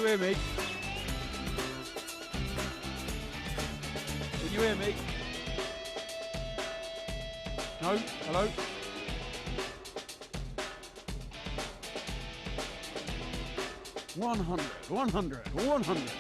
you hear me? Can you hear me? No? Hello? One hundred.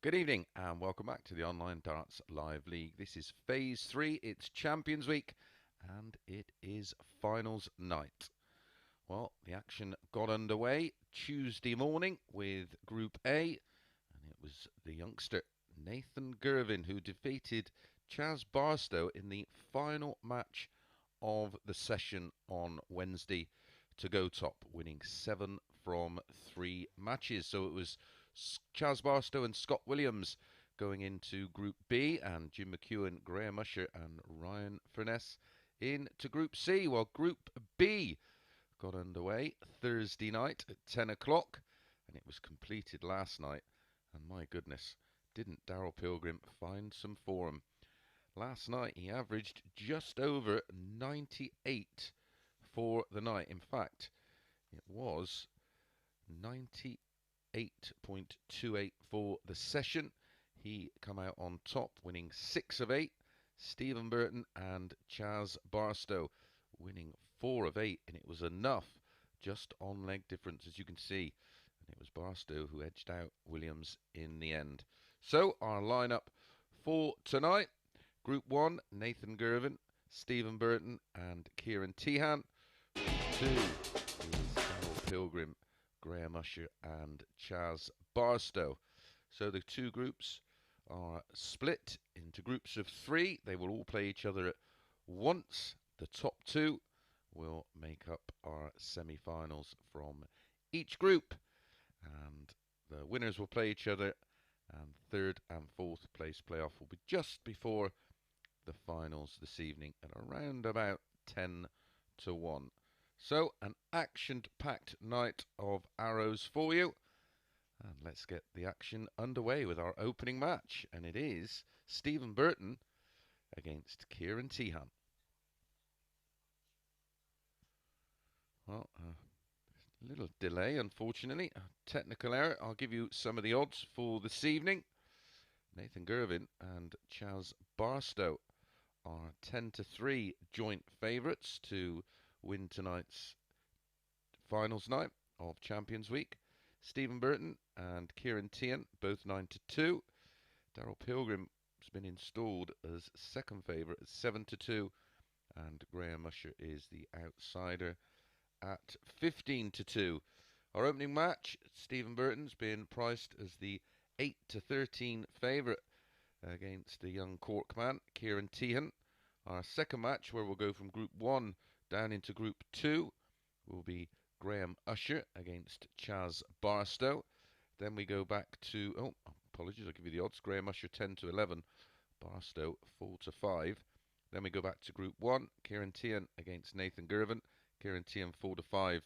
Good evening and welcome back to the Online Darts Live League. This is Phase 3, it's Champions Week and it is finals night. Well, the action got underway Tuesday morning with Group A, and it was the youngster Nathan Girvin who defeated Chaz Barstow in the final match of the session on Wednesday to go top, winning 7 from 3 matches. So it was Chaz Barstow and Scott Williams going into Group B, and Jim McEwen, Graham Usher and Ryan Furness into Group C, while Group B got underway Thursday night at 10 o'clock, and it was completed last night. And my goodness, didn't Darryl Pilgrim find some form? Last night he averaged just over 98 for the night. In fact, it was 98.28 for the session. He come out on top, winning 6 of 8. Stephen Burton and Chaz Barstow winning 4 of 8, and it was enough just on leg difference, as you can see. And it was Barstow who edged out Williams in the end. So our lineup for tonight: Group 1, Nathan Girvin, Stephen Burton and Ciaran Teehan. Group 2 is Darryl Pilgrim, Graham Usher and Chaz Barstow. So the two groups are split into groups of 3. They will all play each other at once. The top 2 will make up our semi-finals from each group, and the winners will play each other, and 3rd and 4th place playoff will be just before the finals this evening at around about 10 to 1. So an action-packed night of arrows for you. And let's get the action underway with our opening match. And it is Stephen Burton against Ciaran Teehan. Well, a little delay, unfortunately. A technical error. I'll give you some of the odds for this evening. Nathan Girvin and Chaz Barstow are 10 to 3 joint favourites to win tonight's finals night of Champions Week. Stephen Burton and Ciaran Teehan both 9 to 2. Darryl Pilgrim has been installed as second favourite at 7 to 2, and Graham Usher is the outsider at 15 to 2. Our opening match, Stephen Burton's been priced as the 8 to 13 favourite against the young Cork man, Ciaran Teehan. Our second match, where we'll go from Group 1 down into Group 2, will be Graham Usher against Chaz Barstow. Then we go back to, apologies, I'll give you the odds. Graham Usher 10 to 11, Barstow 4 to 5. Then we go back to Group 1, Ciaran Teehan against Nathan Girvin. Ciaran Teehan 4 to 5,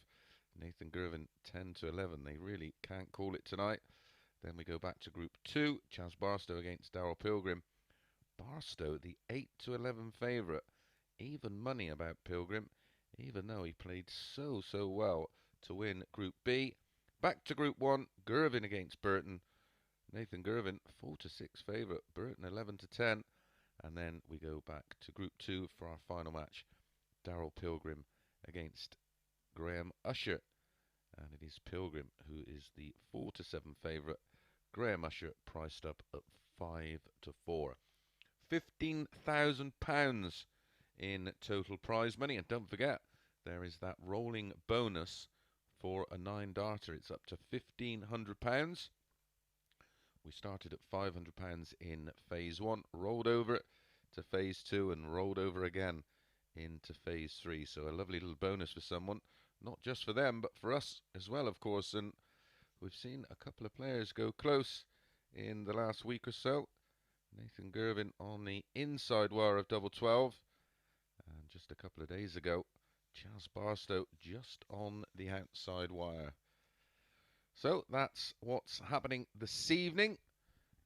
Nathan Girvin 10 to 11. They really can't call it tonight. Then we go back to Group 2, Chaz Barstow against Darryl Pilgrim. Barstow, the 8 to 11 favourite. Even money about Pilgrim, even though he played so well to win Group B. Back to Group 1, Girvin against Burton. Nathan Girvin, 4 to 6 favourite. Burton 11 to 10. And then we go back to Group 2 for our final match. Darryl Pilgrim against Graham Usher. And it is Pilgrim who is the 4 to 7 favourite. Graham Usher priced up at 5 to 4. £15,000 in total prize money. And don't forget, there is that rolling bonus for a 9-darter. It's up to £1,500. We started at £500 in Phase 1, rolled over to Phase 2 and rolled over again into Phase 3. So a lovely little bonus for someone, not just for them, but for us as well, of course. And we've seen a couple of players go close in the last week or so. Nathan Girvin on the inside wire of double 12. And just a couple of days ago, Chaz Barstow just on the outside wire. So that's what's happening this evening.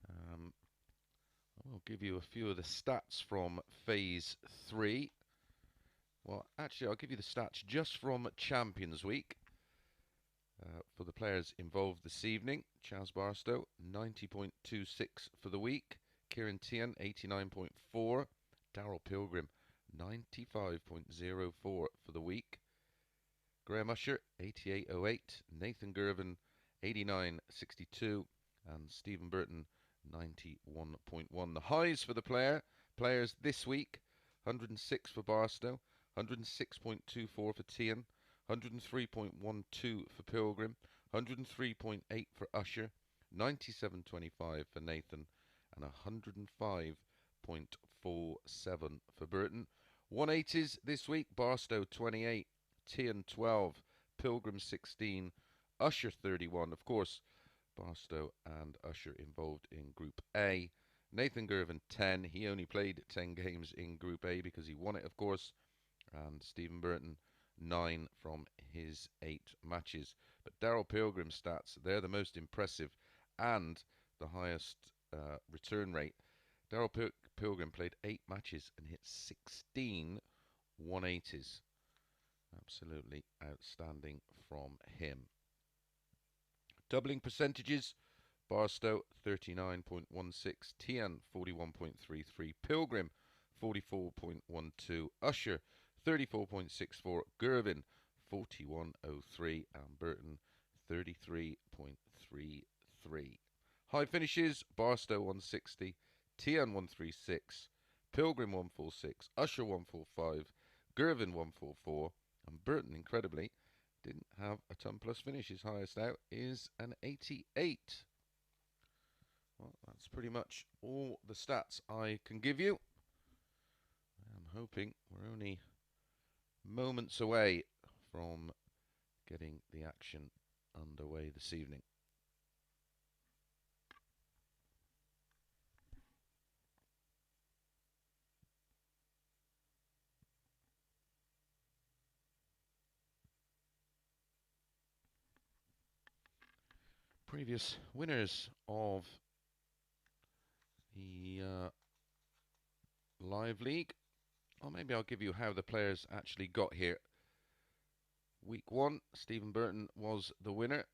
I'll give you a few of the stats from Phase 3. Well, actually, I'll give you the stats just from Champions Week. For the players involved this evening, Chaz Barstow, 90.26 for the week. Ciaran Teehan, 89.4. Darryl Pilgrim, 95.04 for the week. Graham Usher, 88.08. Nathan Girvin, 89.62. And Stephen Burton, 91.1. The highs for the players this week: 106 for Barstow, 106.24 for Teehan, 103.12 for Pilgrim, 103.8 for Usher, 97.25 for Nathan, and 105.47 for Burton. 180s this week: Barstow 28, Teehan 12, Pilgrim 16, Usher 31. Of course, Barstow and Usher involved in Group A. Nathan Girvan 10. He only played 10 games in Group A because he won it, of course. And Stephen Burton 9 from his 8 matches. But Darryl Pilgrim's stats, they're the most impressive and the highest return rate. Darryl Pilgrim played 8 matches and hit 16 180s. Absolutely outstanding from him. Doubling percentages: Barstow 39.16, Teehan 41.33, Pilgrim 44.12, Usher 34.64, Girvin 41.03, and Burton 33.33. High finishes: Barstow 160, Teehan 136, Pilgrim 146, Usher 145, Girvin 144, and Burton, incredibly, didn't have a ton plus finish. His highest out is an 88. Well, that's pretty much all the stats I can give you. I'm hoping we're only moments away from getting the action underway this evening. Previous winners of the live league. Or maybe I'll give you how the players actually got here. Week 1, Stephen Burton was the winner.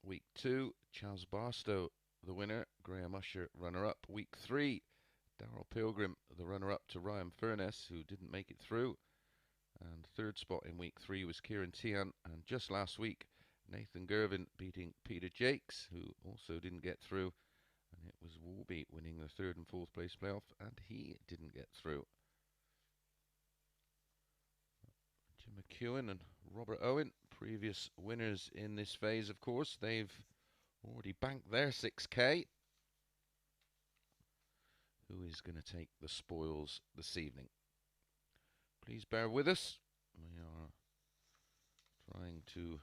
Week 2, Chaz Barstow the winner. Graham Usher runner-up. Week 3, Darryl Pilgrim the runner-up to Ryan Furness, who didn't make it through. And third spot in week 3 was Ciaran Teehan. And just last week, Nathan Girvin beating Peter Jakes, who also didn't get through. And it was Warby winning the 3rd and 4th place playoff, and he didn't get through. Jim McEwen and Robert Owen, previous winners in this phase, of course. They've already banked their 6K. Who is going to take the spoils this evening? Please bear with us. We are trying to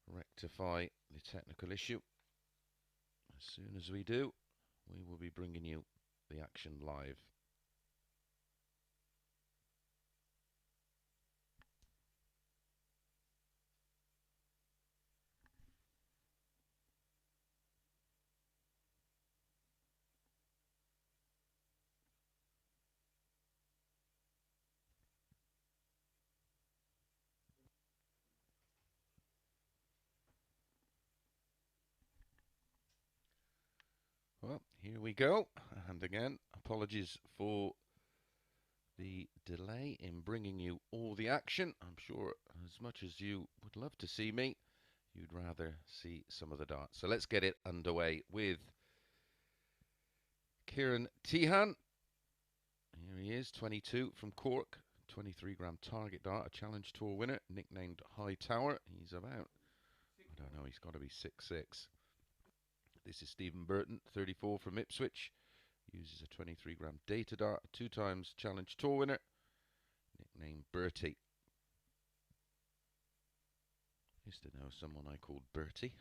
rectify the technical issue. As soon as we do, we will be bringing you the action live. Well, here we go. And again, apologies for the delay in bringing you all the action. I'm sure as much as you would love to see me, you'd rather see some of the darts. So let's get it underway with Ciaran Teehan. Here he is, 22 from Cork, 23-gram target dart, a Challenge Tour winner, nicknamed High Tower. He's about, I don't know, he's got to be 6'6". This is Stephen Burton, 34 from Ipswich. Uses a 23-gram data dart, 2 times Challenge Tour winner, nicknamed Bertie. Used to know someone I called Bertie.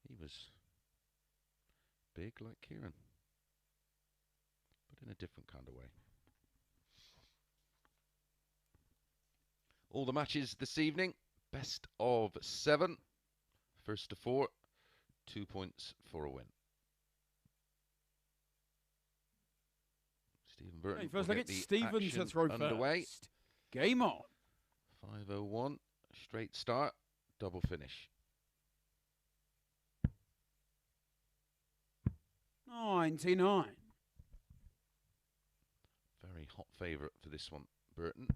He was big like Ciaran, but in a different kind of way. All the matches this evening, best of 7. First to 4, 2 points for a win. Stephen Burton. Hey, first look at Stephen to throw underway. First. Game on. 5:01, straight start, double finish. 99. Very hot favourite for this one, Burton.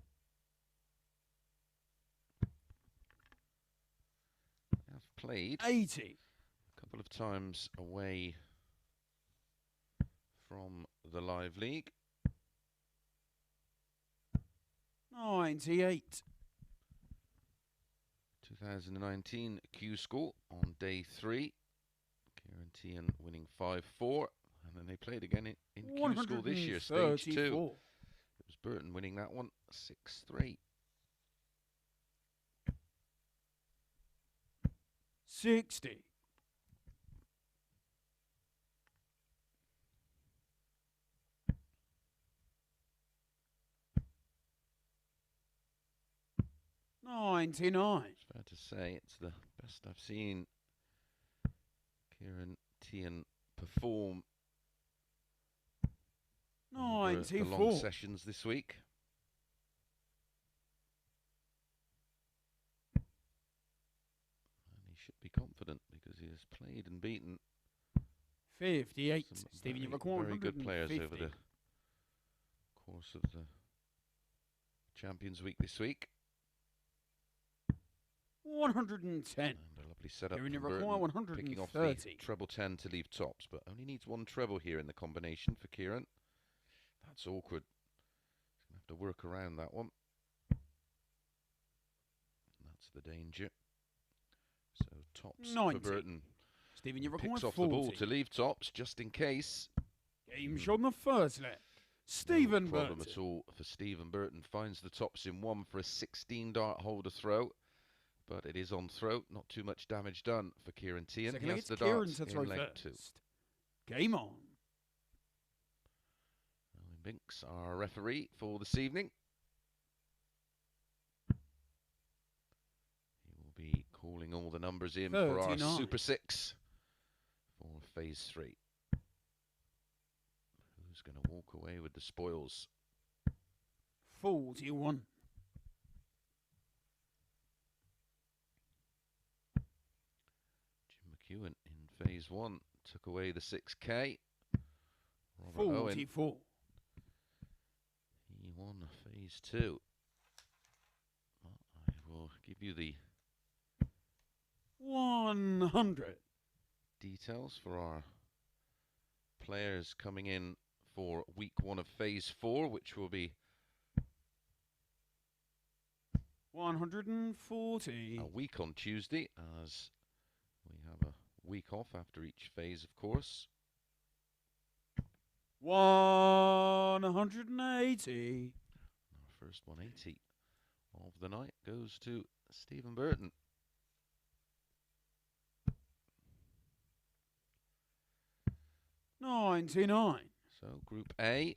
Have played 80. a couple of times away from the live league. 98. 2019 Q school on day 3. Ciaran Teehan winning 5-4. And then they played again in Q school this year, stage 2. It was Burton winning that one 6-3. 60. 99. It's fair to say it's the best I've seen Ciaran Teehan perform over the long sessions this week. And he should be confident because he has played and beaten 58. some Stephen, you've very good players over the course of the Champions Week this week. 110. And a lovely setup You're in from your Burton, 130. picking off the treble 10 to leave tops, but only needs one treble here in the combination for Ciaran. That's awkward. He's going to have to work around that one. And that's the danger. So tops 90. for Burton. Stephen, you've picks off 40. the ball to leave tops just in case. Game shot on the first leg. Stephen No problem at all for Stephen Burton. Finds the tops in 1 for a 16 dart holder throw. But it is on throw. Not too much damage done for Ciaran Teehan. He has the darts in leg 2. Game on. Binks, our referee for this evening. He will be calling all the numbers in 39. For our Super 6 for Phase 3. Who's going to walk away with the spoils? 41. Jim McEwen in Phase 1 took away the 6K. Robert 44. Owen. He won Phase 2. Well, I will give you the 100. Details for our players coming in for week 1 of Phase 4, which will be 140. a week on Tuesday, as we have a week off after each phase, of course. 180. Our first 180 of the night goes to Stephen Burton. $99. So Group A.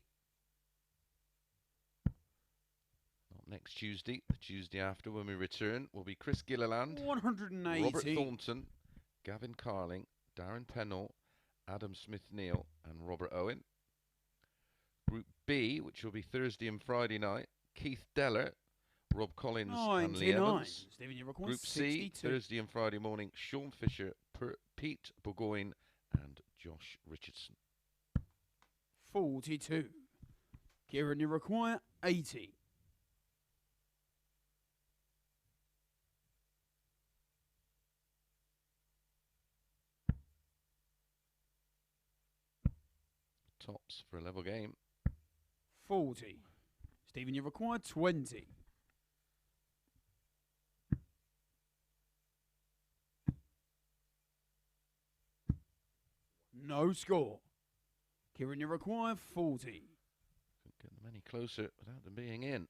Not next Tuesday, the Tuesday after when we return will be Chris Gilliland, 180. Robert Thornton, Gavin Carling, Darren Pennell, Adam Smith-Neal and Robert Owen. Group B, which will be Thursday and Friday night, Keith Deller, Rob Collins and Lee Evans. Stephen, Group C, 62. Thursday and Friday morning, Sean Fisher, Pete Burgoyne and Josh Richardson. 42. Ciaran, you require 80. Tops for a level game. 40. Stephen, you require 20. No score. Ciaran, you require 40. Couldn't get them any closer without them being in.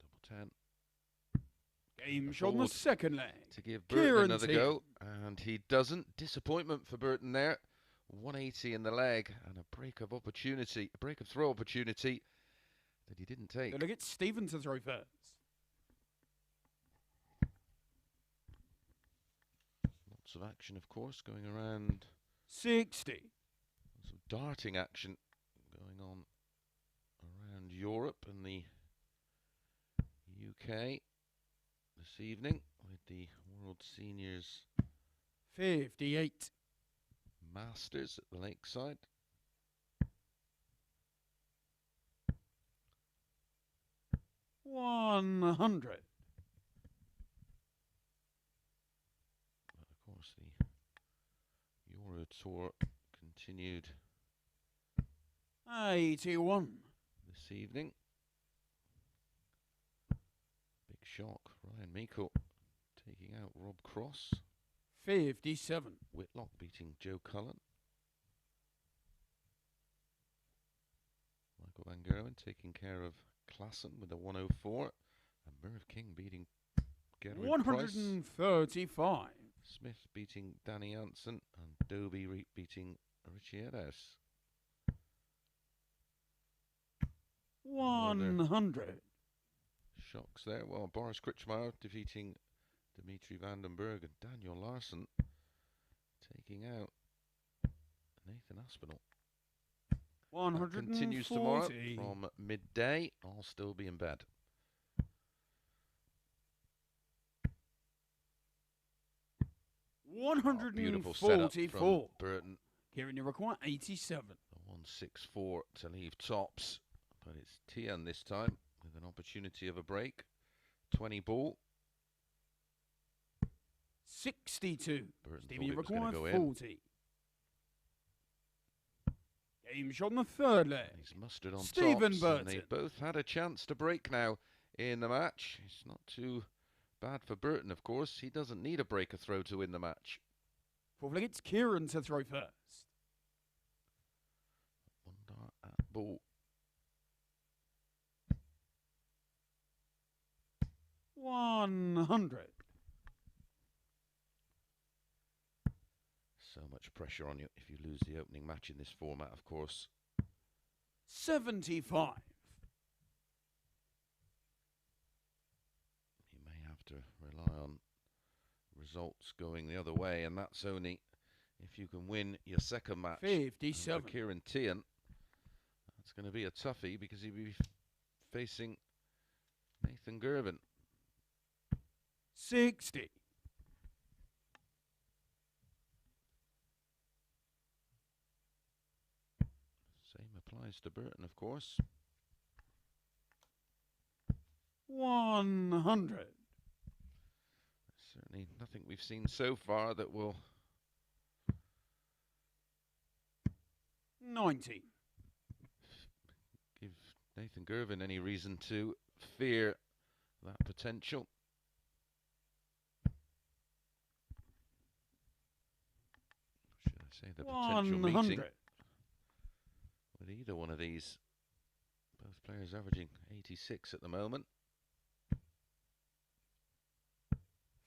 Double 10. Game shot on the second leg. To give Burton another go, and he doesn't. Disappointment for Burton there. 180 in the leg, and a break of opportunity, a break of throw opportunity that he didn't take. Gonna get Stephen to throw first. Lots of action, of course, going around. 60. Some darting action going on around Europe and the UK this evening with the World Seniors 58. Masters at the Lakeside. $100. course, the Euro Tour continued 81. this evening. Big shock. Ryan Meikle taking out Rob Cross. 57. Whitlock beating Joe Cullen. Michael Van Gerwen taking care of Klassen with a 104. And Merv King beating Gerwin Price. 135. Smith beating Danny Janssen. And Dobie beating Richie Edders. 100. Shocks there. Well, Boris Kritschmeier defeating Dimitri Vandenberg and Daniel Larson taking out Nathan Aspinall. 140. That continues tomorrow from midday. I'll still be in bed. Beautiful setup from Burton. Ciaran, you require 87. The 164 to leave tops. But it's Teehan this time with an opportunity of a break. 20 ball. 62. Burton Stephen, you thought it was going require to go 40. Game shot on the third leg. He's mustered on Stephen tops, Burton. and they've both had a chance to break now in the match. It's not too bad for Burton, of course. He doesn't need a breaker throw to win the match. Fourth leg, it's Ciaran to throw first. One dart at ball. 100. So much pressure on you if you lose the opening match in this format, of course. 75. You may have to rely on results going the other way, and that's only if you can win your second match. 57. For Ciaran Teehan, that's going to be a toughie because he'll be facing Nathan Girvin. 60. Same applies to Burton, of course. 100. Certainly nothing we've seen so far that will 90. give Nathan Girvin any reason to fear that potential. Should I say the potential 100. meeting with either one of these. Both players averaging 86 at the moment.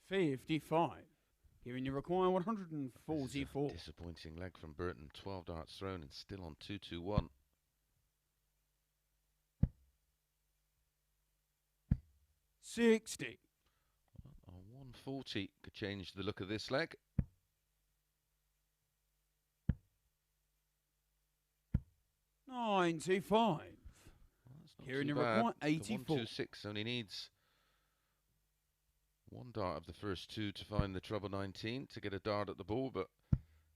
55. Ciaran, you require 144. Disappointing leg from Burton. 12 darts thrown and still on 2-2-1. 60. A 140 could change the look of this leg. 95. Well, Ciaran, you require 84. 126 only needs one dart of the first two to find the treble 19 to get a dart at the ball, but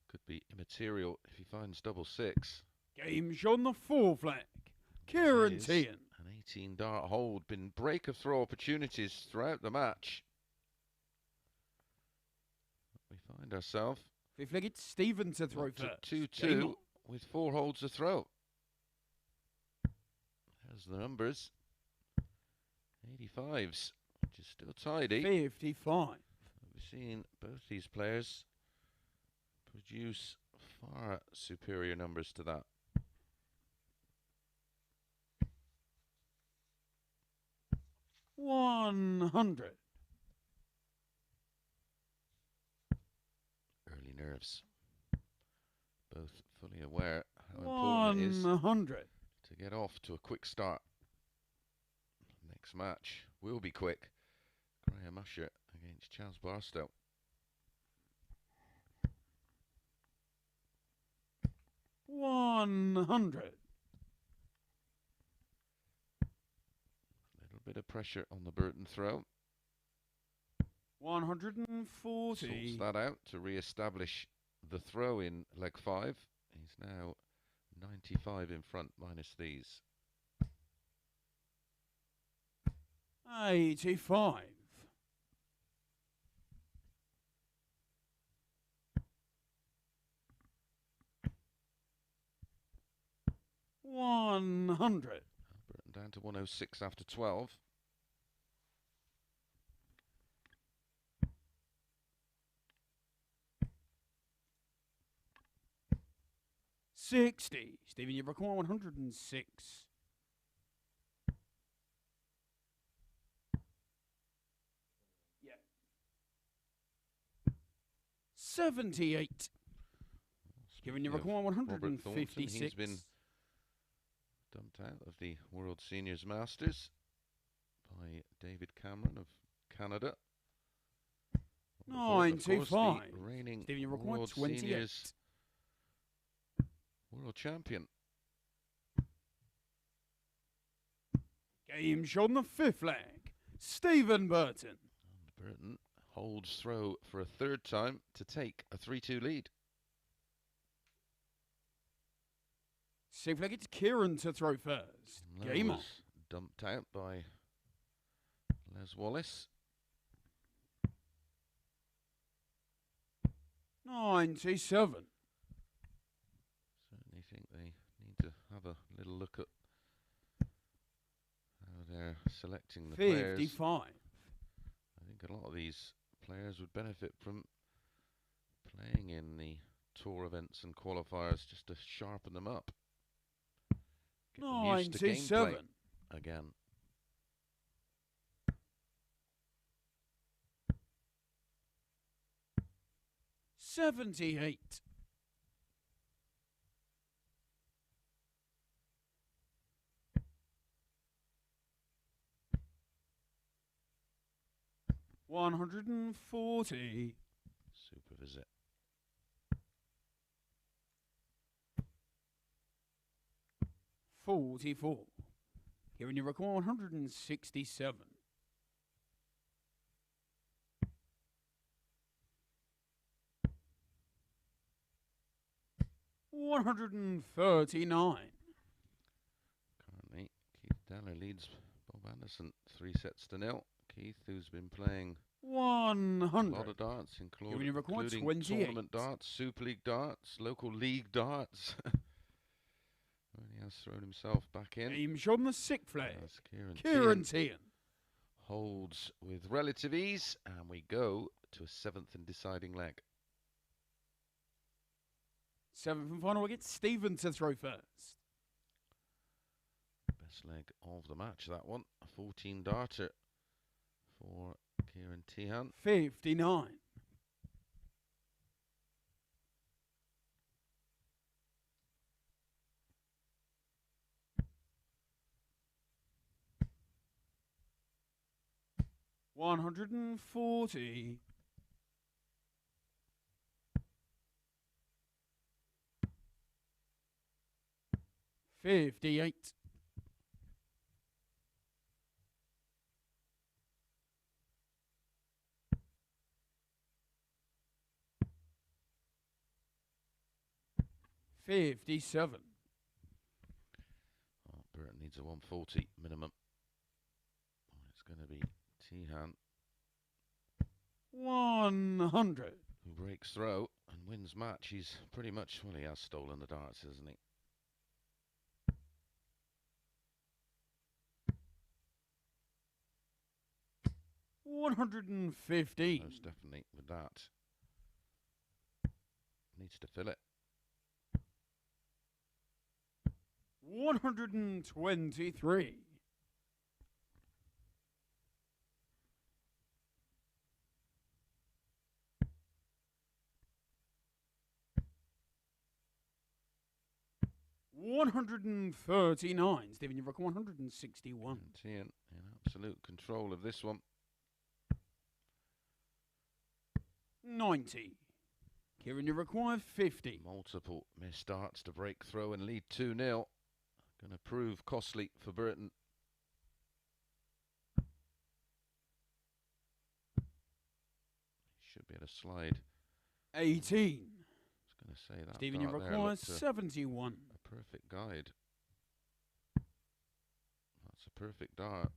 could be immaterial if he finds double six. Game shot on the fourth leg. Ciaran Teehan. An 18 dart hold, been break of throw opportunities throughout the match. We find ourselves Fifth leg, it's Stephen to throw first. 2-2 with 4 holds to throw. There's the numbers. 85s, which is still tidy. 55. We've seen both these players produce far superior numbers to that. $100. Early nerves. Both fully aware how important it is to get off to a quick start. Next match will be quick. Graham Usher against Charles Barstow. $100. Little bit of pressure on the Burton throw. 140. Sorts that out to re-establish the throw in leg 5. He's now 95 in front minus these. 85. 100. Burton down to 106 after 12. 60. Stephen, you require 106. Yeah. 78. Given you require Robert Thornton, 156. he's been dumped out of the World Seniors Masters by David Cameron of Canada. Robert Thornton, of course, 95. the reigning Stephen, you require World 28. Seniors World Champion. Game shot on the 5th leg. Stephen Burton. And Burton holds throw for a third time to take a 3-2 lead. 6th leg, it's Ciaran to throw first. Lowe Game on. was dumped out by Les Wallace. 97. Certainly think they need to have a little look at how they're selecting the players. 55. I think a lot of these players would benefit from playing in the tour events and qualifiers just to sharpen them up. Get them used to gameplay 97. again. 78. 140. Super visit. 44. Given you require 167. 139. Currently, Keith Deller leads Bob Anderson 3-0. Keith, who's been playing 100. a lot of darts, Given you require including 28. tournament darts, Super League darts, local league darts. And he has thrown himself back in. Game shot on the 6th leg. As Ciaran Teehan. holds with relative ease, and we go to a 7th and deciding leg. 7th and final, we get Stephen to throw first. Best leg of the match, that one. A 14 darter for Ciaran Teehan. 59. 140. 58. 57. Oh, Burton needs a 140 minimum. Oh, it's going to be Teehan 100. who breaks throw and wins match. He's pretty much, well, he has stolen the darts, hasn't he? $115. Most definitely with that. Needs to fill it. 123. 139. Stephen, you've got 161. Teehan in absolute control of this one. 90. Ciaran, you require 50. Multiple missed darts to break throw and lead 2-0. Going to prove costly for Burton. Should be able to slide. 18. I was going to say that. Stephen, you dart there require looked 71. a perfect guide. That's a perfect dart.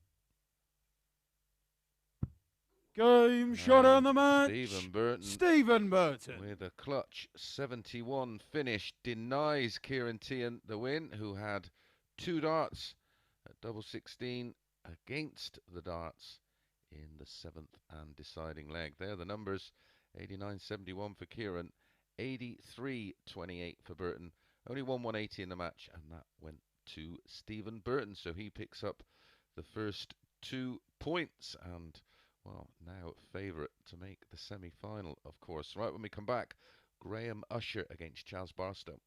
Game shot on the match. Stephen Burton. Stephen Burton. With a clutch 71 finish, denies Ciaran Teehan the win, who had 2 darts at double 16 against the darts in the 7th and deciding leg. There are the numbers: 89.71 for Ciaran, 83.28 for Burton. Only won 180 in the match, and that went to Stephen Burton. So he picks up the first 2 points and, well, now favourite to make the semi-final, of course. Right, when we come back, Usher against Charles Barstow.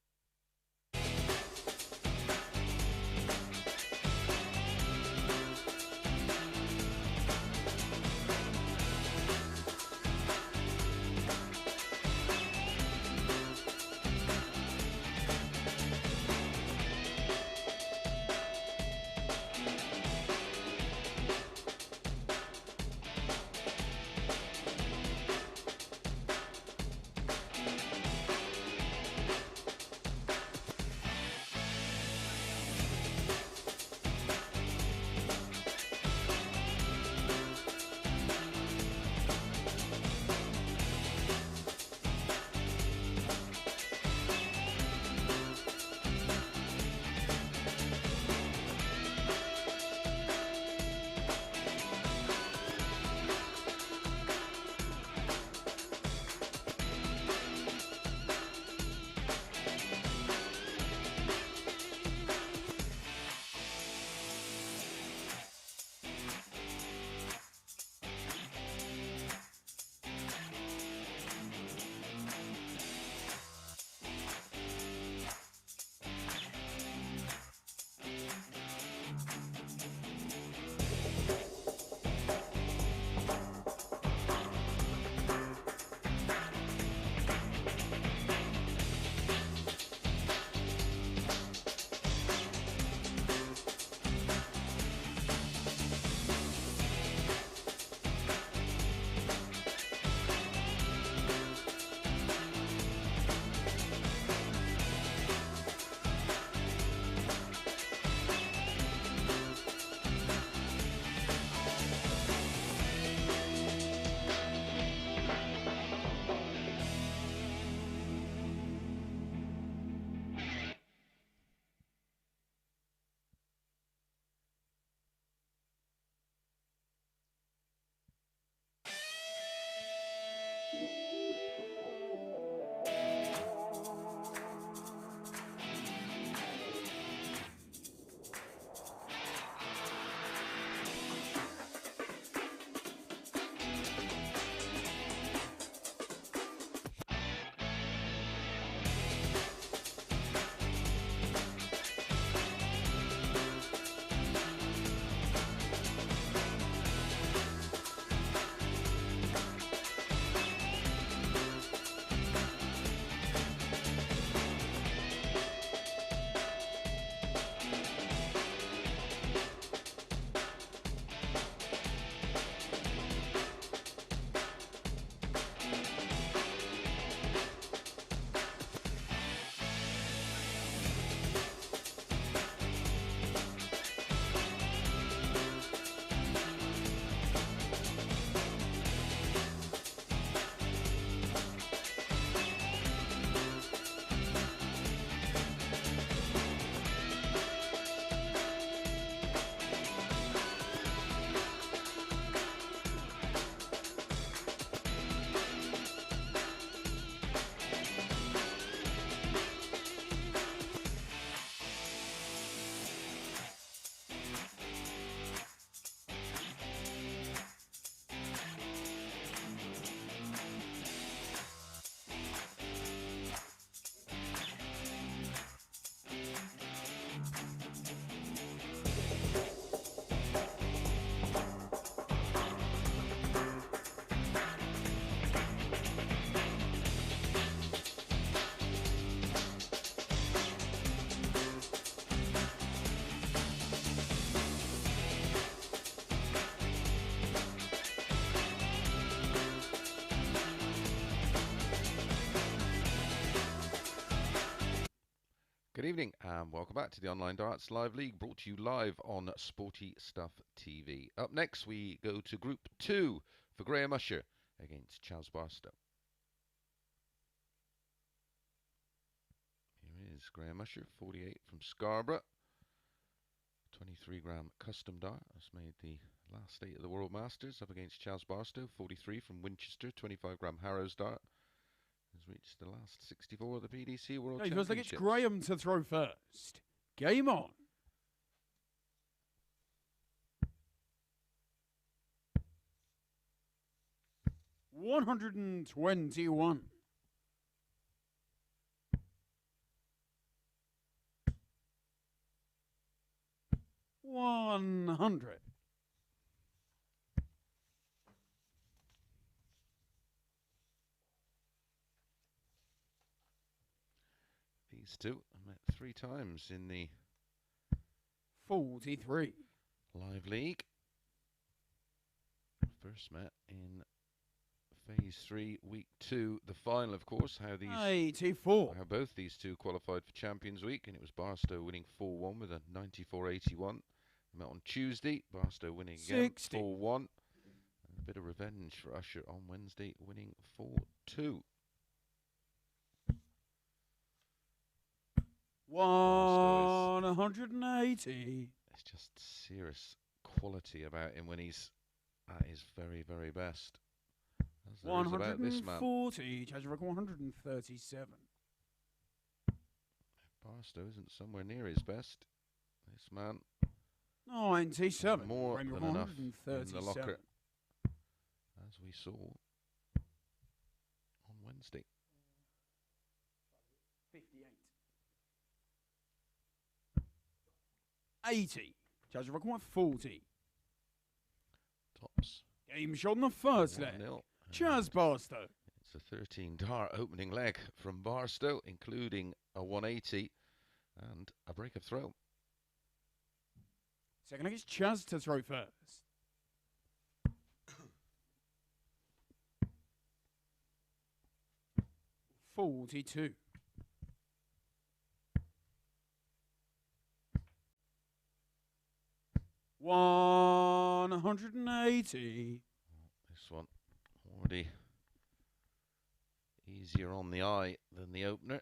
Good evening and welcome back to the Online Darts Live League, brought to you live on Sporty Stuff TV. Up next we go to Group 2 for Usher against Charles Barstow. Here is Usher, 48 from Scarborough. 23-gram custom dart has made the last 8 of the World Masters, up against Charles Barstow. 43 from Winchester. 25-gram Harrows dart has reached the last 64 of the PDC World Okay, feels like it's Championships. Graham to throw first. Game on. $121. 100. These two met 3 times in the 43. Live League. First met in Phase 3, Week 2. The final, of course, how both these two qualified for Champions Week, and it was Barstow winning 4-1 with a 94.81. Met on Tuesday, Barstow winning again 4-1. And a bit of revenge for Usher on Wednesday, winning 4-2. 180. It's just serious quality about him when he's at his very, very best. As there is about this man. 140. Judge record 137. Barstow isn't somewhere near his best. This man 97. more than enough in the locker, as we saw on Wednesday. 58. 80. Judge record 40. Tops. Game shot on the first leg. Charles Barstow. It's a 13 dart opening leg from Barstow, including a 180 and a break of throw. Second leg is Chaz to throw first. $42. $180. This one already easier on the eye than the opener.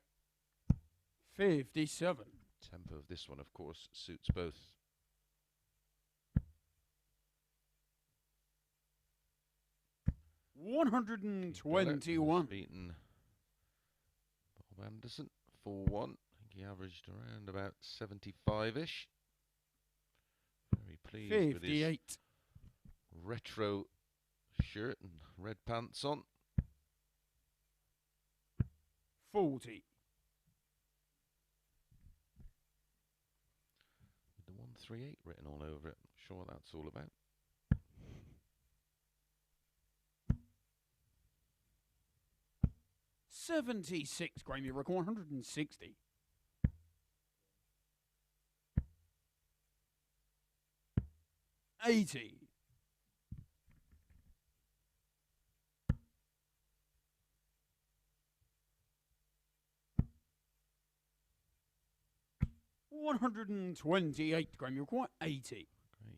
57. Tempo of this one, of course, suits both. $121. Beaten Bob Anderson 4-1. I think he averaged around about 75-ish. Very pleased 58. with his retro shirt and red pants on. 40. With the 138 written all over it. Not sure what that's all about. $76. Grammy record 160. 80. $128. Grammy record 80. Great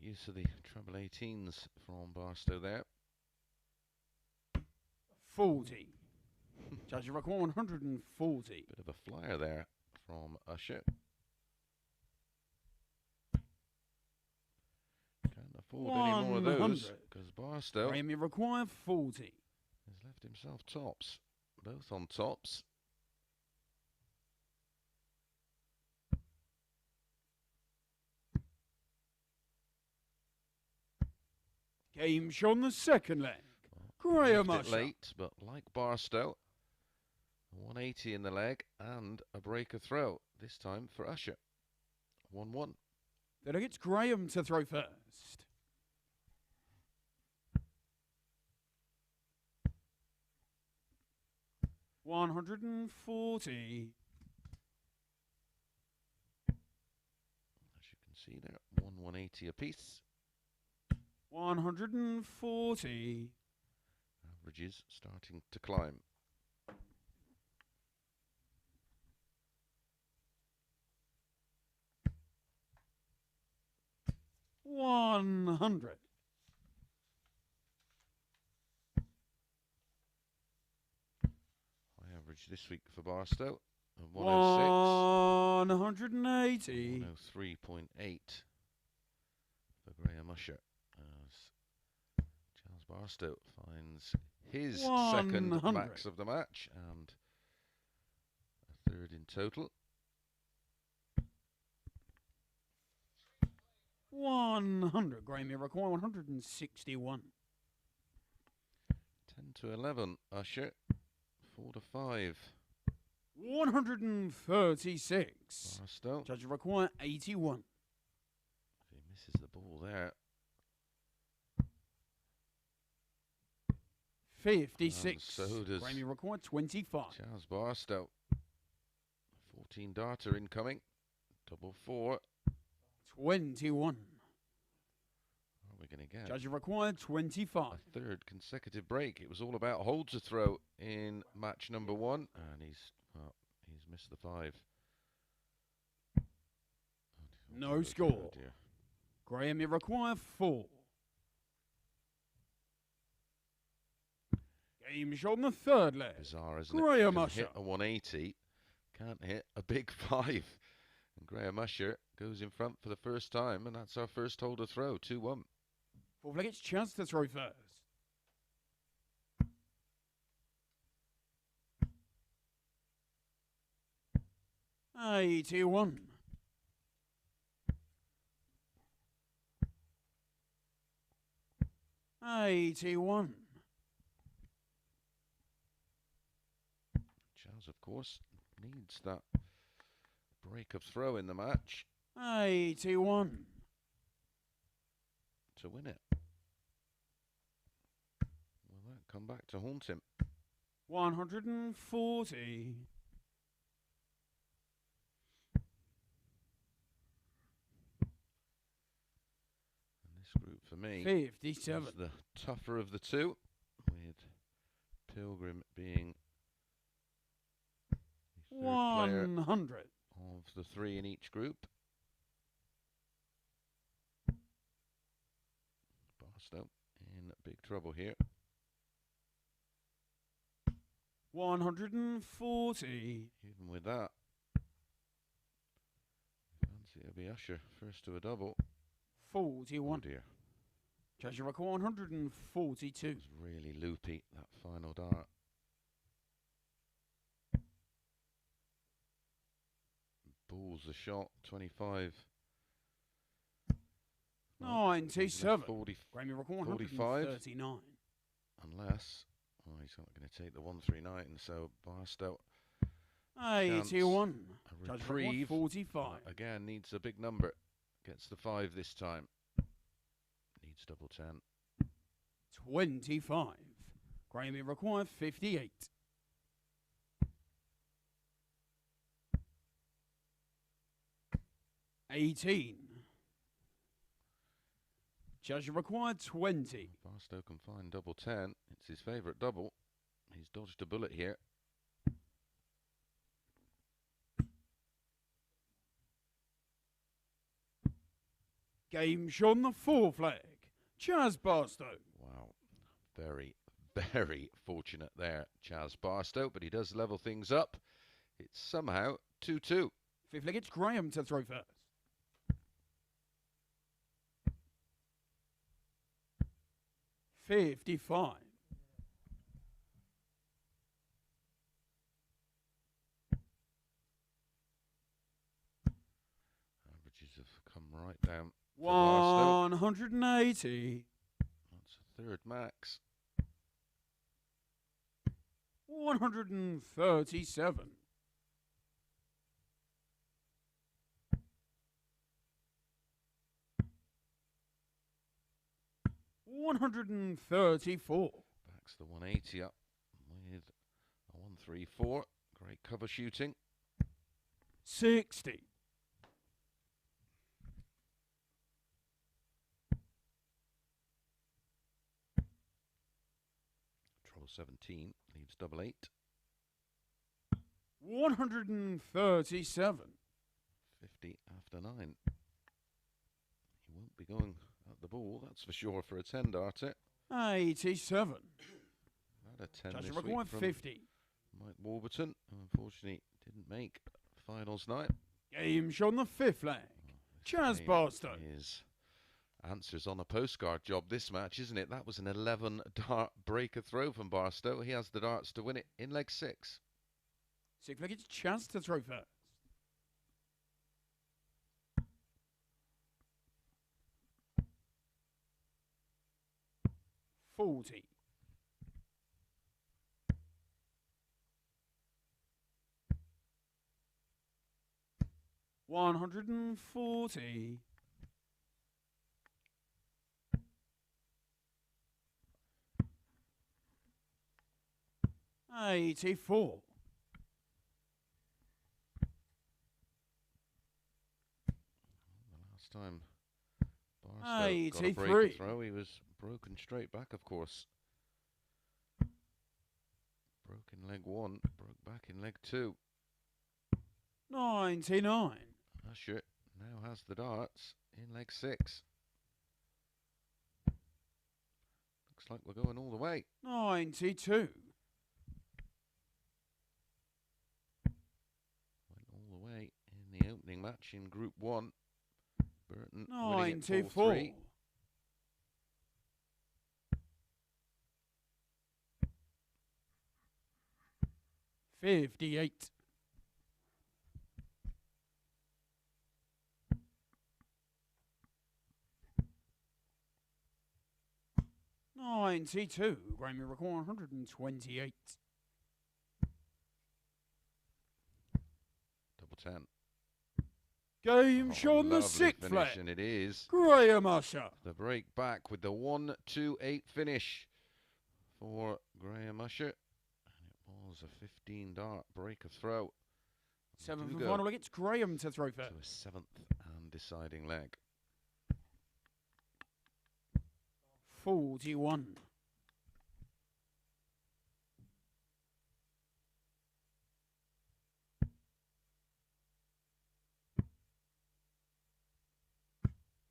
use of the treble 18s from Barstow there. 40. Judge record 140. Bit of a flyer there from Usher. Can't afford any more of those because Barstow Grammy required 40. has left himself tops. Both on tops. Game shot on the second leg. Graham Left it Usher. late, but like Barstow, 180 in the leg and a break of throw. This time for Usher. 1-1. Then it's Graham to throw first. $140. As you can see there, 180 apiece. 140. Averages starting to climb. $100. High average this week for Barstow. 106. 180. 103.8 Graham Usher as Charles Barstow finds his 100. second max of the match and a third in total. 100. Graham, you require 161. 10 to 11, Usher. 4 to 5. 136. Barstow. Judge require 81. He misses the ball there. 56. So does Graham, you require 25. Charles Barstow. 14 darter incoming. Double 4. 21. What are we going to get? Judge required 25. A third consecutive break. It was all about hold to throw in match number 1, and he's missed the 5. No dear, score. oh dear. Graham, you require 4. Game shot on the third leg. Bizarre, isn't Graham it? Usher. Hit a 180, can't hit a big 5. And Graham Usher goes in front for the first time, and that's our first hold to throw, 2-1. Fourth leg, it's Chaz to throw first. $81. $81. Chaz, of course, needs that break of throw in the match 81. to win it. Will that come back to haunt him? 140. And this group for me 57. is the tougher of the two, with Pilgrim being the third player 100. of the 3 in each group. Barstow in big trouble here. 140. Even with that, fancy it'll be Usher first to a double. 41. Oh dear, Judge record 142. it was really loopy, that final dart. Balls the shot, 25. 97. 40, Grammy record 45. 139. unless, oh, he's not going to take the 139, so Barstow 81. a Judge reprieve. record 45. Again, needs a big number. Gets the 5 this time. Needs double 10. 25. Grammy required 58. $18. Judge required 20. Barstow can find double 10. It's his favourite double. He's dodged a bullet here. Game shot the 4th leg. Chaz Barstow. Wow. Very, very fortunate there, Chaz Barstow, but he does level things up. It's somehow 2-2. 5th leg, it's Graham to throw first. $55. Averages have come right down. for Barstow. 180. That's a third max. 137. 134. Backs the 180 up with a 134. Great cover shooting. 60. Trouble 17 leaves double 8. 137. 50 after 9. He won't be going at the ball, that's for sure, for a 10 darter. 87. Had a 10 Judge this record week from 50. Mike Warburton, who unfortunately didn't make finals night. Game shot on the 5th leg. This Chaz game Barstow. is Answers on a postcard job this match, isn't it? That was an 11 dart breaker throw from Barstow. He has the darts to win it in leg 6. Six flag, it's Chaz to throw first. 40. 140. 84. Last time Barstow got a break throw, he was broken straight back, of course. Broke in leg 1, broke back in leg 2. 99. Usher now has the darts in leg 6. Looks like we're going all the way. 92. Went all the way in the opening match in Group 1. Burton 94. winning it 4-3. 58. 92. Grammy record 128. Double 10. Game shot on the Lovely sixth finish, flag. and it is Graham Usher. the break back with the 1-2-8 finish for Graham Usher. And it was a 15 dart breaker throw. Seventh and final leg, it's Graham to throw first. To a 7th and deciding leg. 41.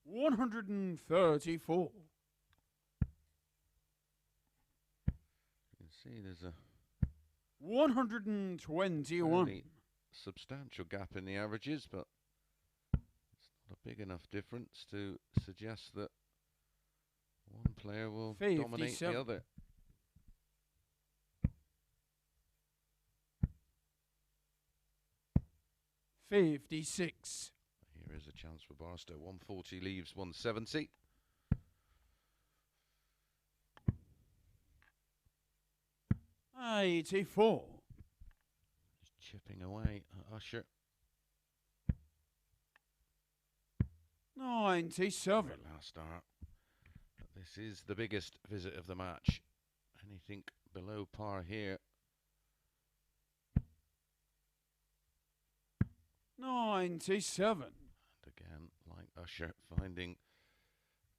134. You can see there's a 121. substantial gap in the averages, but it's not a big enough difference to suggest that one player will dominate the other. 56. Here is a chance for Barstow. 140 leaves 170. '84. Just chipping away at Usher. 97. Great last start. But this is the biggest visit of the match. Anything below par here. 97. And again, like Usher, finding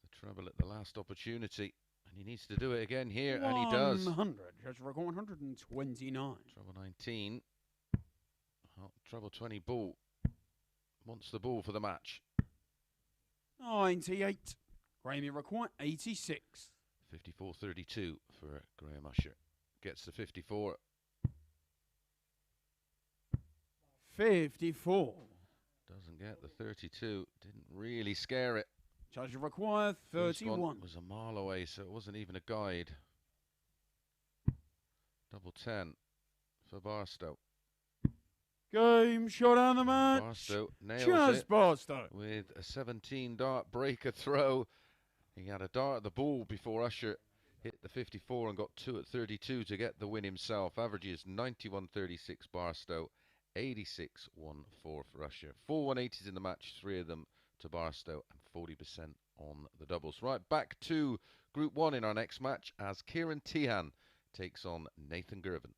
the treble at the last opportunity. And he needs to do it again here, and he does. 100. Just record 129. Treble 19. Oh, treble 20 ball. Wants the ball for the match. 98. Grammy record 86. 54-32 for Graham Usher. Gets the 54. 54. Doesn't get the 32. Didn't really scare it. Judge require First 31. one was a mile away, so it wasn't even a guide. Double 10 for Barstow. Game shot on the match. Barstow nails Chaz it Barstow. with a 17 dart breaker throw. He had a dart at the ball before Usher hit the 54 and got 2 at 32 to get the win himself. Averages 91.36 Barstow, 86.14 for Usher. 4 180s in the match, 3 of them to Barstow, and 40% on the doubles. Right, back to Group 1 in our next match as Ciaran Teehan takes on Nathan Girvin.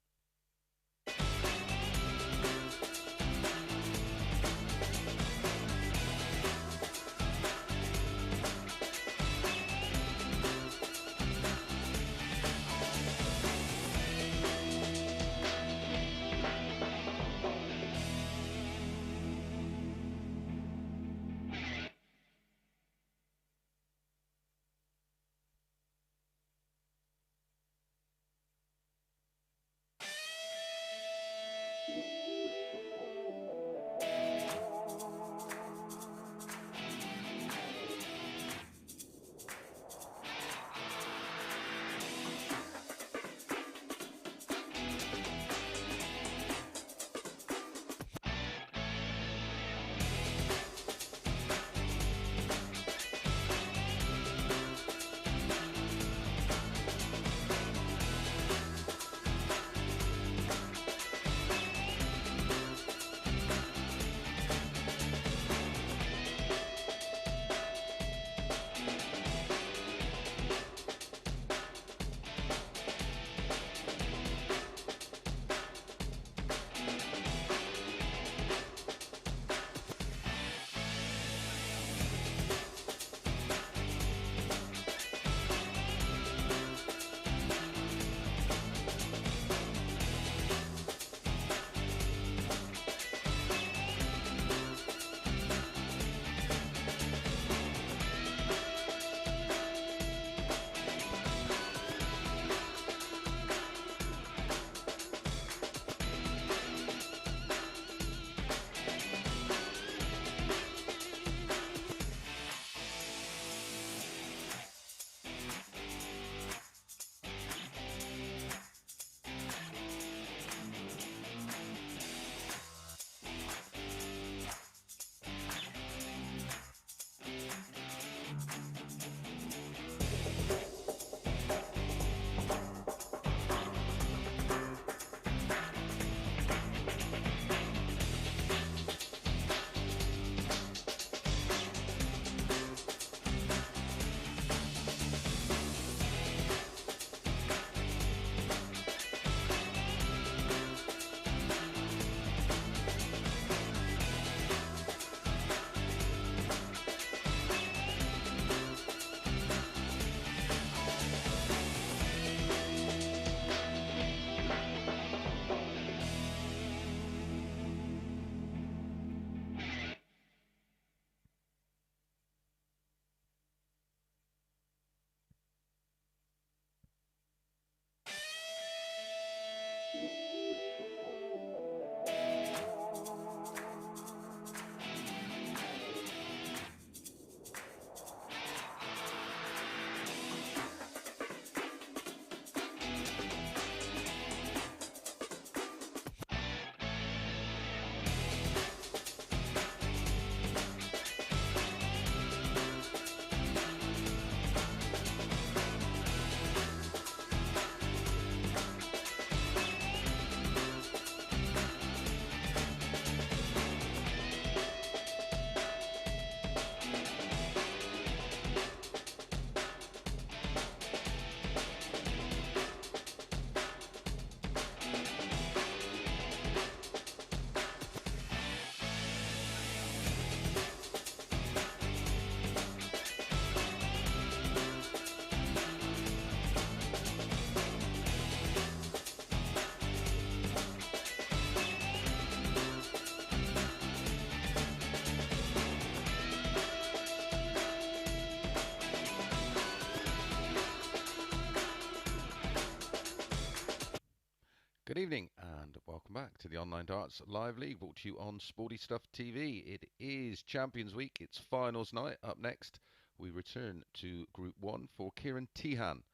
Good evening and welcome back to the Online Darts Live League, brought to you on Sporty Stuff TV. It is Champions Week, it's finals night. Up next, we return to Group 1 for Ciaran Teehan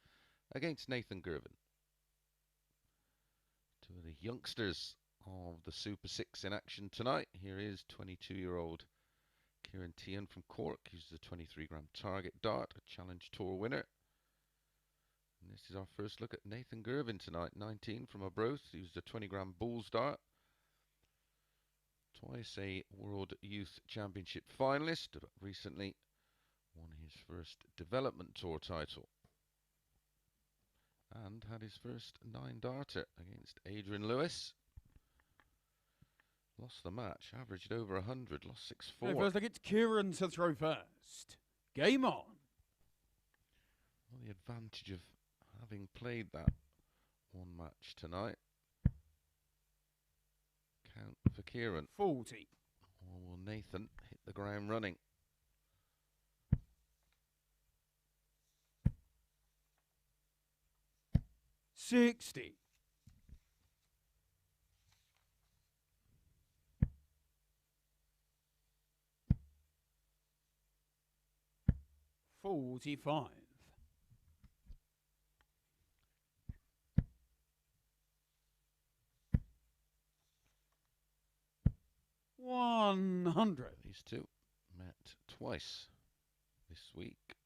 against Nathan Girvin. Two of the youngsters of the Super 6 in action tonight. Here is 22-year-old Ciaran Teehan from Cork. He's the 23-gram target dart, a Challenge Tour winner. And this is our first look at Nathan Girvin tonight, 19 from Arbroath. He was the 20-gram Bulls dart. Twice a World Youth Championship finalist, but recently won his first Development Tour title. And had his first 9-darter against Adrian Lewis. Lost the match, averaged over 100, lost 6-4. First look, it's Ciaran to throw first. Game on. Well, the advantage of having played that one match tonight. Count for Ciaran. 40. Or will Nathan hit the ground running? $60. 45. 100. These two met twice this week.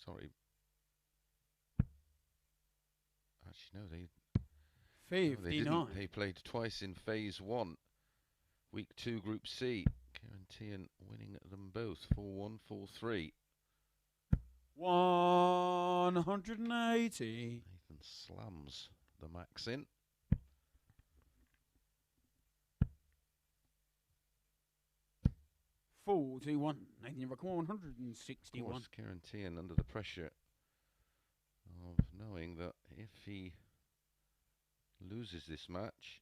Sorry. Actually, no, they 59. didn't. They played twice in Phase 1. Week 2, Group C. Ciaran Teehan winning them both. 4-1, 4-3. 180. Nathan slams the max in. $41. Nathan, you've got 161. Of course, Ciaran Teehan under the pressure of knowing that if he loses this match,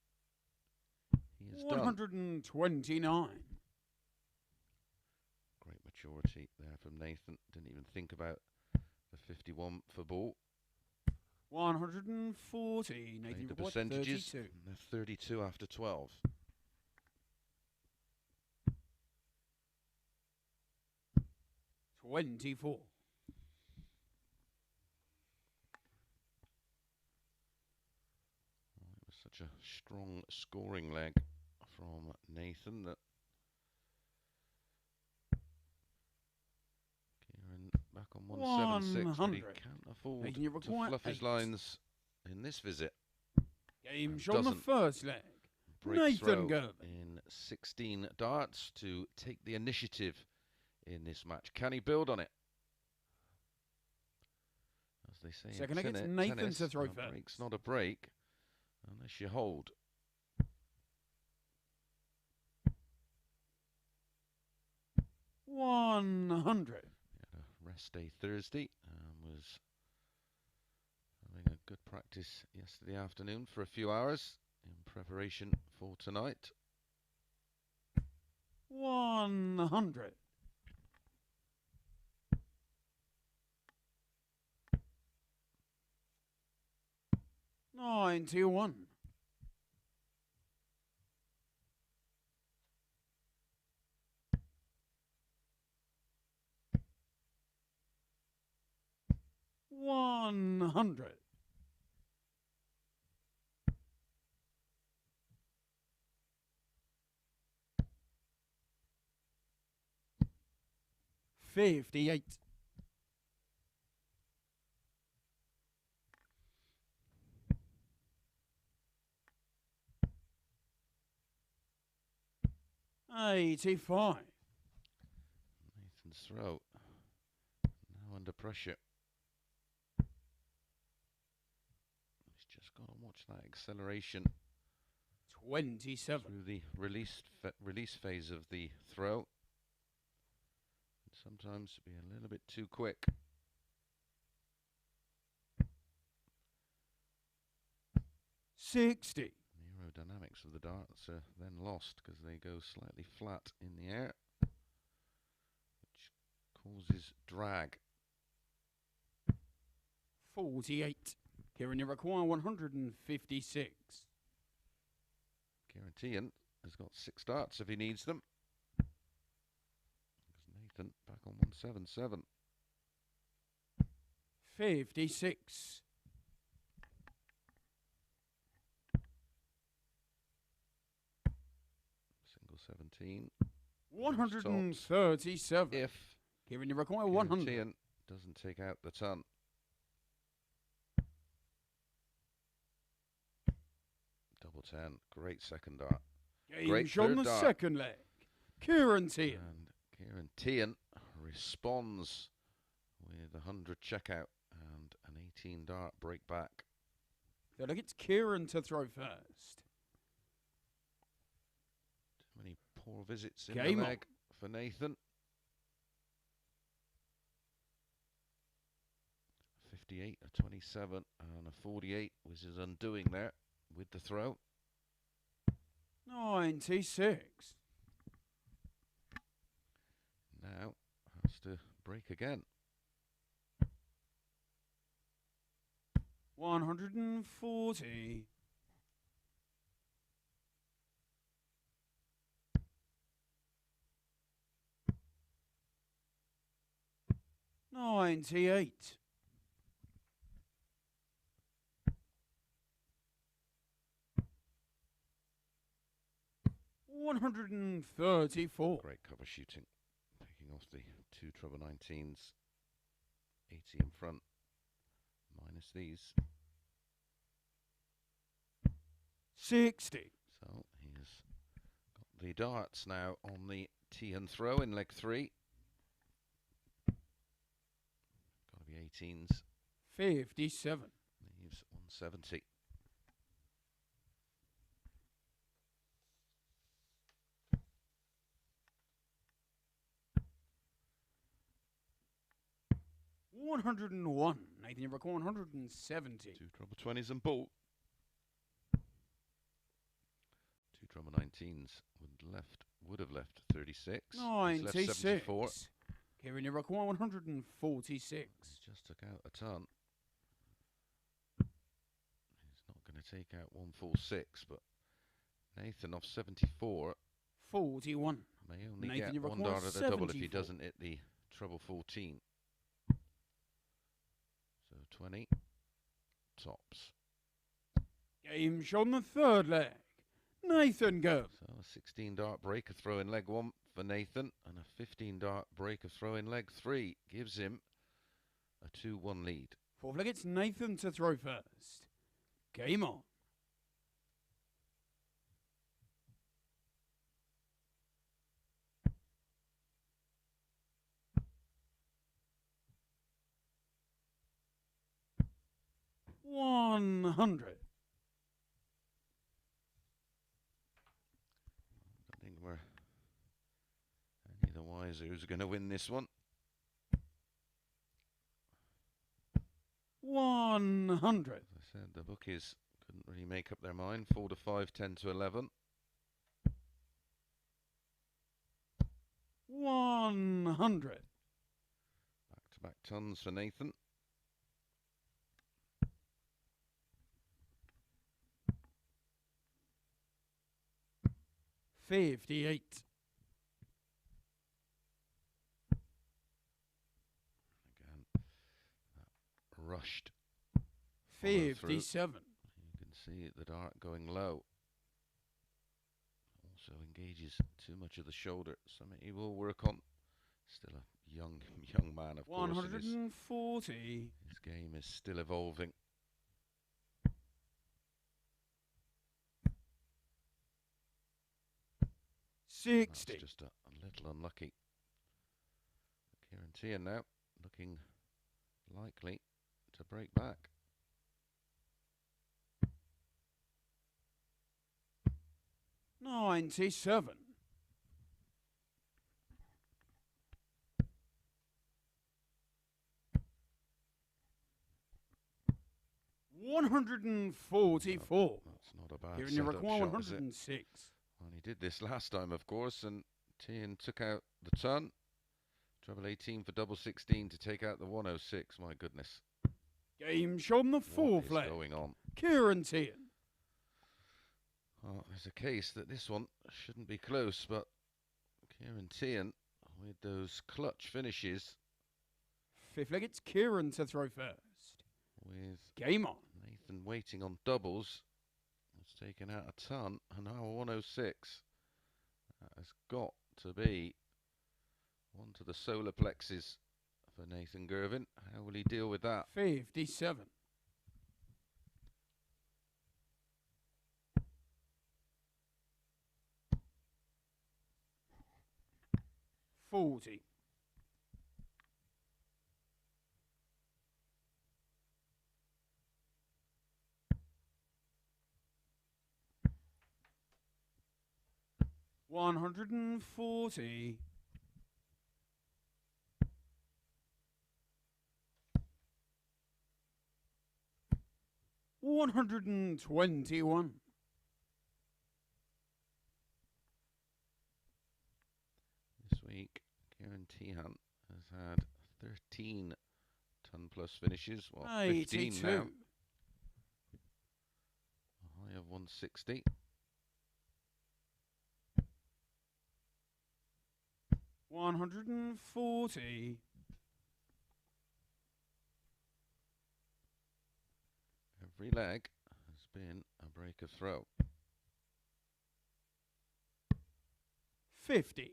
he is 129. done. Great maturity there from Nathan. Didn't even think about the 51 for ball. 140. Nathan, Made the you've got percentages. 32. And they're 32 after 12. 24. Well, it was such a strong scoring leg from Nathan that Ciaran back on 176, but he 100. can't afford Nathan, you to require fluff his 8. lines in this visit. Game And shot on the doesn't first leg. Breaks Nathan throw Girvin. in 16 darts to take the initiative in this match. Can he build on it? As they say Second in against Nathan tennis, to throw a first. break's not a break unless you hold. $100. He had a rest day Thursday and was having a good practice yesterday afternoon for a few hours in preparation for tonight. 100. 91. 100. 58. 85. Nathan's throw now under pressure. He's just got to watch that acceleration 27. through the release phase of the throw. Sometimes be a little bit too quick. $60. The aerodynamics of the darts are then lost because they go slightly flat in the air, which causes drag. 48. Ciaran, you require 156. Ciaran Teehan has got 6 darts if he needs them. Nathan back on 177. 56. Single 17. 137. If Ciaran, you require Ciaran 100. Teehan doesn't take out the ton. Double 10. Great second dart. Game Great shot on third the dart. second leg. Ciaran Teehan. And Ciaran Teehan responds with 100 checkout and an 18 dart break back. So look, it's Ciaran to throw first. Too many poor visits in Game the on. leg for Nathan. 58, a 27 and a 48 was his undoing there with the throw. 96. Now has to break again. 140. 98. 134. Great cover shooting, picking off the 2 treble 19s. 80 in front, minus these. 60. So he has got the darts now on the Teehan throw in leg 3. Got to be 18s. 57. Leaves 170. $101. Nathan, you record 170. 2 treble 20s and ball. 2 treble 19s would have left 36. He's left 74. 96. Ciaran, you record 146. He just took out a ton. He's not going to take out 146, but Nathan off 74 41. may only Nathan, you get 1 record dart at a double if he 74. doesn't hit the treble 14. So 20 tops. Game shot on the third leg. Nathan Girvin. So a 16 dart breaker throw in leg 1 for Nathan, and a 15 dart breaker throw in leg 3 gives him a 2-1 lead. Fourth leg, it's Nathan to throw first. Game on. $100. I think we're any the wiser who's going to win this one. 100. As I said, the bookies couldn't really make up their mind. 4 to 5, 10 to 11. 100. Back-to-back tons for Nathan. $58. Again, rushed. 57. You can see the dart going low. Also engages too much of the shoulder. Something he will work on. Still a young man, of course. 140. His game is still evolving. That's 60. just a little unlucky. Ciaran Teehan now looking likely to break back. $97. $144. That's not a bad Ciaran, you setup require shot, is it? 106. Well, he did this last time, of course, and Teehan took out the ton. Treble 18 for double 16 to take out the 106. My goodness. Game shot the fourth What is leg. going on? Ciaran Teehan. Well, there's a case that this one shouldn't be close, but Ciaran Teehan with those clutch finishes. Fifth leg, it's Ciaran to throw first. With Game on. Nathan waiting on doubles. It's taken out a ton, and now 106. That has got to be one to the solar plexus for Nathan Girvin. How will he deal with that? 57. 40. 140. 121. This week, Ciaran Teehan has had 13 ton-plus finishes. Well, 15 82. now. A high of 160. 140. Every leg has been a break of throw. 50.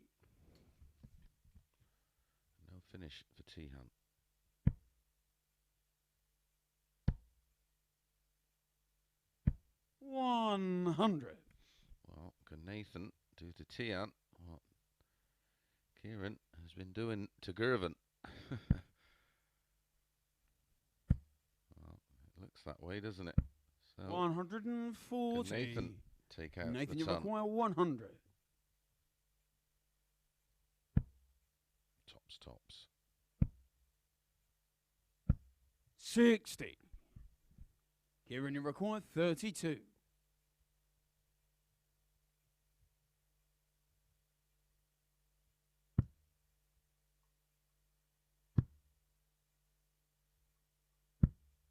No finish for Teehan. 100. Well, can Nathan do to Teehan what Ciaran has been doing to Girvin? Well, it looks that way, doesn't it? So 140. can Nathan take out Nathan, the you ton? require 100. Tops. 60. Ciaran, you require 32.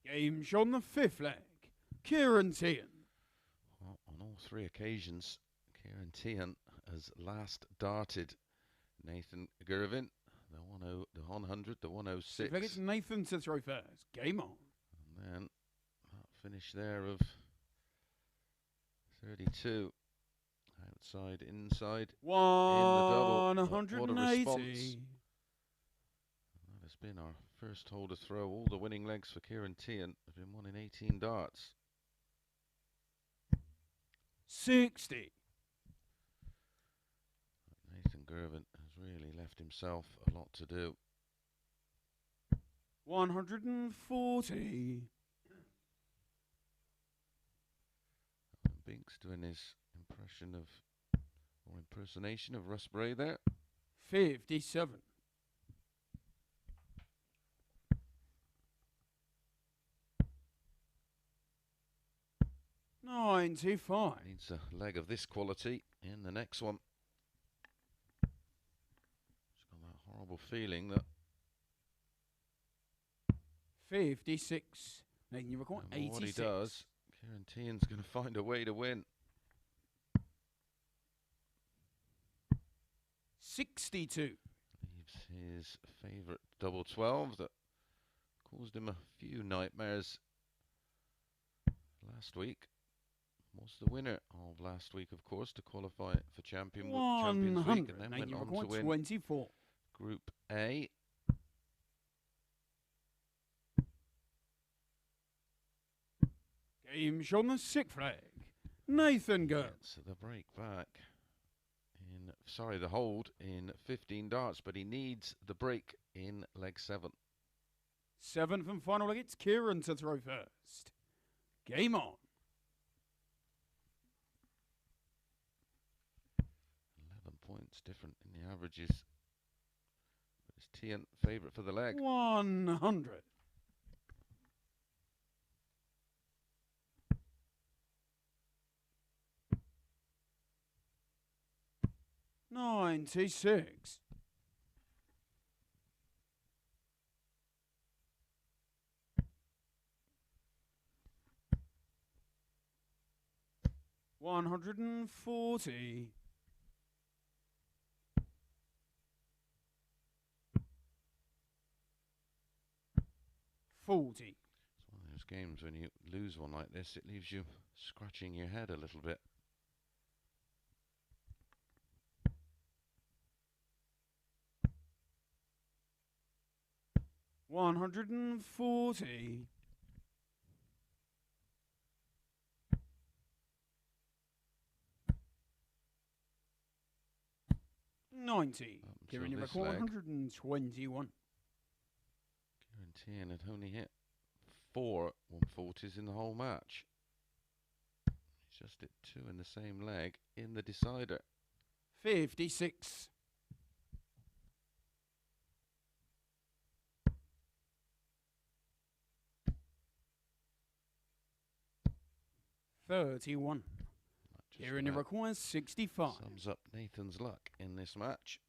Game shot on the fifth leg. Ciaran Teehan. Well, on all three occasions, Ciaran Teehan has last darted Nathan Girvin. The 100, the 106. Fifth leg, it's Nathan to throw first. Game on. And then that finish there of 32. Outside, inside. 180. What a response. That has been our first hole to throw. All the winning legs for Ciaran Teehan have been won in 18 darts. 60. Nathan Girvin has really left himself a lot to do. 140. Binks doing his impression of, or impersonation of Russ Bray there. 57. 95. Needs a leg of this quality in the next one. Just got that horrible feeling that 56. Nathan, you require no matter 86. what he does, Ciaran Teehan's going to find a way to win. 62. Leaves his favourite double 12 that caused him a few nightmares last week. Was the winner of last week, of course, to qualify for Champions Week, and then went on to win 24. Group A. Game shot on the sixth leg. Nathan Girvin. Gets the break back in, sorry, the hold in 15 darts, but he needs the break in leg 7. Seventh and final leg, it's Ciaran to throw first. Game on. 11 points different in the averages. But it's Teehan favourite for the leg. 100. 96. 140. 40. It's one of those games when you lose one like this, it leaves you scratching your head a little bit. $140. 90. Giving you back 121. Ciaran Teehan had only hit 4 140s in the whole match. He's just hit 2 in the same leg in the decider. 56. 31. Kieran requires 65. Sums up Nathan's luck in this match.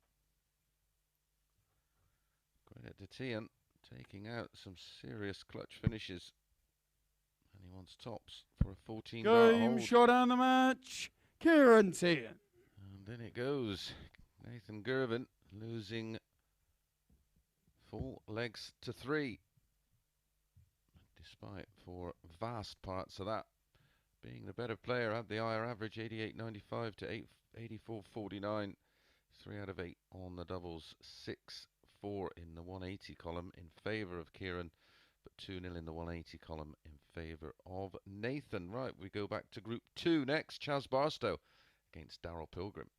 Credit to Teehan, taking out some serious clutch finishes. And he wants tops for a 14 dart Game hold. shot down the match. Ciaran Teehan. And in it goes. Nathan Girvin losing 4 legs to 3. Despite for vast parts of that being the better player, had the higher average, 88.95 to 84.49. 3 out of 8 on the doubles, 6-4 in the 180 column in favour of Ciaran, but 2-0 in the 180 column in favour of Nathan. Right, we go back to Group 2 next. Chaz Barstow against Darryl Pilgrim.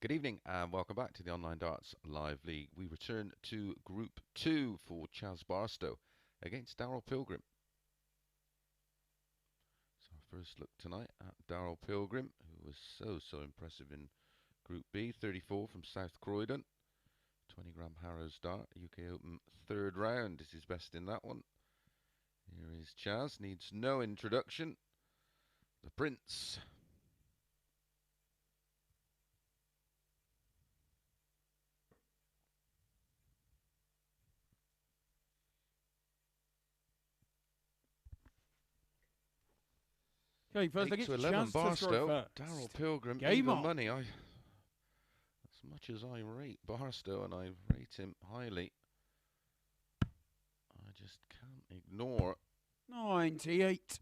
Good evening and welcome back to the Online Darts Live League. We return to Group 2 for Chaz Barstow against Darryl Pilgrim. So our first look tonight at Darryl Pilgrim, who was so impressive in Group B. 34 from South Croydon. 20 gram Harrows dart, UK Open third round is his best in that one. Here is Chaz, needs no introduction. The Prince. Okay, first 8 against to 11 Chaz to Barstow. throw first. Darryl Pilgrim, Game even on. money. As much as I rate Barstow, and I rate him highly, I just can't ignore 98.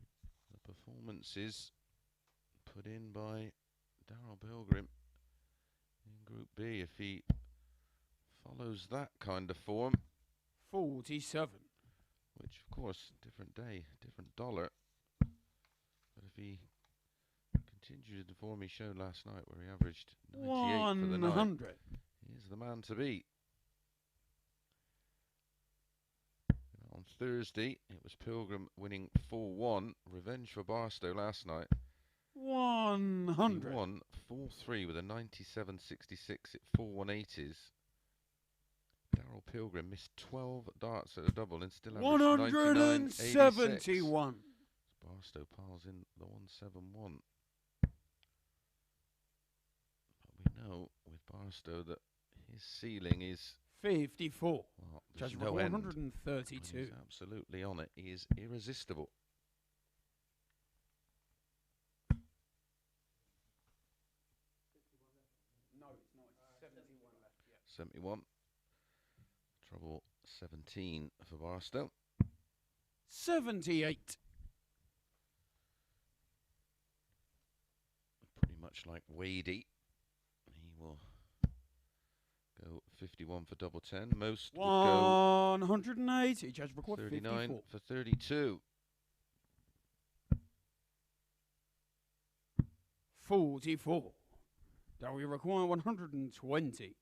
the performances put in by Darryl Pilgrim in Group B. If he follows that kind of form, 47. which of course, different day, different dollar. But if he continues the form he showed last night, where he averaged 98 for the night, 100. he's the man to beat. On Thursday, it was Pilgrim winning 4-1. Revenge for Barstow last night. 100. He won 4-3 with a 97.66 at 4-180s. Darryl Pilgrim missed 12 darts at a double and still averaged 171. Barstow piles in the 171. But we know with Barstow that his ceiling is 54. well, Just there's no end. 132. He's absolutely on it. He is irresistible. No, it's not. It's 71 left. Yeah. 71. Trouble 17 for Barstow. 78. Pretty much like Wadey. He will go 51 for double 10. Most would go 180. Judge record 39 54. for 32. 44. That we require 120.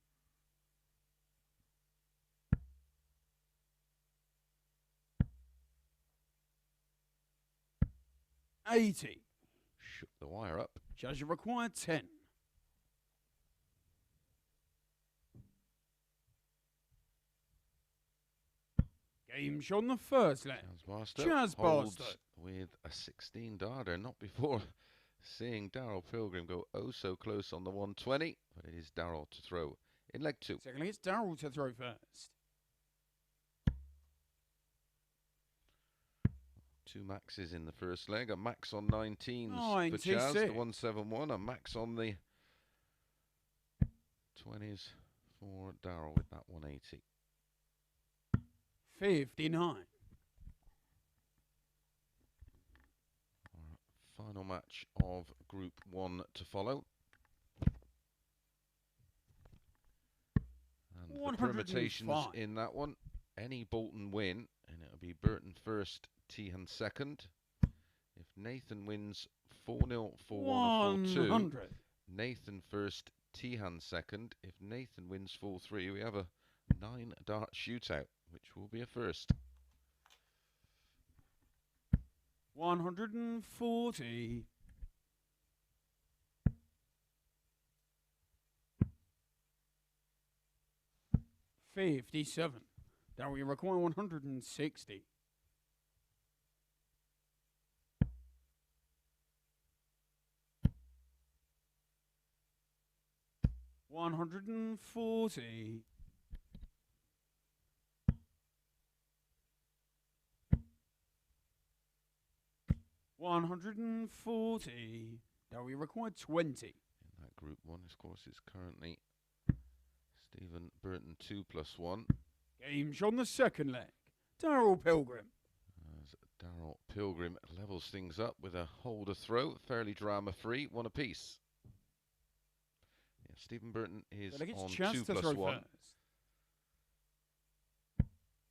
80. Shook the wire up. Judge require 10. Game shot on the first leg. Chaz Barstow. holds with a 16 darter, not before seeing Darryl Pilgrim go oh so close on the 120, but it is Darryl to throw in leg 2. Secondly, it's Darryl to throw first. 2 maxes in the first leg, a max on 19s for Chaz, the 171, a max on the 20s for Darryl with that 180. 59. Our final match of Group 1 to follow. And the permutations in that one, any Bolton win, and it'll be Burton first, Teehan second. If Nathan wins 4-0, 4-1 or 4-2, Nathan first, Teehan second. If Nathan wins 4-3, we have a 9 dart shootout, which will be a first. 140. 57. That we require 160. 140. 140. That we require 20. In that Group 1, of course, is currently Stephen Burton 2+1. Game shot on the second leg. Darryl Pilgrim. As Darryl Pilgrim levels things up with a holder throw, fairly drama-free, 1 apiece. Yeah, Stephen Burton is on 2+1.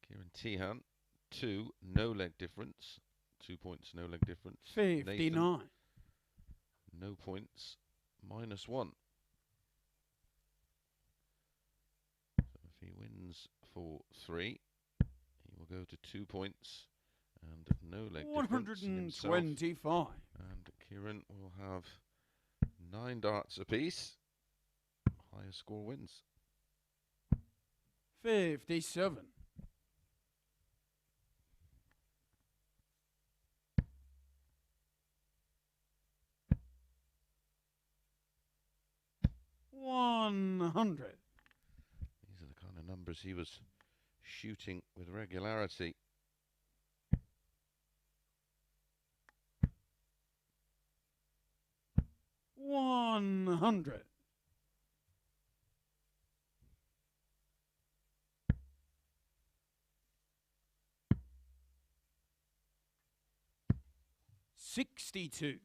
Ciaran Teehan, 2, no leg difference. 2 points, no leg difference. 59. Nathan, no points, -1. wins for 3. He will go to 2 points and no leg difference in himself. 125. And Ciaran will have 9 darts apiece. Highest score wins. 57. 100. These are the kind of numbers he was shooting with regularity. 100. 62.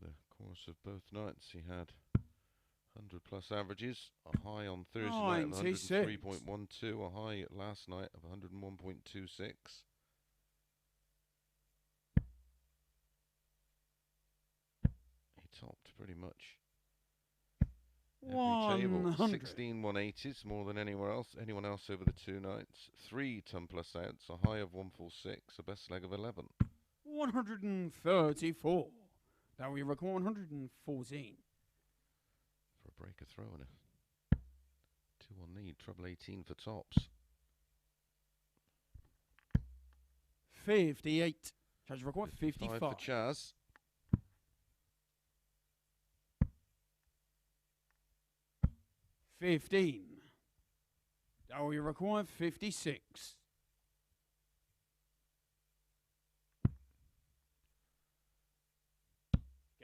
The course of both nights he had 100 plus averages, a high on Thursday night of 103.12, a high last night of 101.26. He topped pretty much every table. 16 180s, more than anyone else over the 2 nights. 3 ton plus outs, a high of 146, a best leg of 11. 134. Now we record 114. For a breaker throw and a 2-1 lead, treble 18 for tops. 58. Chaz record 55. For Chaz. 15. Now we require 56.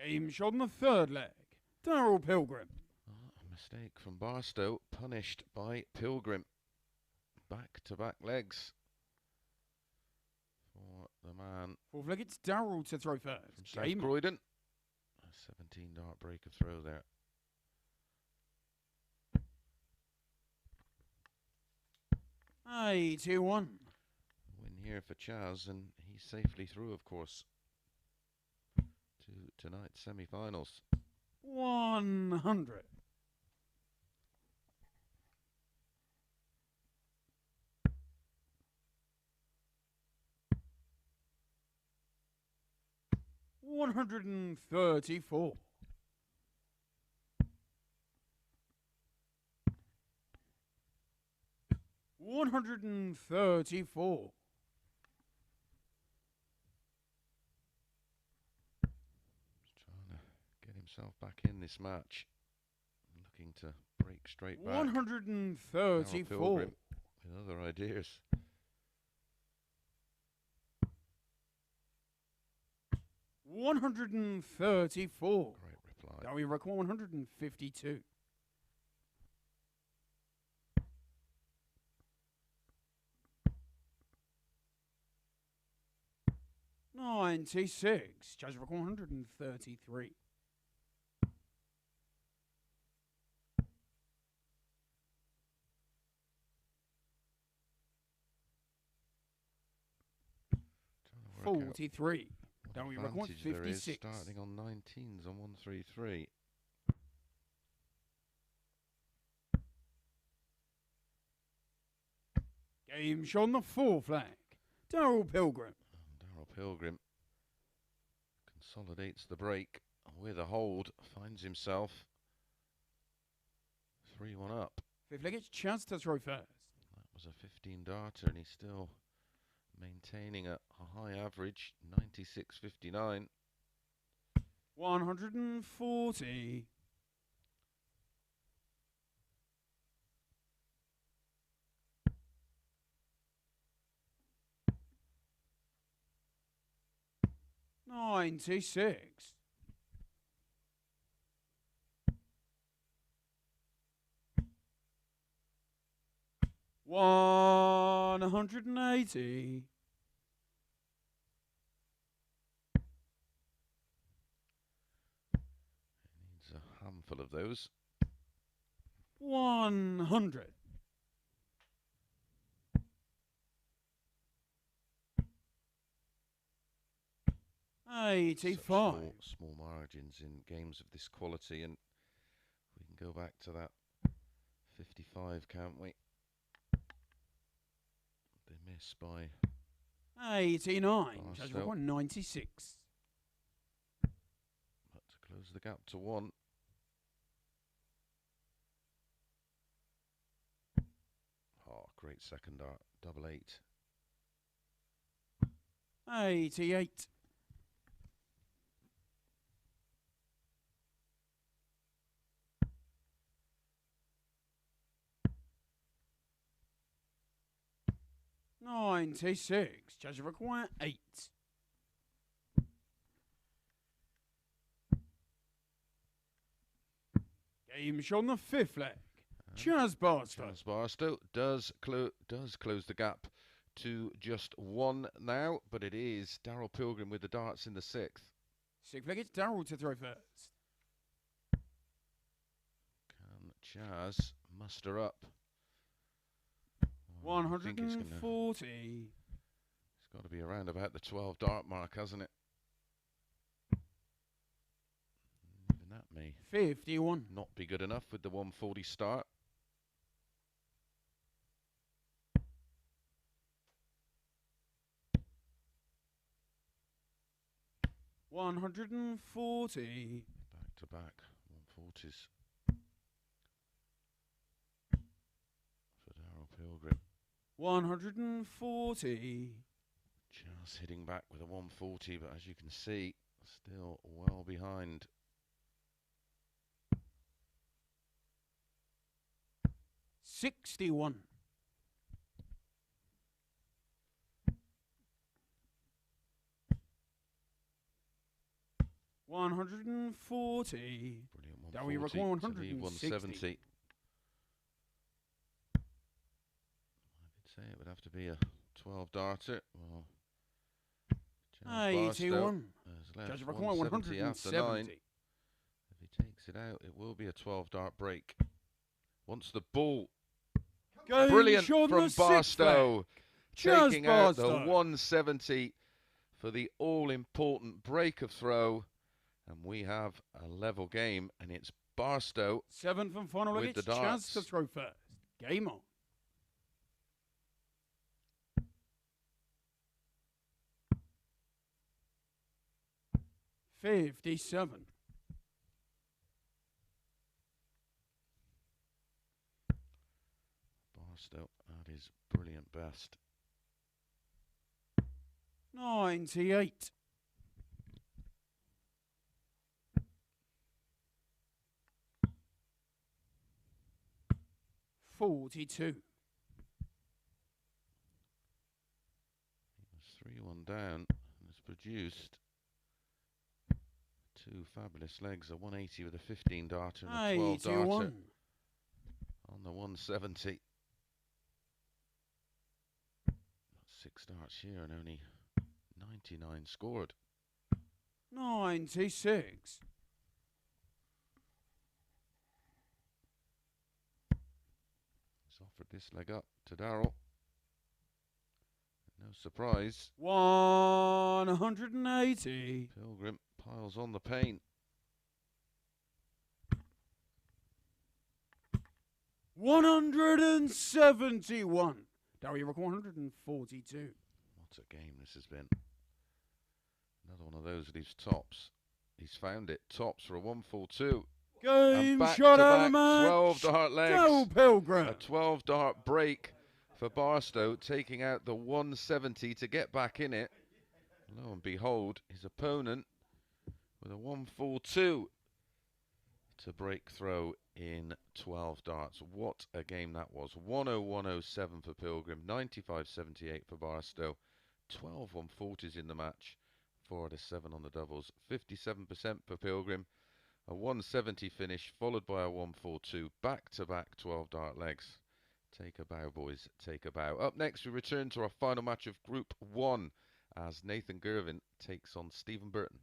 Game shot on the 3rd leg. Darryl Pilgrim. A mistake from Barstow, punished by Pilgrim. Back-to-back legs for the man. 4th leg, it's Darryl to throw first. From South Croydon. A 17 dart breaker throw there. 81. Win here for Chaz, and he's safely through, of course, to tonight's semi-finals. 100. 134. 134. Just trying to get himself back in this match. Looking to break straight back. 134. With other ideas. 134. Great reply. Now we record 152. 96. Judge record 133. 43. Now we record 56. Starting on 19s on 133. Game shot on the 4th flag. Darryl Pilgrim. Darryl Pilgrim consolidates the break with a hold, finds himself 3-1 up. 5th leg, it's Chaz to throw first. That was a 15 darter, and he's still maintaining a high average, 96.59. 140. 96. 180. 'Needs a handful of those. 100. 85. Small margins in games of this quality, and we can go back to that 55, can't we? They miss by 89. Judge Barstow. 196. But to close the gap to 1. Oh, great second dart. Double 8. 88. $96. Judge require 8. Game show on the 5th leg. Chaz Barstow. Chaz Barstow does close the gap to just 1 now, but it is Darryl Pilgrim with the darts in the 6th. 6th leg, it's Darryl to throw first. Can Chaz muster up? 140. It's got to be around about the 12 dart mark, hasn't it? Even that may 51. not be good enough with the 140 start. $140. Back to back 140s for Darryl Pilgrim. 140. Just hitting back with a 140, but as you can see, still well behind. $61. $140. Brilliant 140 Now we record to leave 170. I did say it would have to be a 12 darter. Well, Chaz Barstow 81. has left Judge record 170 after 9. 170. If he takes it out, it will be a 12 dart break. Wants the ball. Game Brilliant show on from the 6th Barstow. leg. Chaz Taking out the Barstow. 170 for the all-important break of throw. And we have a level game, and it's Barstow 7th and final leg, with it's the darts. Chaz to throw first. Game on. $57. Barstow at his brilliant best. 98. $42. He was 3-1 down and has produced 2 fabulous legs, a 180 with a 15 darter and a 12 darter 81. on the 170. 6 darts here and only 99 scored. 96. He's offered this leg up to Darryl. No surprise, 180. Pilgrim piles on the pain. 171. Darryl record 142. What a game this has been. Another one of those leaves tops. He's found it. Tops for a 142. And Game back shot to out back of match. 12 dart legs. Darryl Pilgrim. A 12 dart break for Barstow, taking out the 170 to get back in it. Lo and behold, his opponent with a 142 to break throw in 12 darts. What a game that was. 101.07 for Pilgrim, 95.78 for Barstow, 12 140s in the match, 4 out of 7 on the doubles, 57% for Pilgrim, a 170 finish followed by a 142, back-to-back 12 dart legs. Take a bow, boys, take a bow. Up next, we return to our final match of Group 1 as Nathan Girvin takes on Stephen Burton.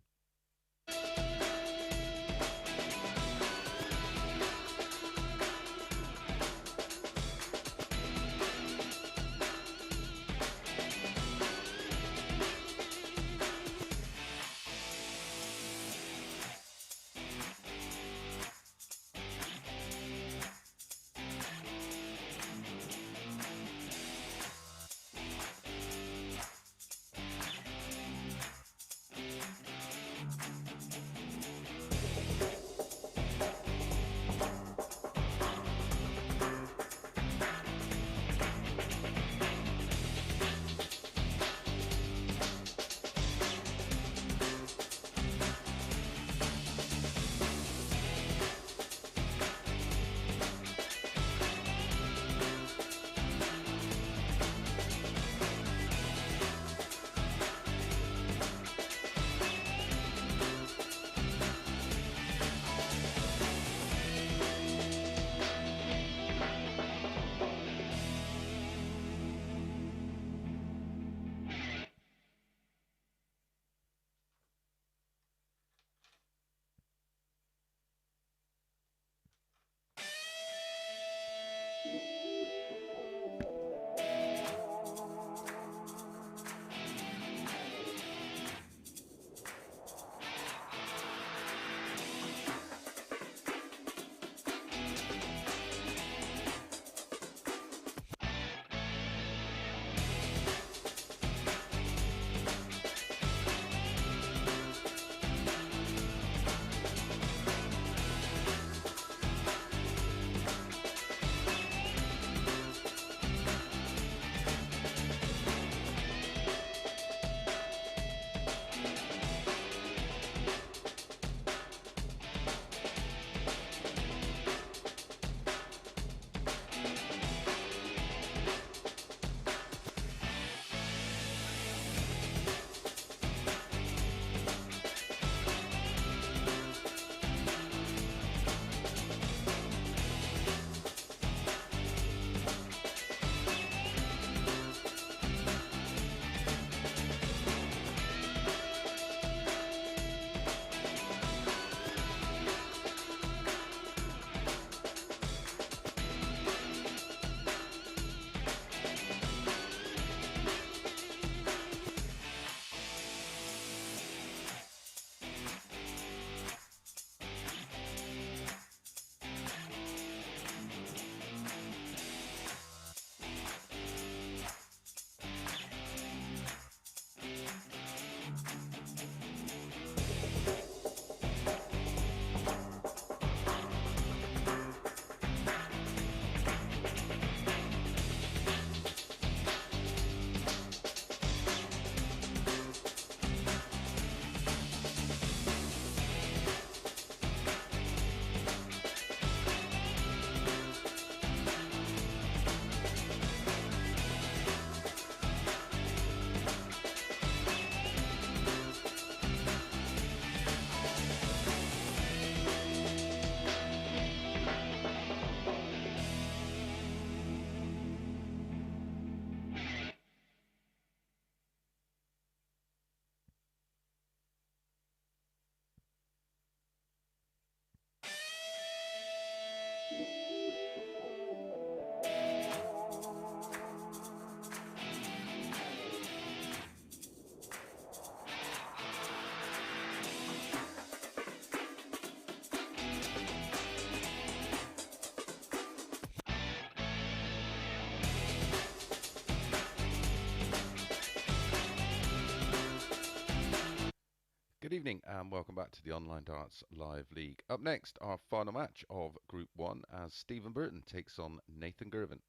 Good evening and welcome back to the Online Darts Live League. Up next, our final match of Group 1 as Stephen Burton takes on Nathan Girvin.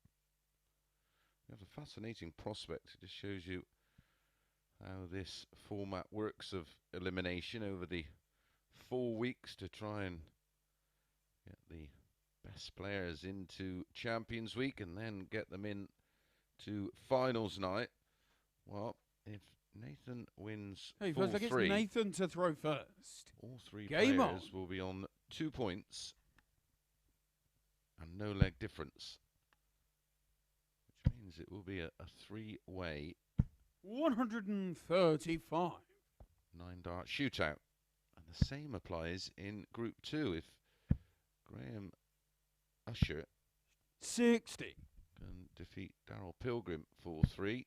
We have a fascinating prospect. It just shows you how this format works of elimination over the 4 weeks to try and get the best players into Champions Week and then get them in to finals night. Well, if Nathan wins Hey, full first, I guess three, Nathan to throw first. all three Game players on. will be on 2 points and no leg difference, which means it will be a three-way 135. 9-dart shootout. And the same applies in Group 2. If Graham Usher 60. can defeat Darryl Pilgrim 4-3,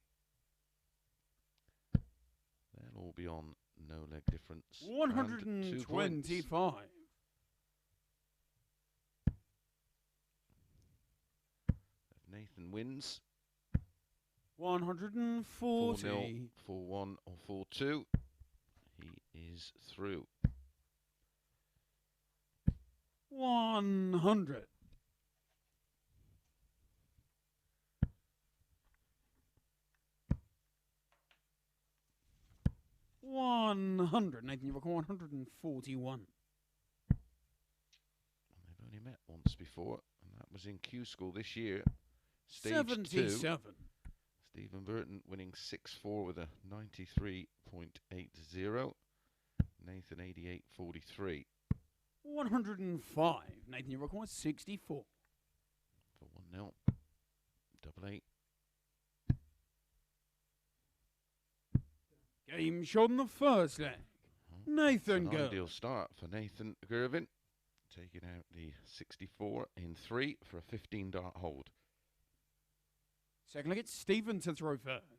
they'll all be on no leg difference. and 2 points. 125. If Nathan wins 140. 4-0, 4-1 or 4-2, he is through. 100. 100. Nathan, you record 141. They've only met once before, and that was in Q School this year. Stage 77. 2. Stephen Burton winning 6-4 with a 93.80. Nathan 88.43. 105. Nathan, you record 64. For 1-0. Double 8. Game shot in the first leg. Nathan An Girvin. ideal start for Nathan Girvin. Taking out the 64 in 3 for a 15-dart hold. Second leg, it's Stephen to throw first.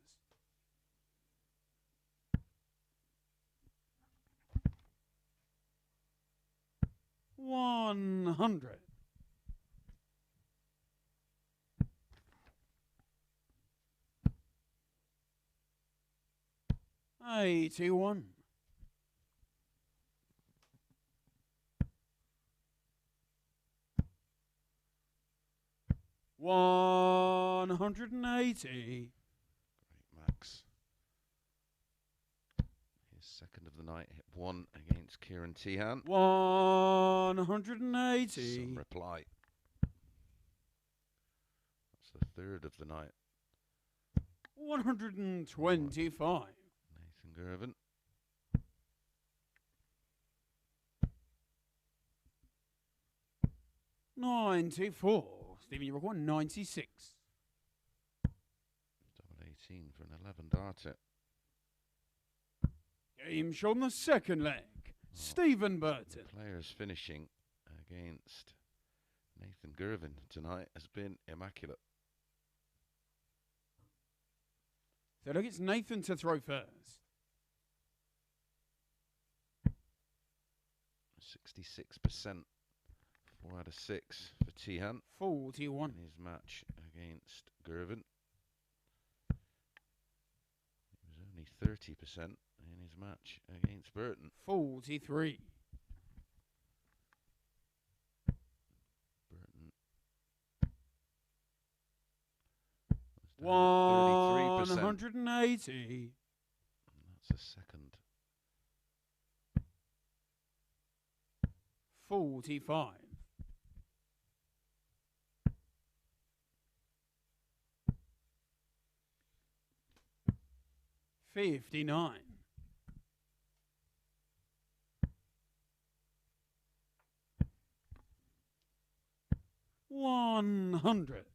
$100. 81. 180. Great, Max. His second of the night, hit 1 against Ciaran Teehan. 180. Some reply. That's the third of the night. 125. Nathan Girvin. $94. Stephen, you record 96. Double 18 for an 11-darter. Game shot in the second leg. Stephen Burton. Players finishing against Nathan Girvin tonight has been immaculate. Third leg, it's Nathan to throw first. 66%. 4 out of 6 for Teehan 41. in his match against Girvin. He was only 30% in his match against Burton. 43. Burton was down at 33%. 180. And that's a second. 45. 59. 100.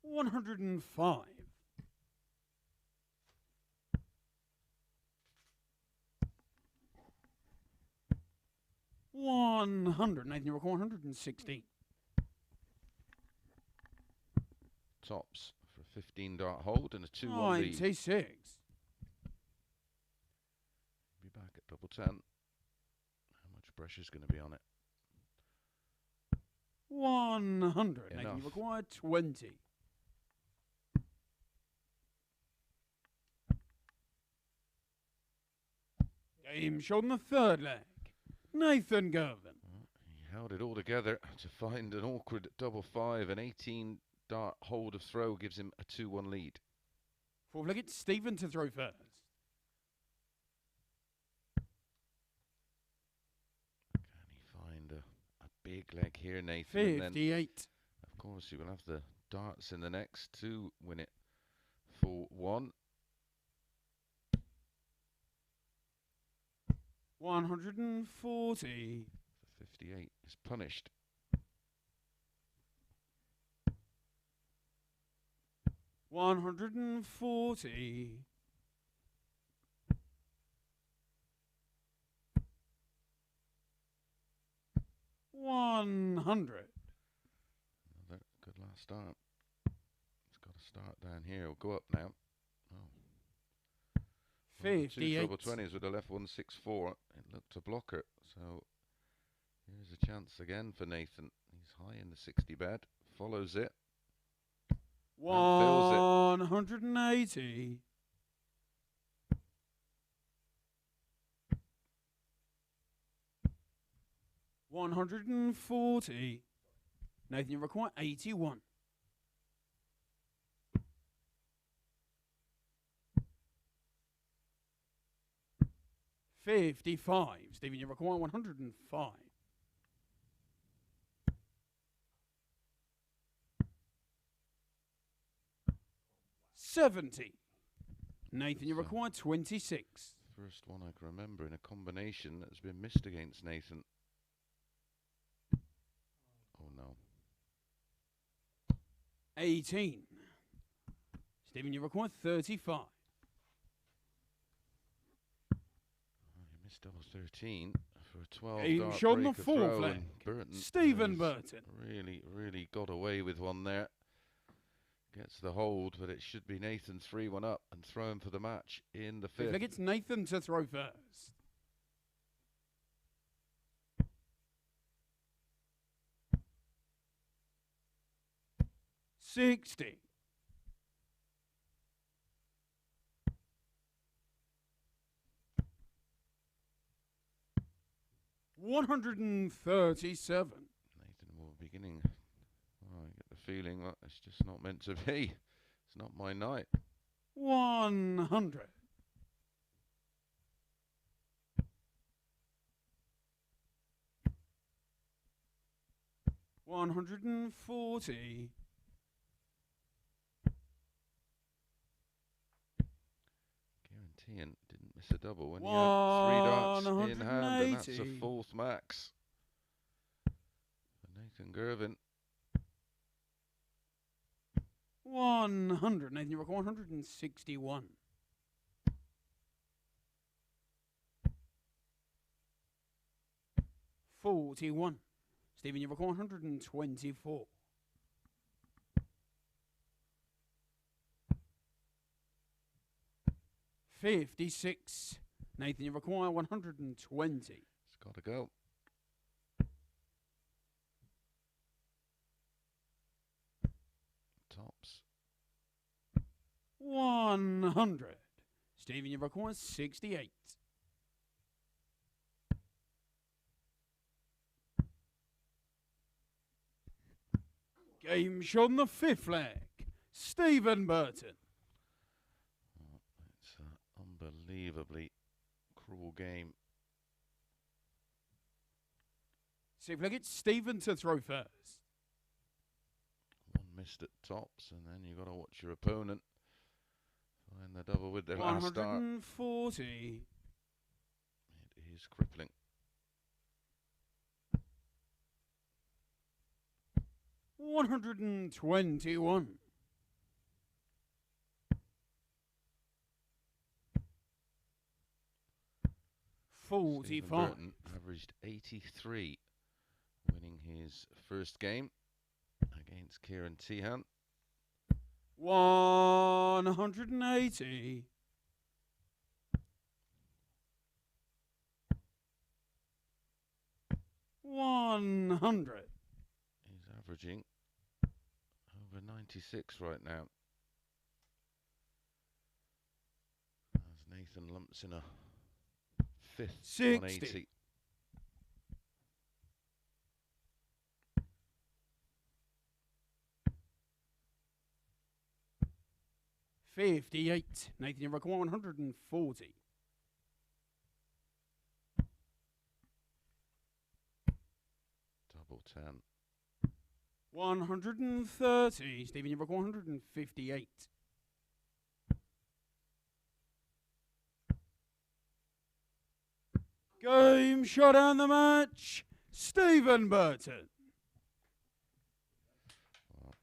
105. 100. Nathan, you record 160. Tops for a 15-dart hold and a 2-1 lead. 96. Be back at double 10. How much pressure's going to be on it? 100. Nathan, Enough. you require 20. Game shot in the third leg. Nathan Girvin. He held it all together to find an awkward double five. An 18 dart hold of throw gives him a 2-1 lead. Fourth leg, it's Stephen to throw first. Can he find a big leg here, Nathan? 58. And then, of course, he will have the darts in the next to win it for 1. 140. The 58 is punished. 140. 100. Another good last start. It's got to start down here. We'll go up now. Oh. 58. Two treble 20s would have left 164. It looked a blocker. So here's a chance again for Nathan. He's high in the 60 bed. Follows it. 180. 140. Nathan, you require 81. 55. Stephen, you require 105. 70. Nathan, you require 26. First one I can remember in a combination that's been missed against Nathan. Oh no. 18. Stephen, you require 35. Oh, he missed double 13 for a 12 dart shot on the break of fourth throw, leg. and Burton Stephen has Burton. really got away with one there. Gets the hold, but it should be Nathan 3-1 up and throw him for the match in the I fifth. think it's Nathan to throw first. $60. 137. Nathan will be beginning. Oh, I get the feeling that it's just not meant to be. It's not my night. 100. 140. Ciaran Teehan didn't miss a double when he had 3 darts in hand, and that's a 4th max. For Nathan Girvin. 100. Nathan, you require 161. 41. Stephen, you require 124. 56. Nathan, you require 120. It's got to go. Tops. 100. Stephen, you require 68. Game shot on the 5th leg. Stephen Burton. Oh, it's an unbelievably cruel game. 6th leg, it's Stephen to throw first. One missed at tops, and then you've got to watch your opponent find the double with their last start. 140. It is crippling. 121. 45. Burton averaged 83, winning his first game against Ciaran Teehan. 180. 100. He's averaging over 96 right now. As Nathan lumps in a fifth 60. 180. $58. Nathan, you reckon 140. Double 10. 130. Stephen, you reckon 158. Game shot and the match. Stephen Burton. Well,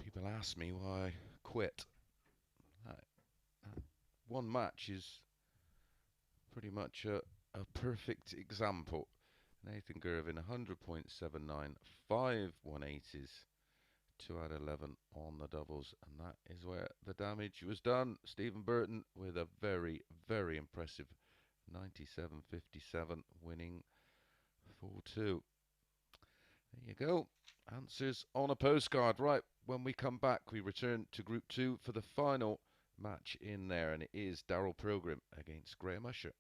people ask me why I quit. One match is pretty much a perfect example. Nathan Girvin, 100.79, 5 180s, 2 out of 11 on the doubles, and that is where the damage was done. Stephen Burton with a very, very impressive 97.57, winning 4-2. There you go. Answers on a postcard. Right, when we come back, we return to Group 2 for the final match in there, and it is Darryl Pilgrim against Graham Usher.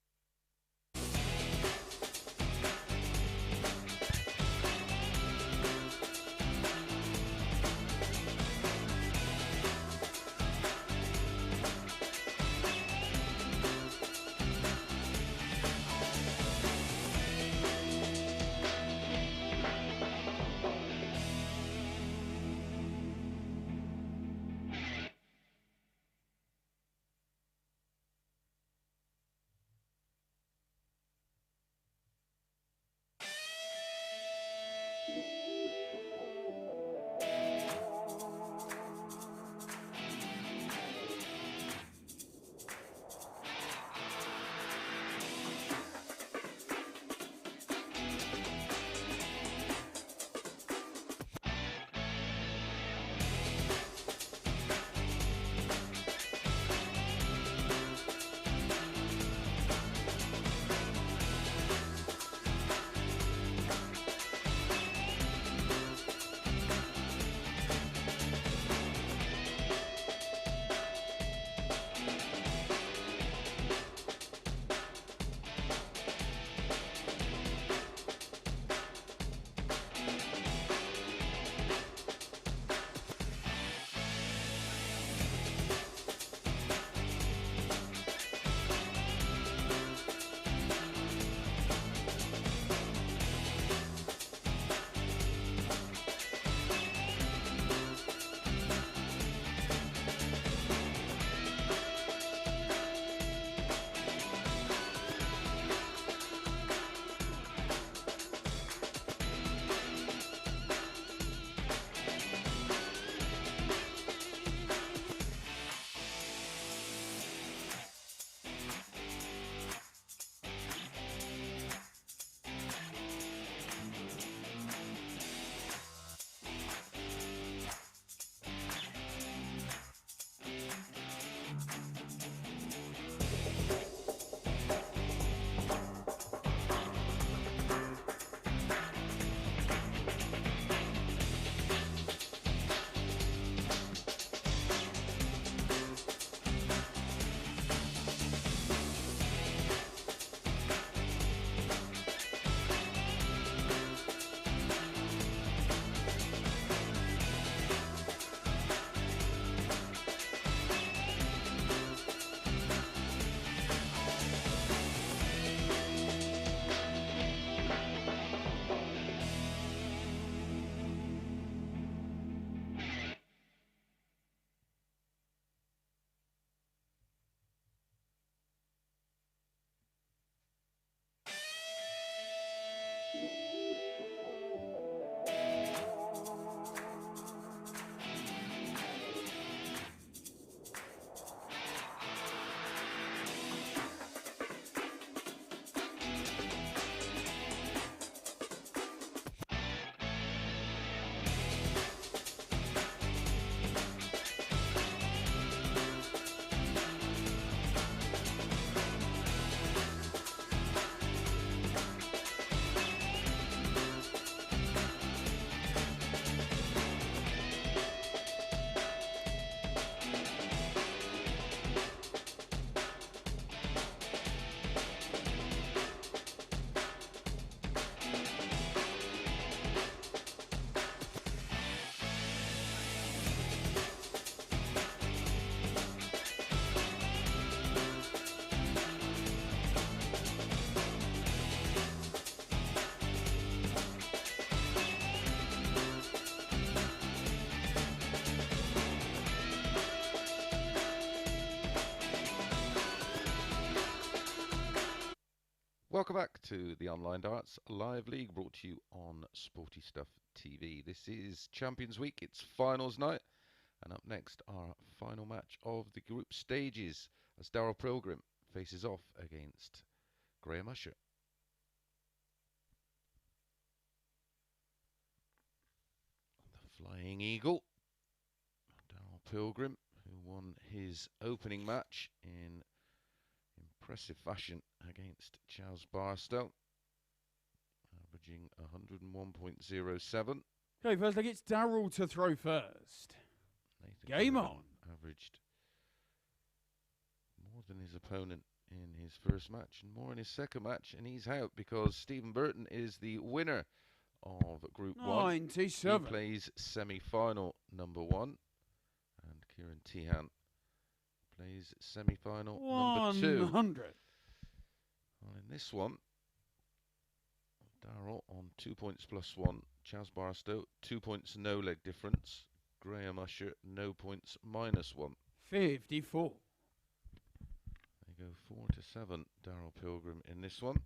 Welcome back to the Online Darts Live League, brought to you on Sporty Stuff TV. This is Champions Week, it's finals night, and up next our final match of the group stages as Darryl Pilgrim faces off against Usher. The Flying Eagle, Darryl Pilgrim, who won his opening match in impressive fashion against Charles Barstow, averaging 101.07. Okay, first leg, it's Darryl to throw first. Game on. Averaged more than his opponent in his first match and more in his second match, and he's out because Stephen Burton is the winner of Group 1. 97. He plays semi-final number 1, and Ciaran Teehan plays semi-final number 2. 100. Well, in this one, Darryl on 2 points plus 1. Chaz Barstow, 2 points, no leg difference. Usher, no points, minus 1. 54. They go 4-7. Darryl Pilgrim in this one.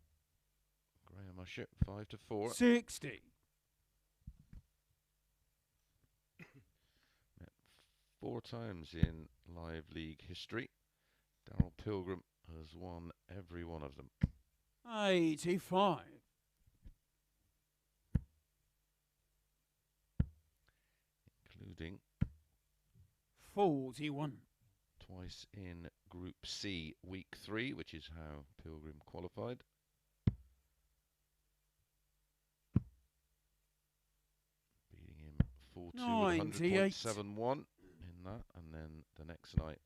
Usher, 5-4. 60. 4 times in live league history, Darryl Pilgrim has won every one of them. 85. Including 41. twice in Group C, Week 3, which is how Pilgrim qualified. Beating him 4-2 with 100.71 in that, and then the next night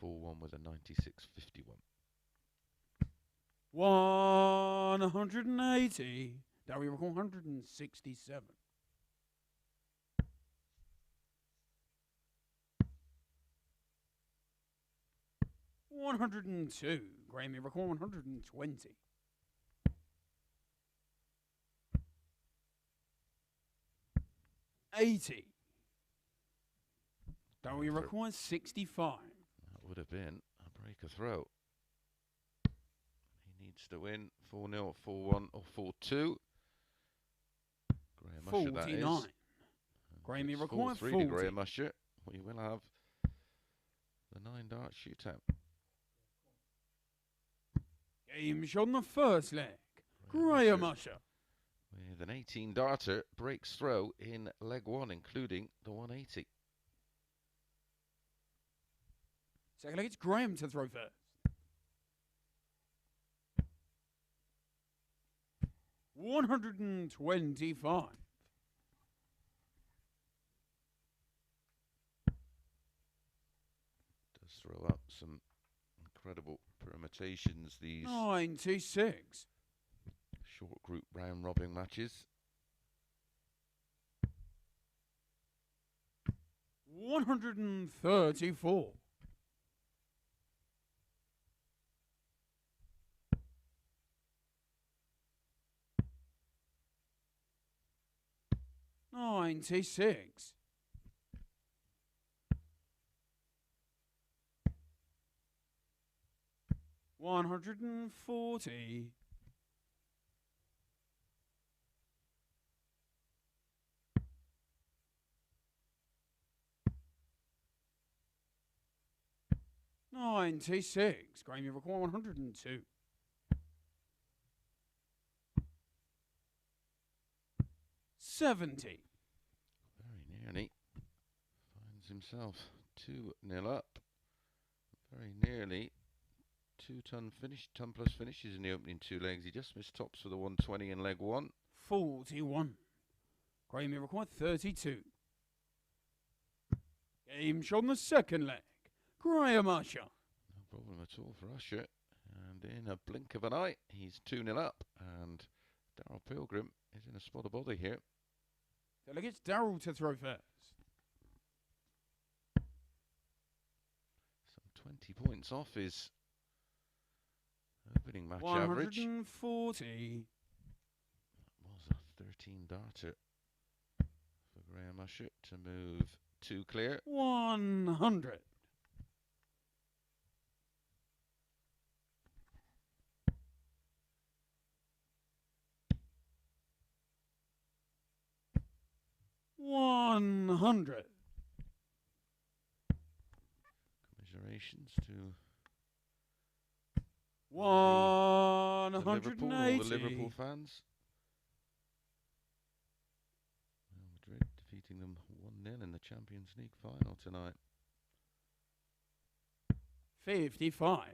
4-1 with a 96.51. 180. Darryl record 167. 102. Graham record 120. 80. Darryl record 65. That would have been a break of throw. He needs to win 4-0, 4-1 or 4-2. Usher, that is. 49. Graham record 4-3 40. to Usher. We will have the 9 dart shootout. Game shot on the first leg. Usher. With an 18 darter, breaks throw in leg 1, including the 180. Second leg, it's Graham to throw first. $125. Does throw up some incredible permutations, these 96. short group round robin matches. 134. $96. 140. 96. Graham, you require 102. 70. Very nearly finds himself 2-0 up. Very nearly 2-ton finish, ton plus finishes in the opening 2 legs. He just missed tops for the 120 in leg 1. 41. Graham, you require 32. Game shot on the second leg. Usher. No problem at all for Usher. And in a blink of an eye, he's 2-0 up. And Darryl Pilgrim is in a spot of bother here. So look, it's Darryl to throw first. Some 20 points off his opening match average. 140. That was a 13 darter for Usher to move 2 clear. 100. 100. Commiserations to the 180. Liverpool fans. Real Madrid defeating them 1-0 in the Champions League final tonight. 55.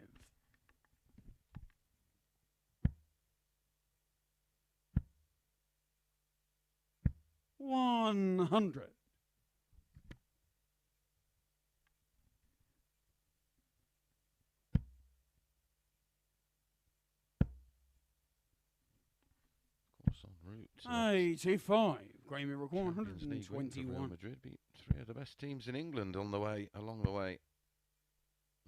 100. 85. Grammy record Champions League win for Real 121. Madrid beat three of the best teams in England along the way.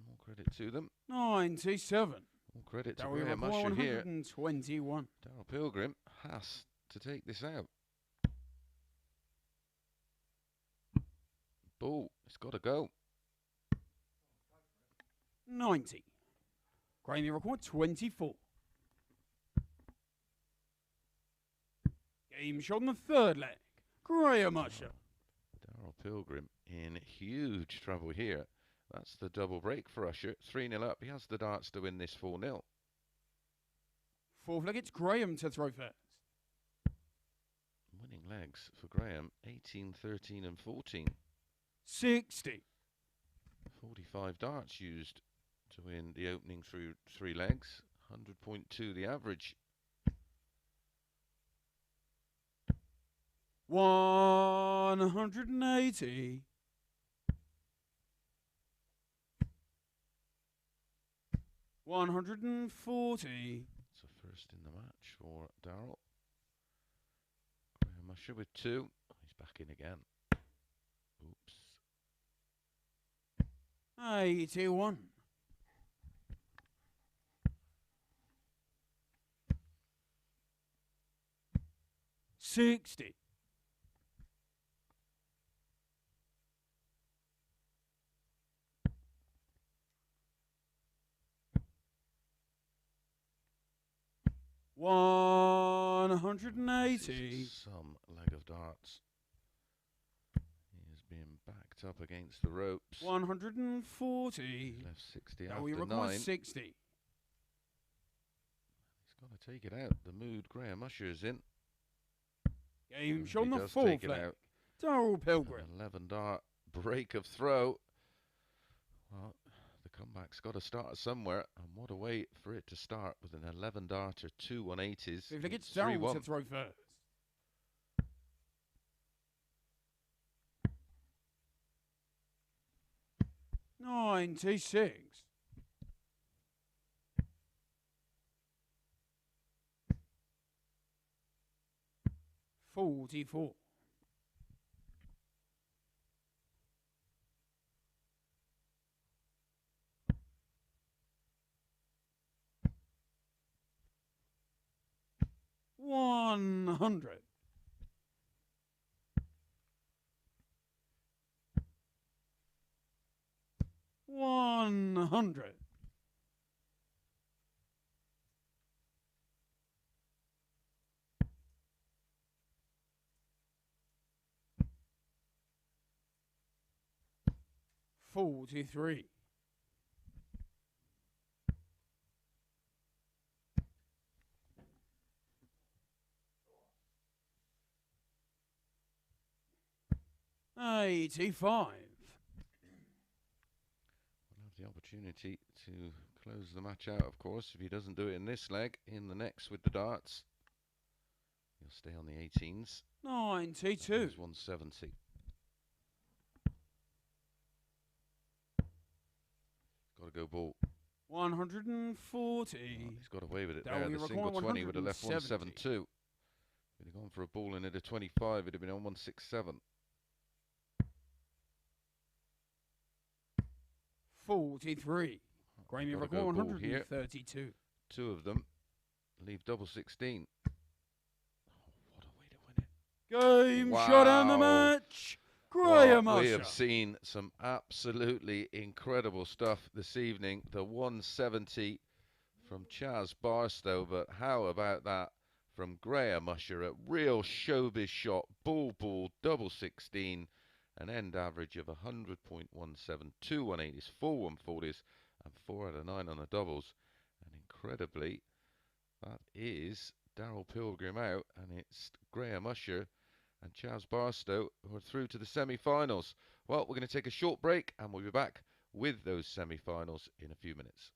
More credit to them. 97. More credit to Darryl Graham Pilgrim, Usher here. 121. Darryl Pilgrim has to take this out. Ball, it's got to go. 90. Grammy record 24. Game shot on the third leg. Graham Usher. Darryl Pilgrim in huge trouble here. That's the double break for Usher. 3-0 up. He has the darts to win this 4-0. Fourth leg, it's Graham to throw first. Winning legs for Graham, 18, 13 and 14. 60. 45 darts used to win the opening through three legs. 100.2 the average. 180. 140. It's a first in the match for Darryl. Graham Usher with 2. He's back in again. Oops. 81. 60. 180. Some leg of darts. He has been backed up against the ropes. 140. He's left 60 Now after we require 9. 60. He's got to take it out. The mood Graham Usher is in. Game He shot on the does fourth take it leg. out. Darryl Pilgrim. An 11 dart break of throw. Well, the comeback's got to start somewhere, and what a way for it to start with an 11 darter, 2 180s. If it gets Darryl 3-1. to throw first. $96. 44. 100. 100. 43. 85. We'll have the opportunity to close the match out, of course. If he doesn't do it in this leg, in the next with the darts, he'll stay on the 18s. 92. There's 170. Got to go ball. 140. Oh, he's got away with it That there. we The require single 20 would have left 170. 172. If he'd have gone for a ball in at a 25, it'd have been on 167. 43. Grammy Gotta record go ball here. 132. 2 of them leave double 16. Oh, what a way to win it. Game shot down the Wow. match. Graham Well, we Usher. have seen some absolutely incredible stuff this evening. The 170 from Chaz Barstow, but how about that from Graham Usher, a real showbiz shot, ball, double 16, an end average of 100.17, 218s, 4 140s, and 4 out of 9 on the doubles. And incredibly, that is Darryl Pilgrim out, and it's Graham Usher and Ciaran Barstow who are through to the semi-finals. Well, we're going to take a short break, and we'll be back with those semi-finals in a few minutes.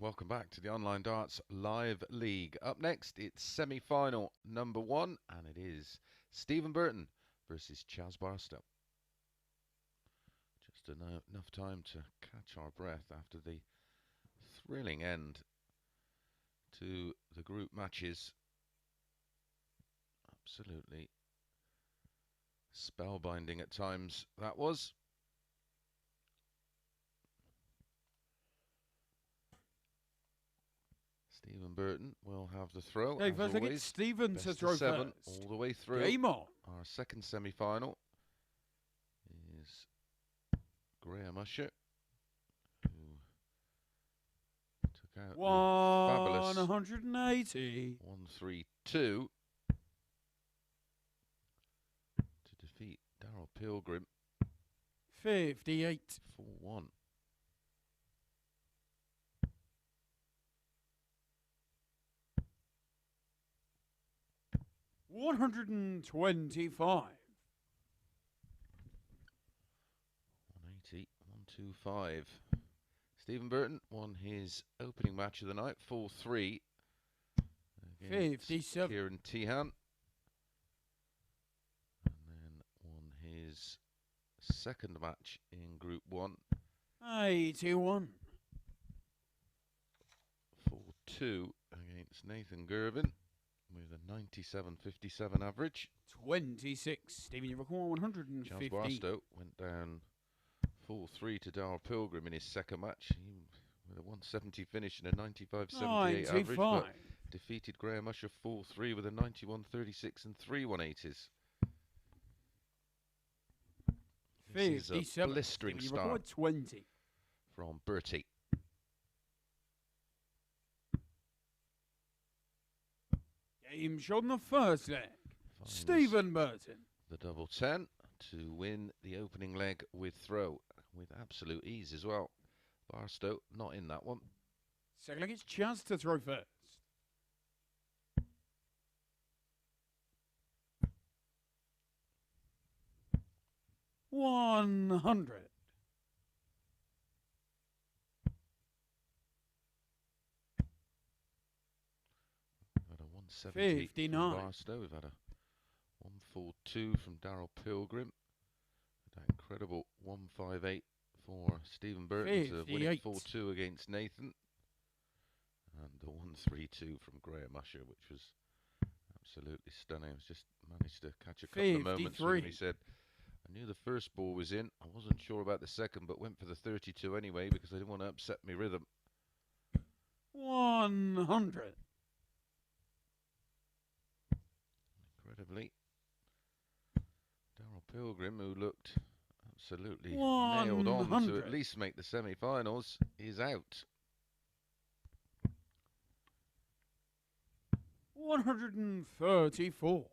welcome back to the Online Darts Live League. Up next, it's semi-final number 1, and it is Stephen Burton versus Chaz Barstow. Just enough time to catch our breath after the thrilling end to the group matches. Absolutely spellbinding at times, that was. Stephen Burton will have the throw. Okay, as first I get always. Stephen Best to of throw 7 first. all the way through. Game on. Our second semi-final is Graham Usher, who took out the fabulous 180. 1-3-2 to defeat Darryl Pilgrim 58. 4-1. 125. 180, 125. Stephen Burton won his opening match of the night, 4-3. 57. Ciaran Teehan. And then won his second match in Group 1, 81. 4-2 against Nathan Girvin with a 97.57 average. 26. Stephen, you record 150. Charles Barstow went down 4-3 to Darryl Pilgrim in his second match. He, with a 170 finish and a 95.78 average, but defeated Graham Usher 4-3 with a 91.36 and 3 180s. This is a blistering Stephen, you start record 20. from Bertie. Game shot in the first leg. Finds Stephen Burton. the double 10 to win the opening leg with throw with absolute ease as well. Barstow not in that one. Second leg, it's Chaz to throw first. $100. We've had a 170 59. from Barstow. We've had a 142 from Darryl Pilgrim. That incredible 158 for Stephen Burton to win it 4-2 against Nathan. And the 132 from Graham Usher, which was absolutely stunning. I was just managed to catch a couple of moments when he said, I knew the first ball was in. I wasn't sure about the second, but went for the 32 anyway because I didn't want to upset my rhythm. 100. Incredibly, Darryl Pilgrim, who looked absolutely nailed on to at least make the semi-finals, is out. 134.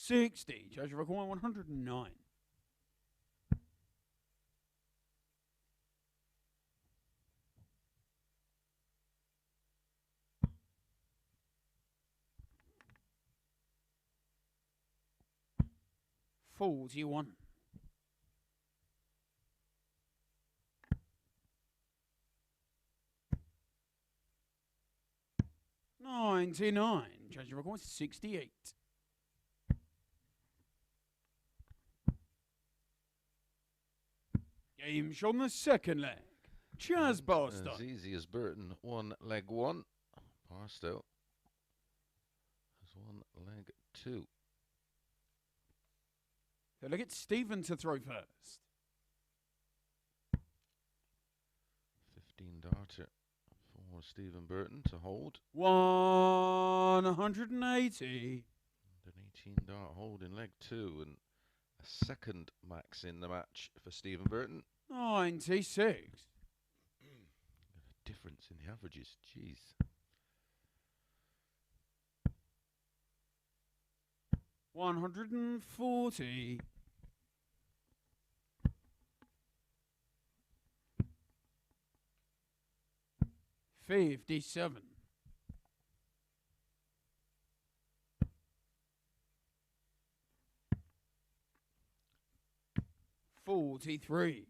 $60. Judge record 109. $41. $99. Judge record 68. Game shot on the second leg. Chaz Barstow. As easy as Burton won leg 1. Barstow has won leg 2. So look at Stephen to throw first. 15 darter for Stephen Burton to hold. 180. An 18 dart hold in leg 2 and a second max in the match for Stephen Burton. 96. A difference in the averages, jeez. $140. $57. 43.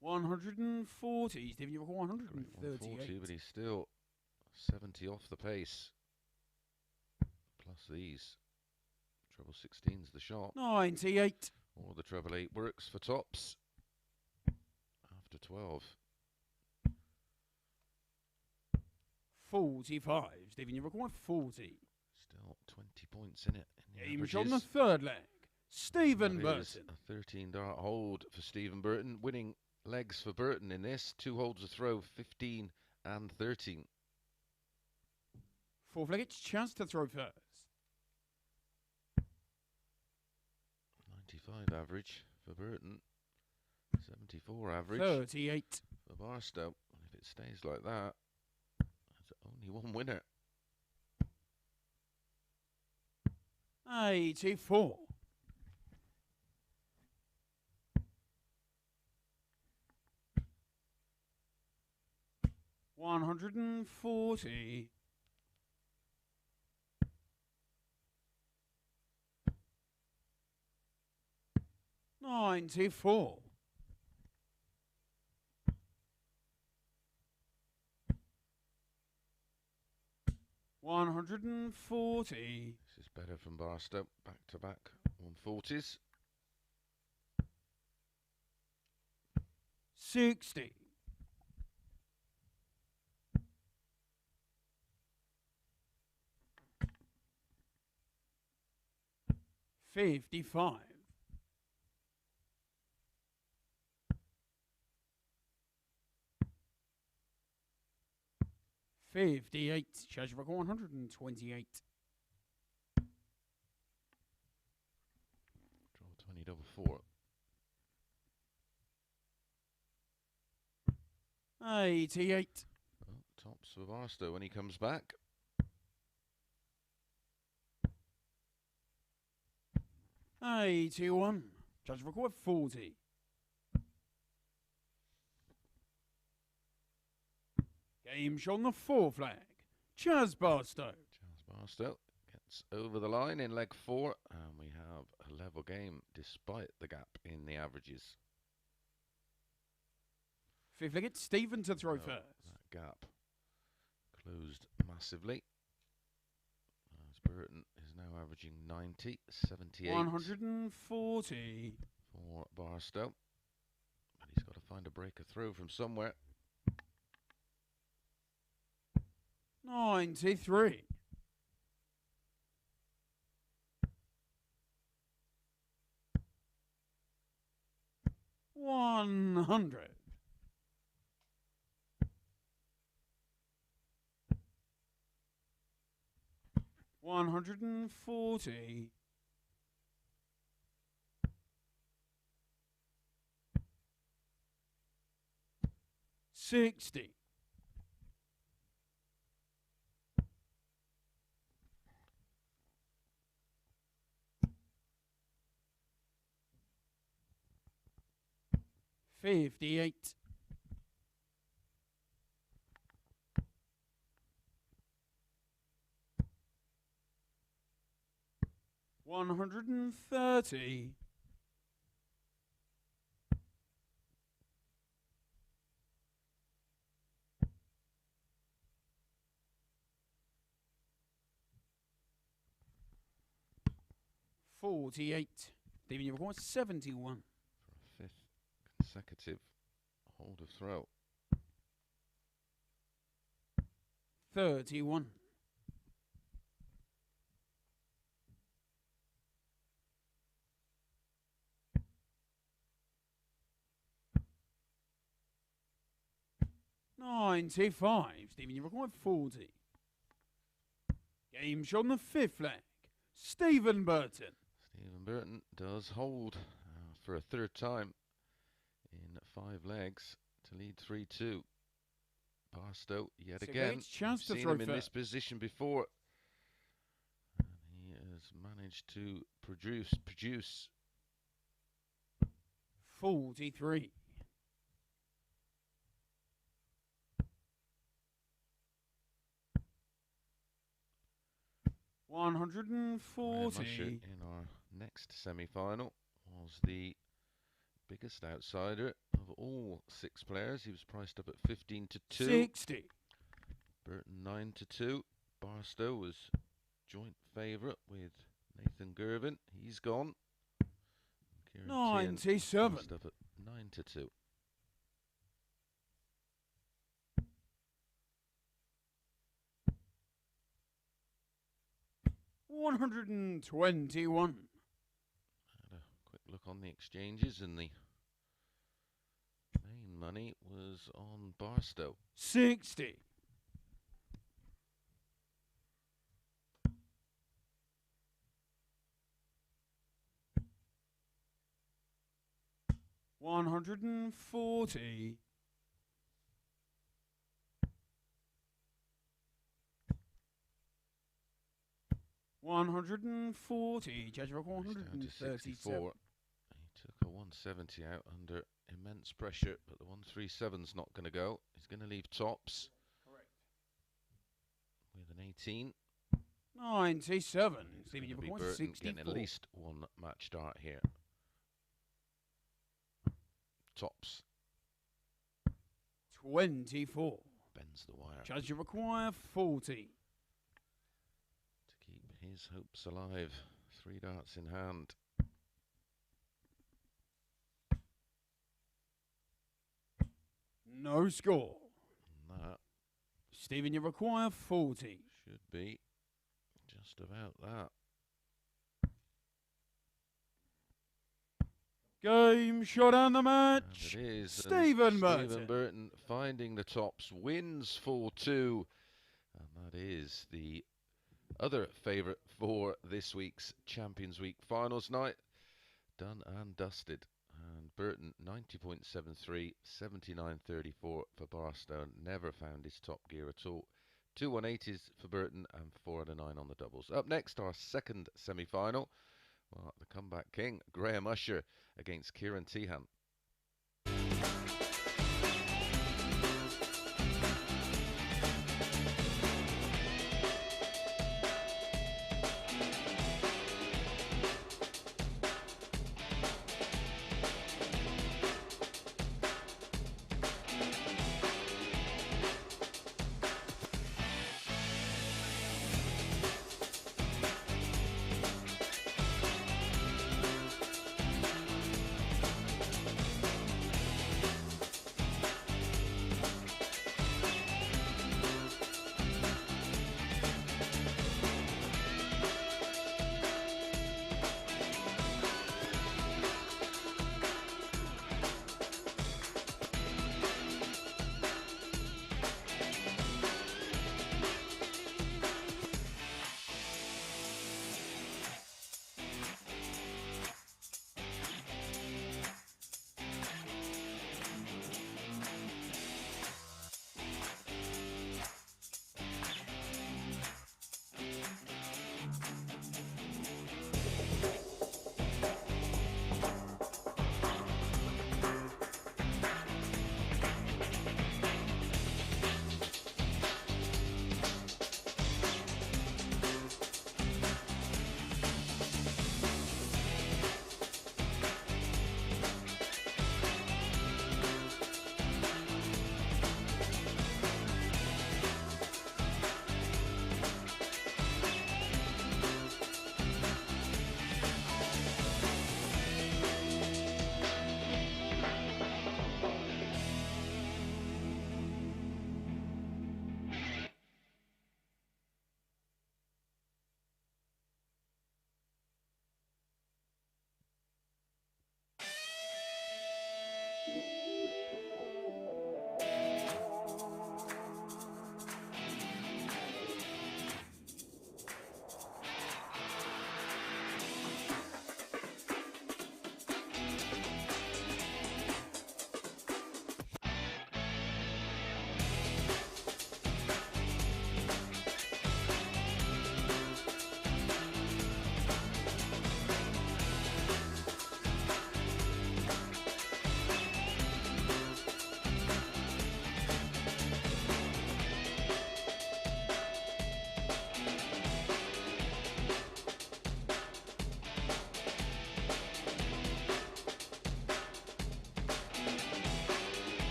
140. Stephen, you've got 138. 140, but he's still 70 off the pace. Plus these. Treble 16's the shot. 98. Or the treble 8 works for tops. After 12. 45. Stephen, you've got 40. Still 20 points in it. Game shot on the third leg. Stephen Burton. A 13 dart hold for Stephen Burton. Winning legs for Burton in this. 2 holds a throw, 15 and 13. Fourth leg, it's chance to throw first. 95 average for Burton. 74 average 38. for Barstow. And if it stays like that, there's only one winner. 84. 140. 94. 140. This is better from Barstow. Back to back 140s. 60. 55. 58. Charge for 128. Draw 20 double 4. 88. Well, tops for Barstow when he comes back. 81. Judge record 40. Game shot on the fourth leg. Chaz Barstow. Chaz Barstow gets over the line in leg 4, and we have a level game despite the gap in the averages. Fifth leg, it's Stephen to throw first. That gap closed massively. As Burton is now averaging 90, 78 140. for Barstow. But he's got to find a breaker throw from somewhere. 93. 100. 140. 60. 58. 130. 48. Stephen, you've got 71. For a 5th consecutive hold of throw. 31. 95. Stephen, you've required 40. Game shot on the fifth leg. Stephen Burton. Stephen Burton does hold for a 3rd time in 5 legs to lead 3-2. Barstow yet again. Chance to seen throw him in this position before. And he has managed to produce. 43. Graham Usher 140. in our next semi-final was the biggest outsider of all 6 players. He was priced up at 15 to 2. 60. Burton 9 to 2. Barstow was joint favourite with Nathan Girvin. He's gone. Ciaran Teehan 97. priced up at 9 to 2. 121. Had a quick look on the exchanges, and the main money was on Barstow. 60. 140. 140. Judge rock He's down to 137. 64. He took a 170 out under immense pressure, but the 137's not going to go. He's going to leave tops. Correct. With an 18. 97. It's Stephen, gonna you've be got Burton 64. getting at least one match start here. Tops. 24. Bends the wire Judge, you require 40. to keep his hopes alive. 3 darts in hand. No score. And that Stephen, you require 40. should be just about that. Game shot and the And match. it is. Stephen Burton. Stephen Burton finding the tops, wins 4-2. And that is the other favourite for this week's Champions Week finals night. Done and dusted. And Burton 90.73, 79.34 for Barstow. Never found his top gear at all. 2 180s for Burton and 4 out of 9 on the doubles. Up next, our second semi-final. Well, the comeback king, Graham Usher against Ciaran Teehan.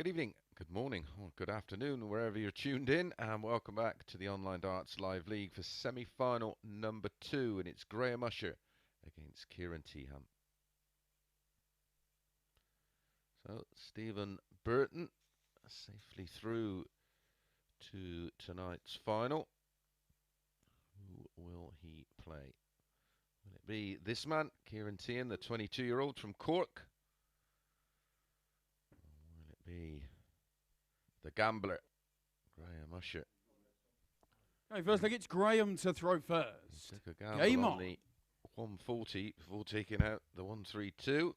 Good evening, good morning, or good afternoon, wherever you're tuned in, and welcome back to the Online Darts Live League for semi-final number 2, and it's Graham Usher against Ciaran Teehan. So, Stephen Burton safely through to tonight's final. Who will he play? Will it be this man, Ciaran Teehan, the 22-year-old from Cork? Or will it be the gambler, Graham Usher? Okay, first leg, it's Graham to throw first. He took a gamble Game on on. the 140 before taking out the 132.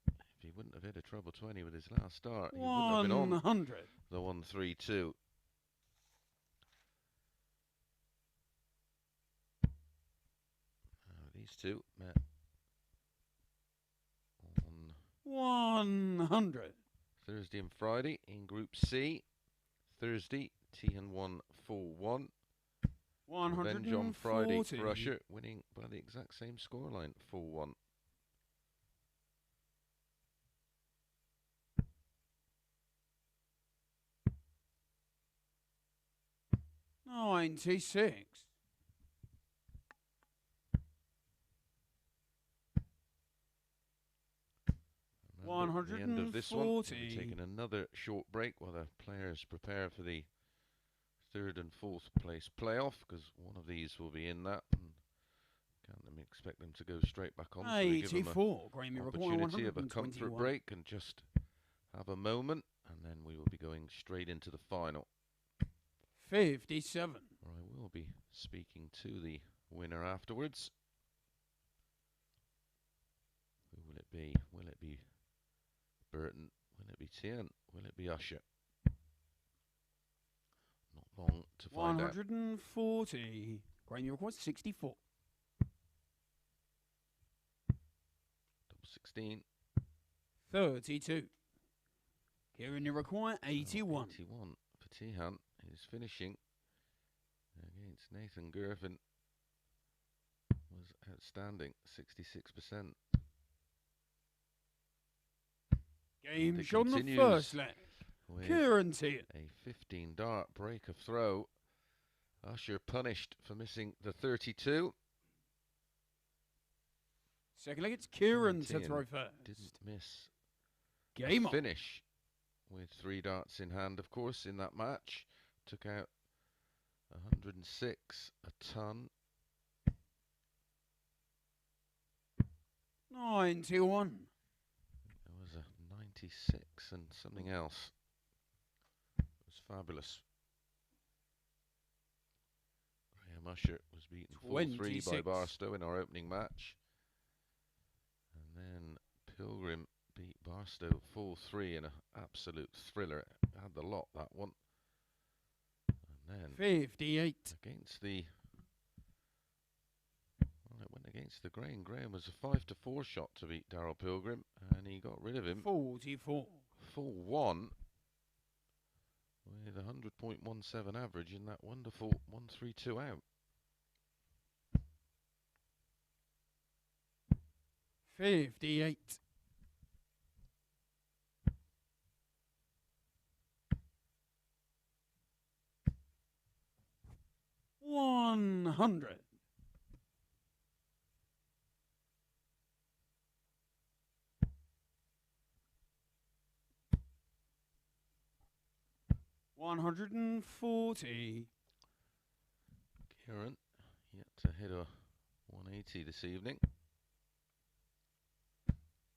If he wouldn't have hit a treble 20 with his last start, he wouldn't have been on 100. the 132. These two met on 100. Thursday and Friday in Group C. Thursday, Teehan won 4-1. Revenge on Friday for Usher, winning by the exact same scoreline, 4-1. $96. At the end of this one, we'll be taking another short break while the players prepare for the 3rd and 4th place playoff, because one of these will be in that. And can't expect them to go straight back on. So we give them an opportunity of a comfort break and just have a moment, and then we will be going straight into the final. 57. I will be speaking to the winner afterwards. Who will it be? Will it be Burton? Will it be Ciaran? Will it be Usher? Not long to find 140. Graham, your request 64. Double 16. 32. Ciaran, you require 81. 81 for Teehan. He's finishing against Nathan Girvin. Was outstanding, 66%. Game shot on the first leg. Ciaran Teehan. A 15 dart break of throw. Usher punished for missing the 32. Second leg, it's Ciaran to throw first. Didn't miss Game on. Finish with 3 darts in hand, of course, in that match. Took out 106, a ton. 91. There was a 96 and something else. It was fabulous. Graham Usher was beaten 4-3 by Barstow in our opening match. And then Pilgrim beat Barstow 4-3 in an absolute thriller. Had the lot, that one. And then 58. against the... Well, it went against the grain. Graham was a 5-4 shot to beat Darryl Pilgrim, and he got rid of him. 44. 4-1 with a 100.17 average in that wonderful 132 out. 58. 100. 140. Ciaran yet to hit a 180 this evening.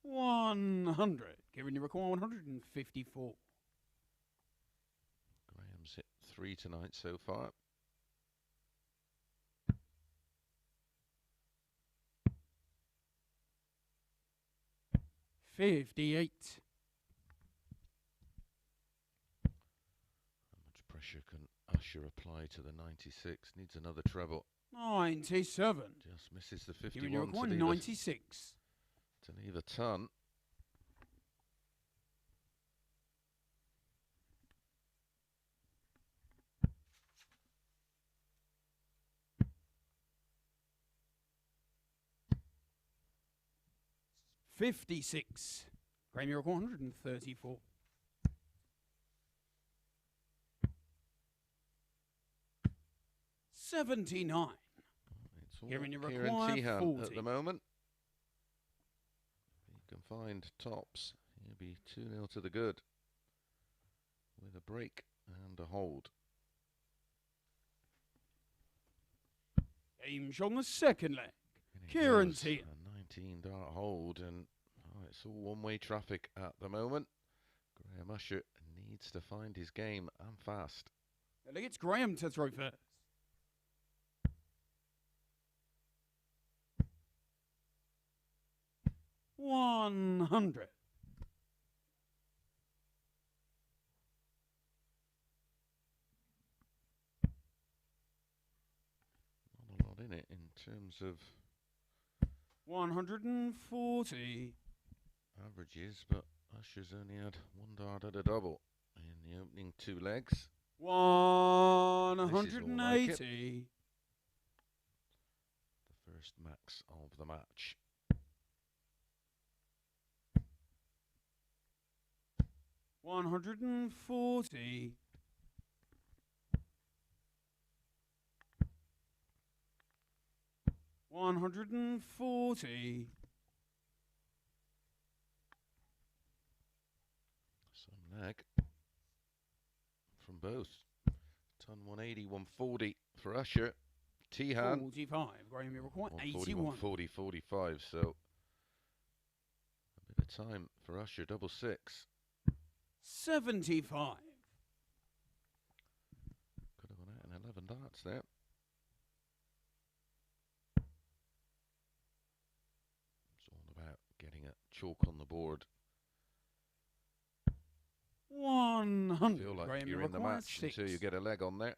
100. Ciaran, you require 154. Graham's hit 3 tonight so far. 58. How much pressure can Usher apply to the 96? Needs another treble. 97. Just misses the Ciaran, you 51 require to leave 96. to leave a ton. 56. Graham, you require 134. 79. It's all Girvin, you Ciaran require Teehan 40. at the moment. He can find tops. He'll be 2-0 to the good with a break and a hold. Game on the second leg. And it Ciaran goes, Teehan. a 19 dart hold, and it's all one-way traffic at the moment. Graham Usher needs to find his game and fast. I think it's Graham to throw first. $100. Not a lot in it in terms of 140. averages, but Usher's only had one dart at a double in the opening two legs. 180. The first max of the match. $140. $140. Some lag from both. Ton 180, 140 for Usher. Teehan 45. Graham, you require 140, 81. 140, 45. So a bit of time for Usher. Double six. 75. Could have gone out in 11 darts there. It's all about getting a chalk on the board. 100. Feel like Graham, you're you in the require match 6. until you get a leg on there.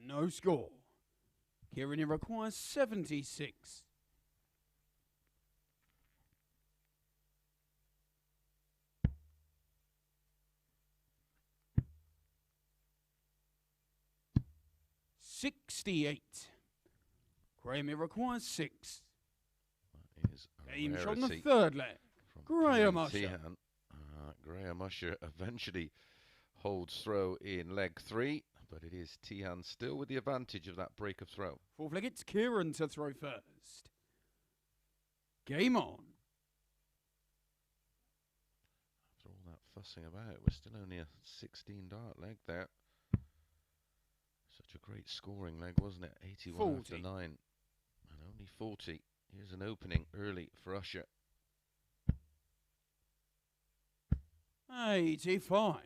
No score. Ciaran, you require 76. $68. Graham, you require 6. That is a Games on the rarity third leg. from Graham Ciaran Usher. Teehan. Graham Usher eventually holds throw in leg 3, but it is Teehan still with the advantage of that break of throw. Fourth leg, it's Ciaran to throw first. Game on. After all that fussing about, we're still only a 16 dart leg there. Such a great scoring leg, wasn't it? 81 after 40. 9 and only 40. Here's an opening early for Usher. 85.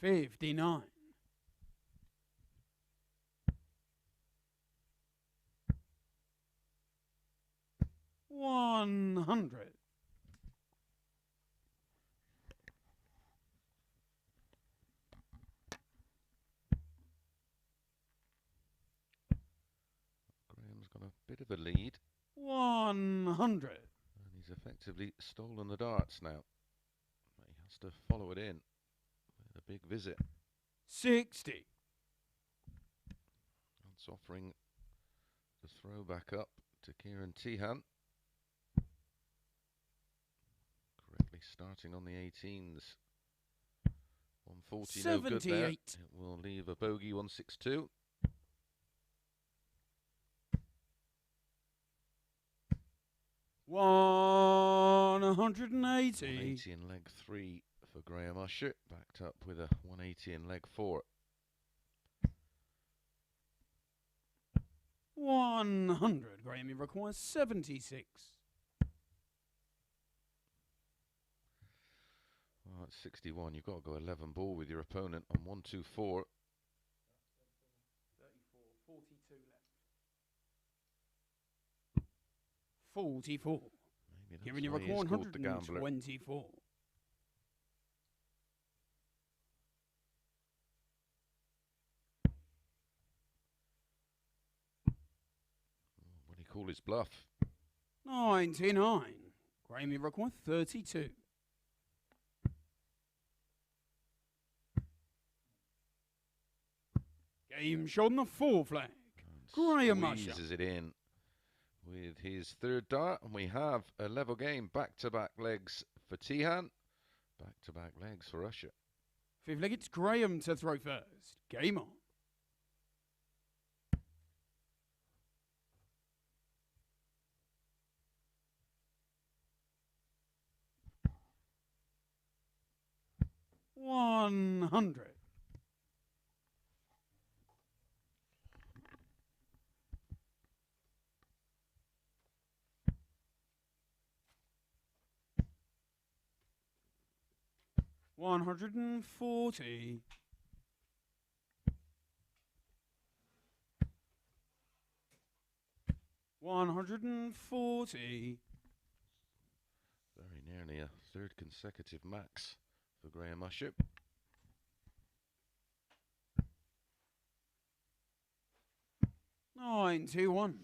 $59. $100. Graham's got a bit of a lead, 100. and he's effectively stolen the darts now. But he has to follow it in with a big visit. 60. That's offering the throw back up to Ciaran Teehan. Correctly starting on the 18s. 140, no good there. 78. It will leave a bogey, 162. $180. 180 in leg 3 for Graham Usher, backed up with a 180 in leg 4. 100. Graham, you require 76. Well, it's 61. You've got to go 11 ball with your opponent on 124. 42 left. 44. Maybe Giving you that's why he record is called the gambler. 124. What do you call his bluff? 99. Graham, you require 32. Game shot on the full flag. And Graham Usher. squeezes it in with his third dart, and we have a level game. Back-to-back legs for Teehan. Back-to-back legs for Usher. Fifth leg, it's Graham to throw first. Game on. $100. $140. $140. Very nearly a third consecutive max for Graham Usher. $91.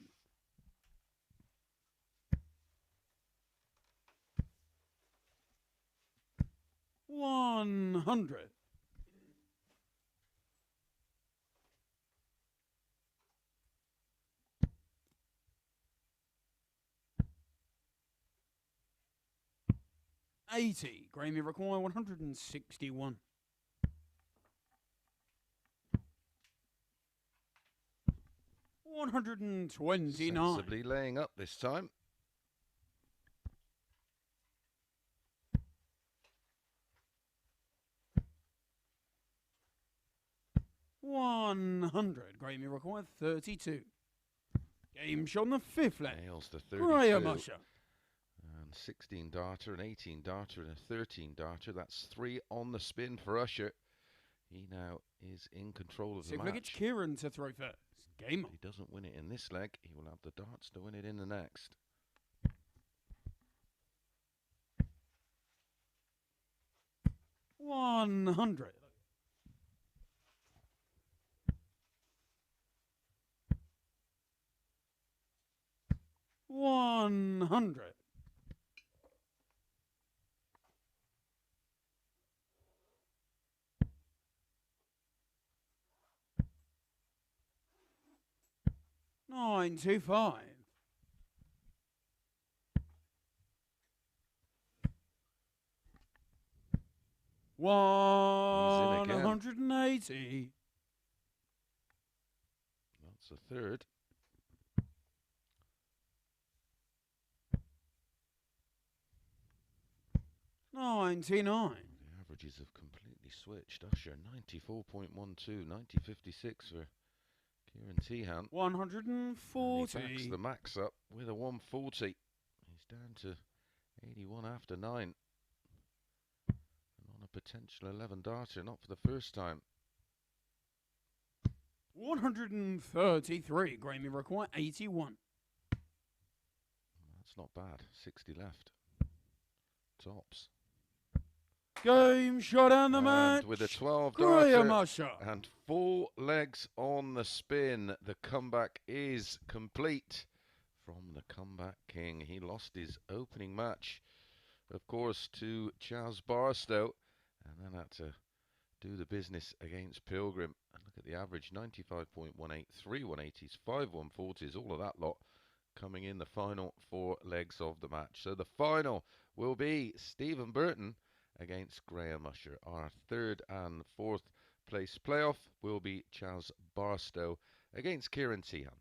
$100. $80. Graham, you require 161. $129. Sensibly laying up this time. $100. Graham, you require 32. Game shot on the fifth leg. Nails the 32. Graham Usher. And 16 darter, an 18 darter, and a 13 darter. That's 3 on the spin for Usher. He now is in control of the Sixth leg, it's match. Ciaran to throw first. Game If on. he doesn't win it in this leg, he will have the darts to win it in the next. $100. $100. $925. again. $180. That's a third. $99. The averages have completely switched. Usher 94.12, 90.56 for Ciaran Teehan. $140. He backs the max up with a 140. He's down to 81 after 9. And on a potential 11 darter, not for the first time. $133. Graham, you require 81. That's not bad. 60 left. Tops. Game shot on the And match. with a 12 Graham darter Usher. and 4 legs on the spin, the comeback is complete from the comeback king. He lost his opening match, of course, to Charles Barstow, and then had to do the business against Pilgrim. And look at the average, 95.18, 3 180s, 5 140s, all of that lot coming in the final 4 legs of the match. So the final will be Stephen Burton against Graham Usher. Our 3rd and 4th place playoff will be Charles Barstow against Ciaran Teehan.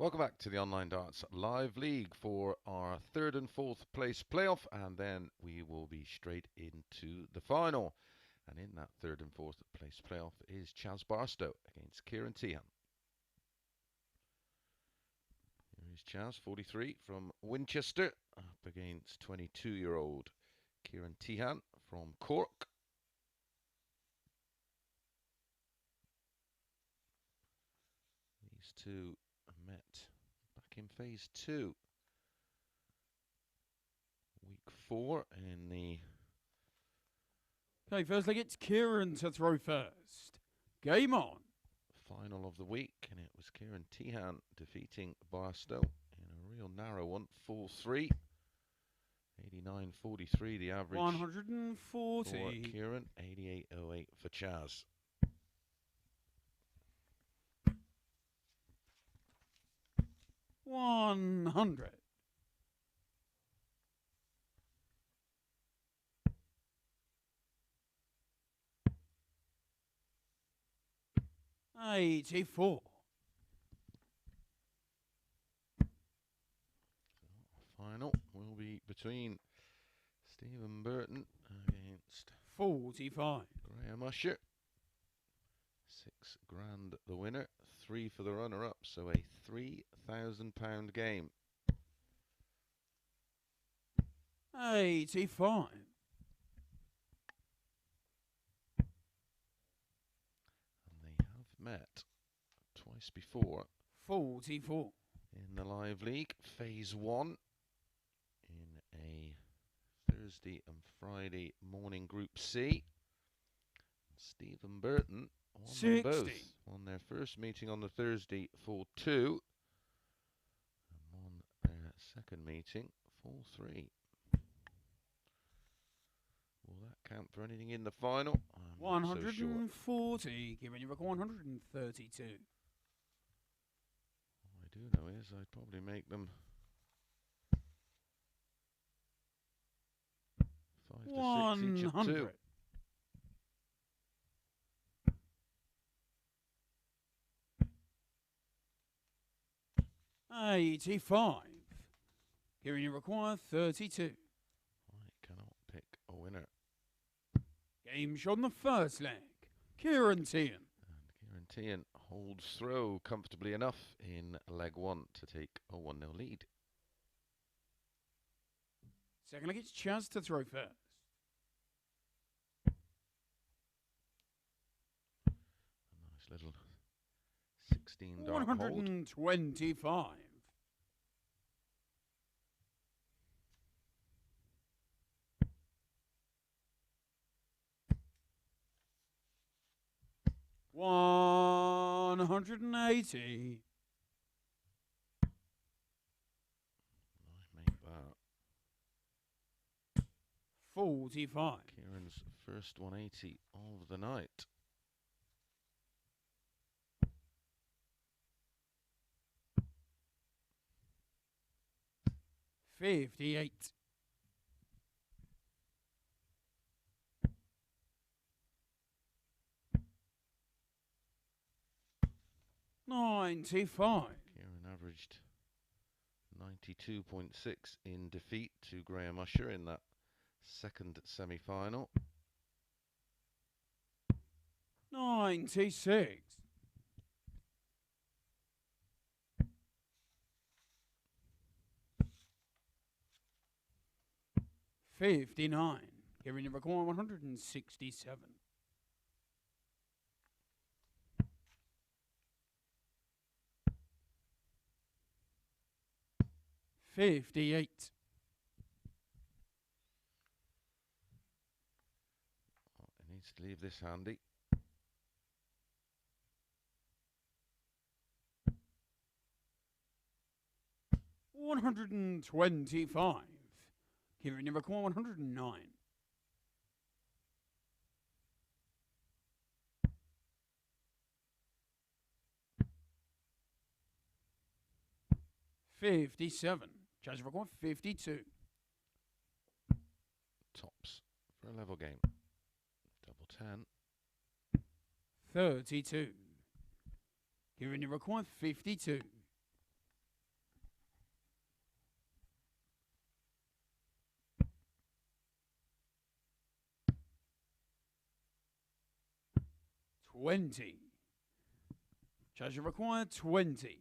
Welcome back to the Online Darts Live League for our third and fourth place playoff, and then we will be straight into the final. And in that third and fourth place playoff is Barstow against Ciaran Teehan. Here is Chaz, 43, from Winchester, up against 22-year-old Ciaran Teehan from Cork. These two met back in phase 2. Week 4 in the... Okay, first leg, it's Ciaran to throw first. Game on. Final of the week, and it was Ciaran Teehan defeating Barstow in a real narrow one, 4-3. 89.43 the average 140 for Ciaran, 88.08 for Chaz. $100. 84. Final will be between Stephen Burton against 45. Graham Usher. £6,000 the winner, 3 for the runner-up, so a £3,000 game. 85. And they have met twice before 44. in the live league, phase 1, in a Thursday and Friday morning Group C. Stephen Burton won 60. them both. Won their first meeting on the Thursday 4-2, and won their second meeting 4-3. Will that count for anything in the final? I'm not so sure. 140. Giving you a 132. All I do know is I'd probably make them 5 to 6 each of 2. 85. Giving you require 32. I cannot pick a winner. Game shot on the first leg. Ciaran Teehan. And Ciaran Teehan holds throw comfortably enough in leg 1 to take a 1-0 lead. Second leg, it's Chaz to throw first. A nice little 16 dart hold. 125. 180. I make that. 45. Ciaran's first 180 of the night. 58. 95. Ciaran averaged 92.6 in defeat to Graham Usher in that second semi-final. 96. 59. Giving you a require 167. 58. Oh, it needs to leave this handy. $125. Giving you a require 109. 57. Charge of record 52. Tops for a level game. Double 10. 32. Giving you require 52. 20. Charge required 20.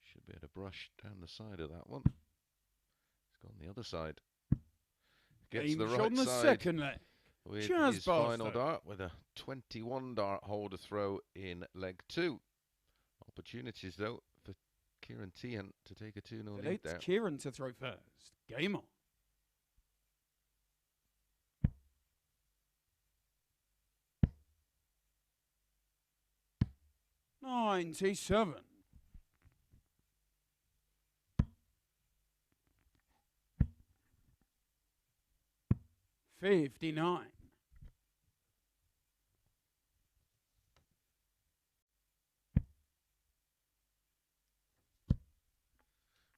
Should be able to brush down the side of that one. It's gone the other side. Gets Game the shot right on the side second leg. with Cheers, his final Barstow. dart with a 21 dart hole to throw in leg 2. Opportunities though for Ciaran Teehan to take a 2-0 lead It's there. Ciaran to throw first. Game on. $97. 59.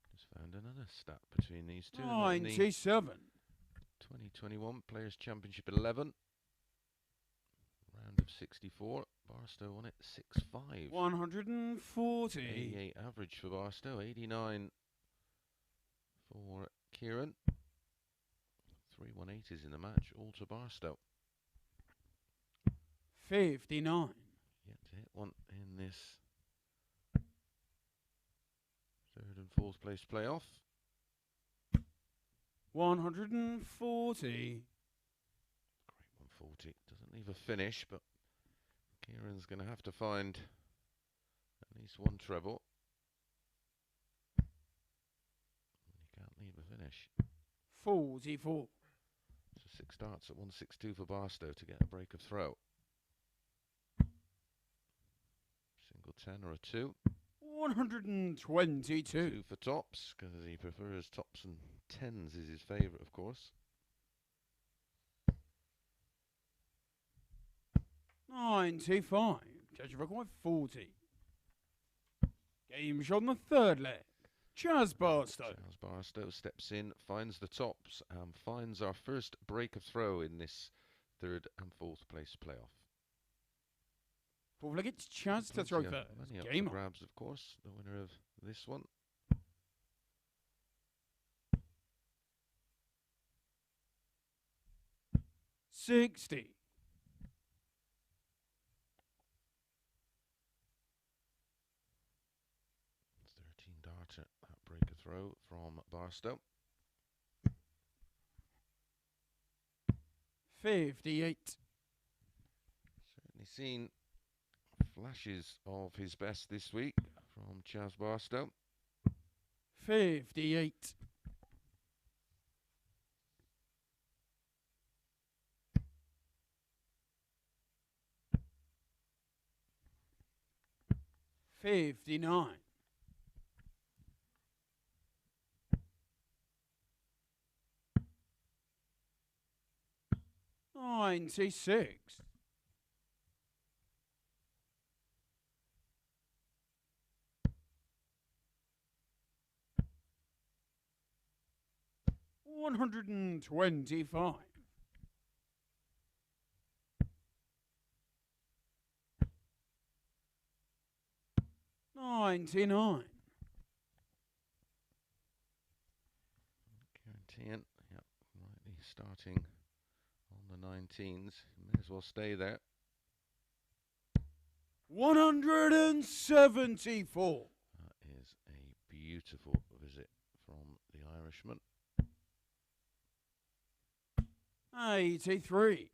Just found another stat between these two. 97. 2021 Players Championship 11. Round of 64. Barstow won it 6-5. 140. 88 average for Barstow. 89 for Ciaran. 3 180s in the match, all to Barstow. 59. Yet to hit one in this third and fourth place playoff. 140. Great 140. Doesn't leave a finish, but Ciaran's going to have to find at least one treble. He can't leave a finish. 44. So 6 darts at 162 for Barstow to get a break of throw. Single 10 or a 2. 122. 2 for tops, because he prefers tops and 10s is his favourite, of course. 95. Judge required 40. Game shot on the third leg. Chaz Barstow. Charles Barstow steps in, finds the tops, and finds our first break of throw in this third and fourth place playoff. Fourth leg, it's Chaz to throw first. Many up Game for on. grabs, of course. The winner of this one. $60. It's 13 darter, that break of throw from Barstow. 58. Certainly seen flashes of his best this week from Chaz Barstow. 58. 59. 96. 125. 99. Ciaran Teehan, yep, rightly starting on the 19s. May as well stay there. 174. That is a beautiful visit from the Irishman. 83.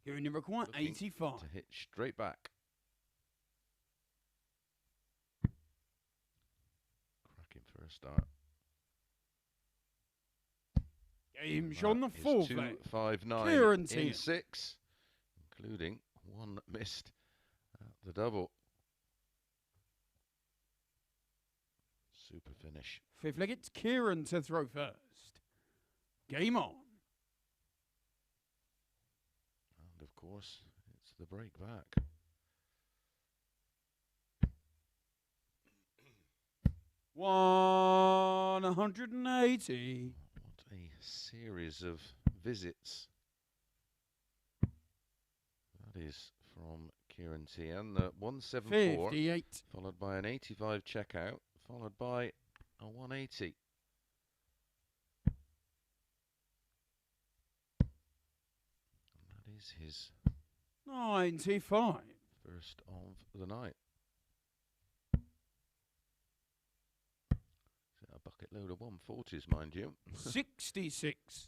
Giving him required Looking 85. to hit straight back. Cracking first start. Game shot on the That is fourth leg. 259 Ciaran in Teehan. 6, including one missed at the double. Super finish. Fifth leg, it's Ciaran to throw first. Game on. And of course, it's the break back. $180. What a series of visits. That is from Ciaran Teehan. The 174, 58. followed by an 85 checkout, followed by a 180. is his 95. first of the night. A bucket load of 140s, mind you. 66.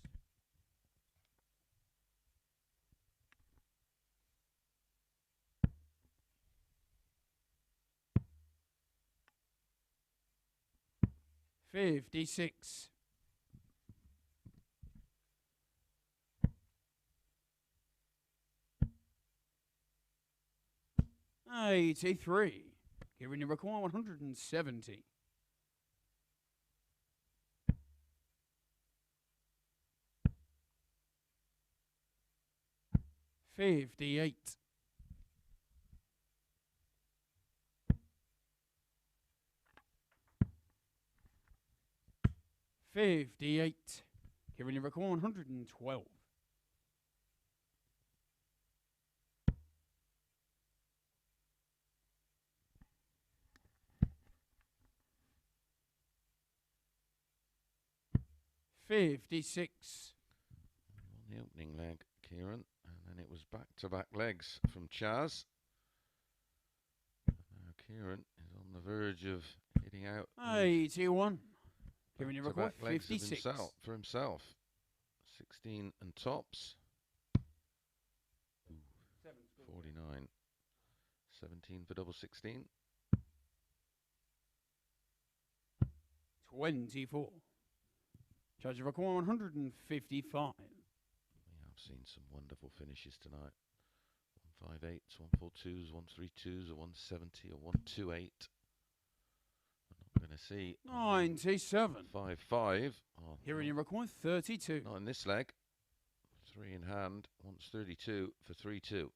$56. 83. Giving you require 170. 58. 58. Giving you require 112. 56. On the opening leg, Ciaran, and then it was back-to-back legs from Chaz. Now Ciaran is on the verge of hitting out 81. Giving you record legs 56. for himself. 16 and tops. 49. 17 for double 16. 24. Charge of require 155. We have seen some wonderful finishes tonight. 158s, 142s, 132s, a 170, a 128. We're not going to see 97. 5-5. Oh, Here in your require 32. not in this leg. 3 in hand. Once 32 for 3-2.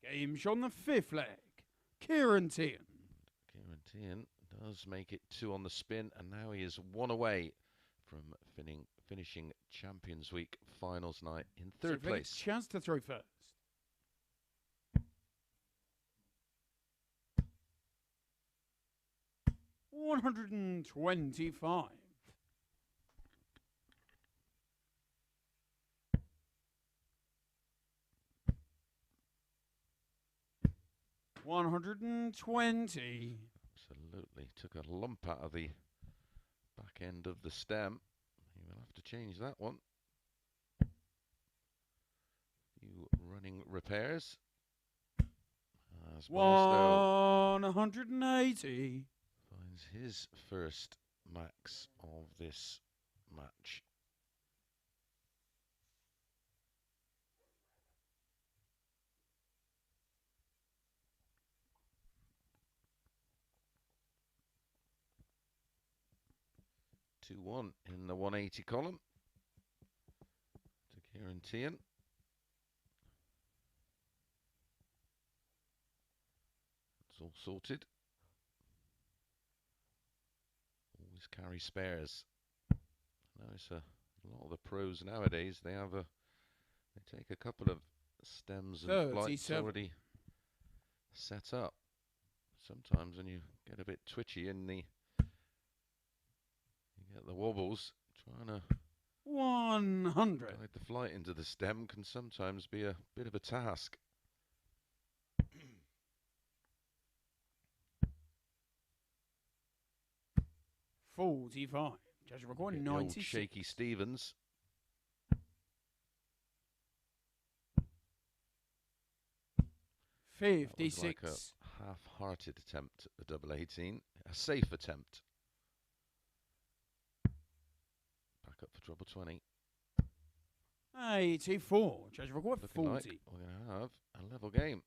Game shot on the fifth leg. Ciaran Teehan. Ciaran Teehan does make it 2 on the spin, and now he is 1 away from finishing Champions Week finals night in third place. Chance to throw first. $125. 120. Absolutely. Took a lump out of the back end of the stem. He will have to change that one. Few running repairs. As Barstow 180. finds his first max of this match. $2-1 in the 180 column to Ciaran Teehan. It's all sorted. Always carry spares. Notice a lot of the pros nowadays, they take a couple of stems and flights already set up. Sometimes when you get a bit twitchy in the get the wobbles, trying to 100. guide the flight into the stem can sometimes be a bit of a task. $45. Judge recording 96. Shaky Stevens. $56. Like a half-hearted attempt at the double 18, a safe attempt. Back up for treble 20. 84. Judge record 40. Like we're going to have a level game.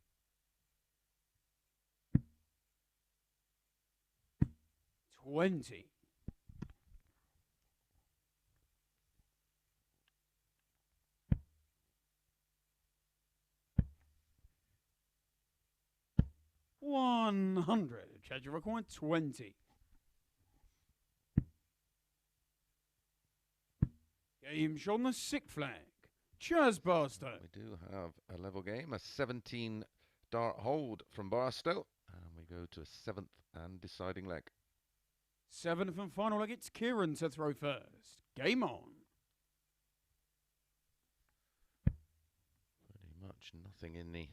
20. $100. Judge record 20. Game shot on the sixth flag. Cheers, Barstow. We do have a level game, a 17 dart hold from Barstow, and we go to a 7th and deciding leg. 7th and final leg, it's Ciaran to throw first. Game on. Pretty much much nothing in the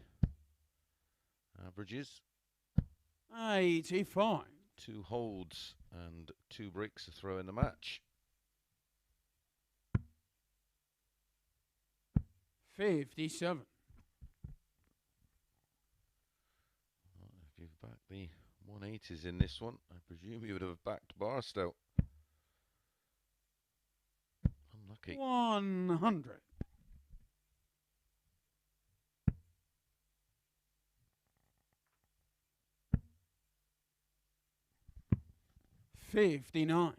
averages. 85. 2 holds and 2 breaks to throw in the match. 57. Well, if you've backed the 180s in this one, I presume you would have backed Barstow. Unlucky. 100. 59.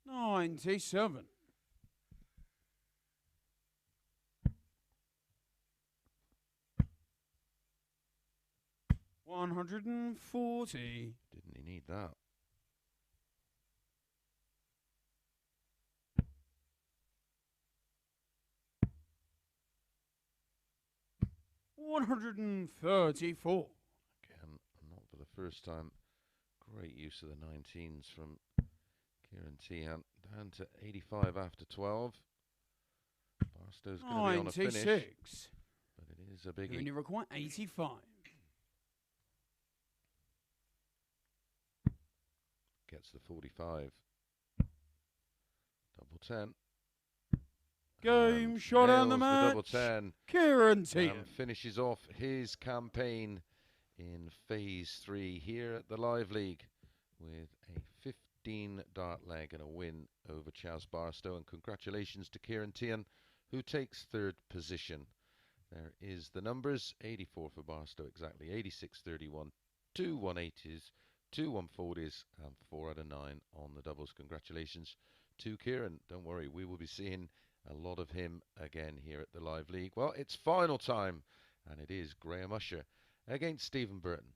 97. 140. Didn't he need that? 134. Again, not for the first time. Great use of the 19s from Ciaran Teehan. Down to 85 after 12. Barstow's going to be on a finish. 96. But it is a biggie. You only require 85. Gets the 45. Double 10. Game And shot on the nails match. double 10. Ciaran Teehan. And finishes off his campaign in Phase 3 here at the Live League with a 15 dart leg and a win over Chaz Barstow. And congratulations to Ciaran Teehan, who takes 3rd position. There is the numbers: 84 for Barstow, exactly 86-31, 2 180s, 2 140s, and 4 out of 9 on the doubles. Congratulations to Ciaran. Don't worry, we will be seeing a lot of him again here at the Live League. Well, it's final time, and it is Graham Usher against Stephen Burton.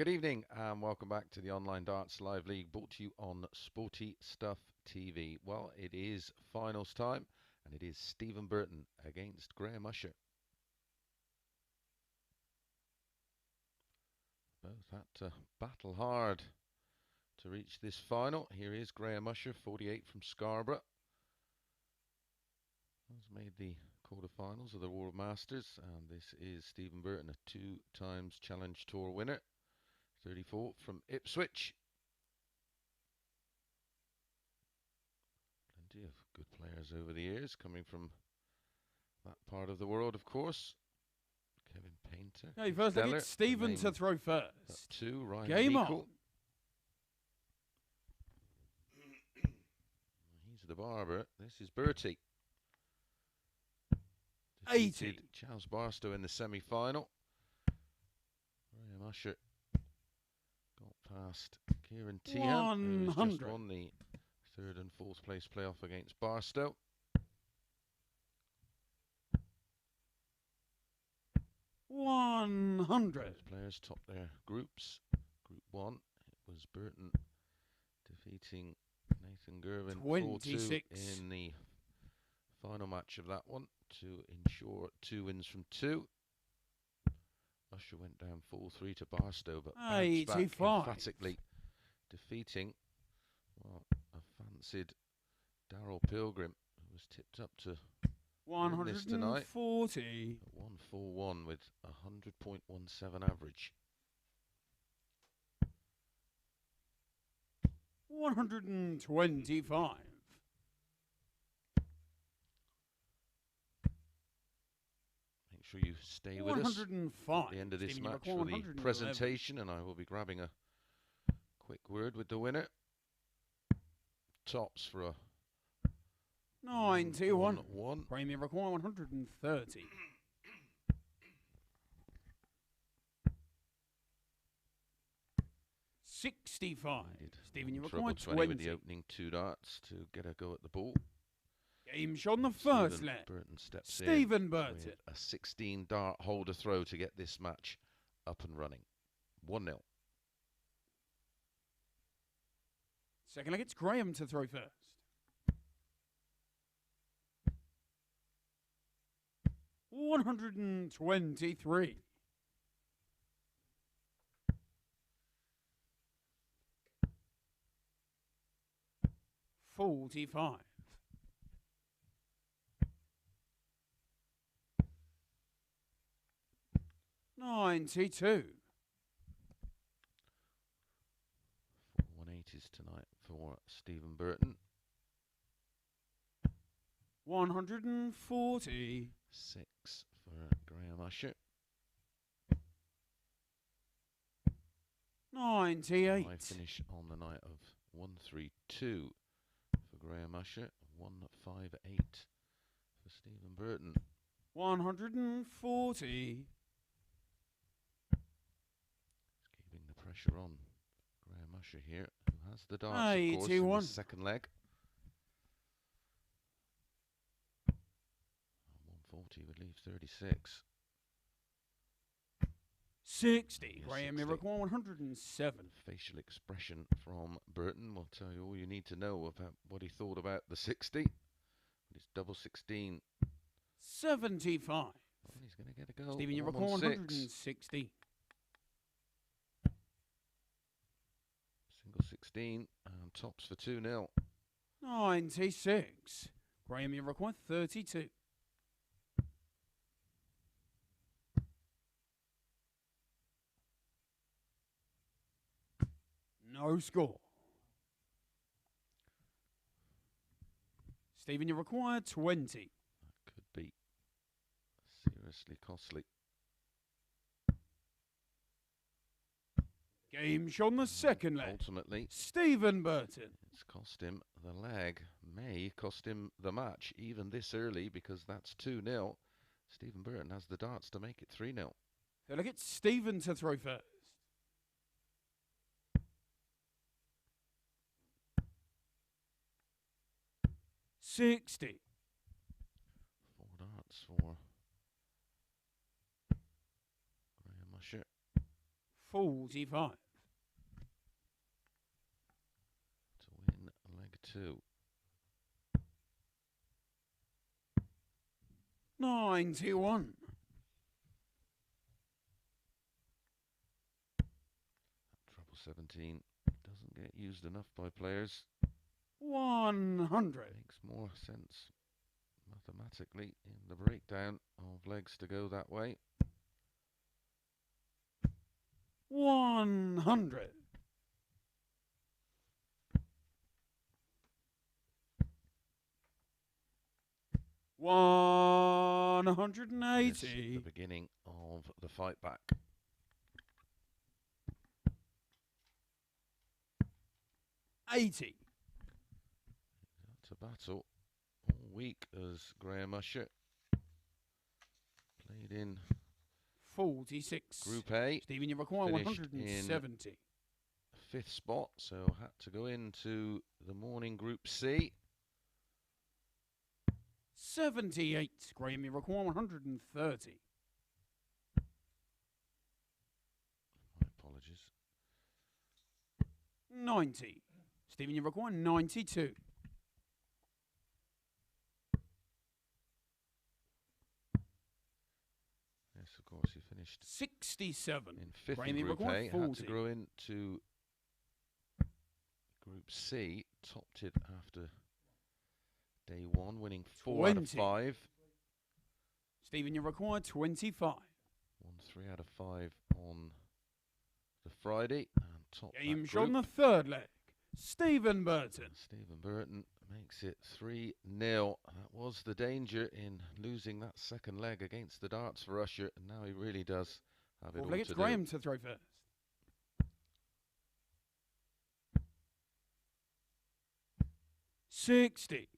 Good evening and welcome back to the Online Darts Live League, brought to you on Sporty Stuff TV. Well, it is finals time and it is Stephen Burton against Graham Usher. Both had to battle hard to reach this final. Here is Graham Usher, 48 from Scarborough. Has made the quarterfinals of the World Masters, and this is Stephen Burton, a 2 times Challenge Tour winner, 34 from Ipswich. Plenty of good players over the years coming from that part of the world, of course. Kevin Painter. Okay, first I get Stephen to throw first. 2, Ryan Game Meikle. on. He's the barber. This is Bertie. 80. Charles Barstow in the semi-final. Graham Usher got past Ciaran Teehan, who's just won the 3rd and 4th place playoff against Barstow. 100. Both players top their groups. Group 1, it was Burton defeating Nathan Girvin 4-2 in the final match of that one to ensure 2 wins from 2. Usher went down 4-3 to Barstow, but bounced back emphatically, defeating, well, a fancied Darryl Pilgrim, who was tipped up to win this tonight. 140. 141 with 100.17 average. 125. Make sure you stay with us at the end of this match for the presentation, and I will be grabbing a quick word with the winner. Tops for a 91. 1-1. Premium require 130. $65. Stephen, you require 20 with the opening 2 darts to get a go at the ball. Game shot on the first leg. Burton steps Stephen in Burton. with a 16 dart holder throw to get this match up and running. 1-0. Second leg, it's Graham to throw first. $123. 45. 92. 180s tonight for Stephen Burton. 140. 6 for Graham Usher. 98. I finish on the night of 132 for Graham Usher. 158 for Stephen Burton. 140. Keeping the pressure on Graham Usher here, who has the darts, of course, in the second leg. 140 would leave 36. 60. Graham Miracle 107. Facial expression from Burton will tell you all you need to know about what he thought about the 60. It's double 16. 75. And he's going to get a go. Stephen, you record 160. Single 16 and tops for 2-0. 96. Graham, you record 32. No score. Stephen, you require 20. That could be seriously costly. Game shot on the second leg. Ultimately, Stephen Burton. It's cost him the leg. May cost him the match, even this early, because that's 2-0. Stephen Burton has the darts to make it 3-0. So look at Stephen to throw first. 60. 4 darts for Graham Usher. 45. To win leg 2. 91. Treble 17 doesn't get used enough by players. 100. Makes more sense mathematically in the breakdown of legs to go that way. 100. 180. This is the beginning of the fight back. 80. That's a battle all week as Graham Usher played in 46. Group A. Stephen, you require Finished 170. 5th spot, so had to go into the morning Group C. 78. Graham, you require 130. My apologies. 90. Stephen, you require 92. Yes, of course, he finished 67. in 5th Graham, in you Group require A. 40. Had to grow into Group C. Topped it after day 1, winning 4 out of 20. 5. Stephen, you require 25. Won 3 out of 5 on the Friday and topped Game that shot on group. the third leg. Stephen Burton. Stephen Burton makes it 3-0. That was the danger in losing that second leg against the darts for Usher, and now he really does have it Fourth all leg, to it's do. Graham to throw first. $60.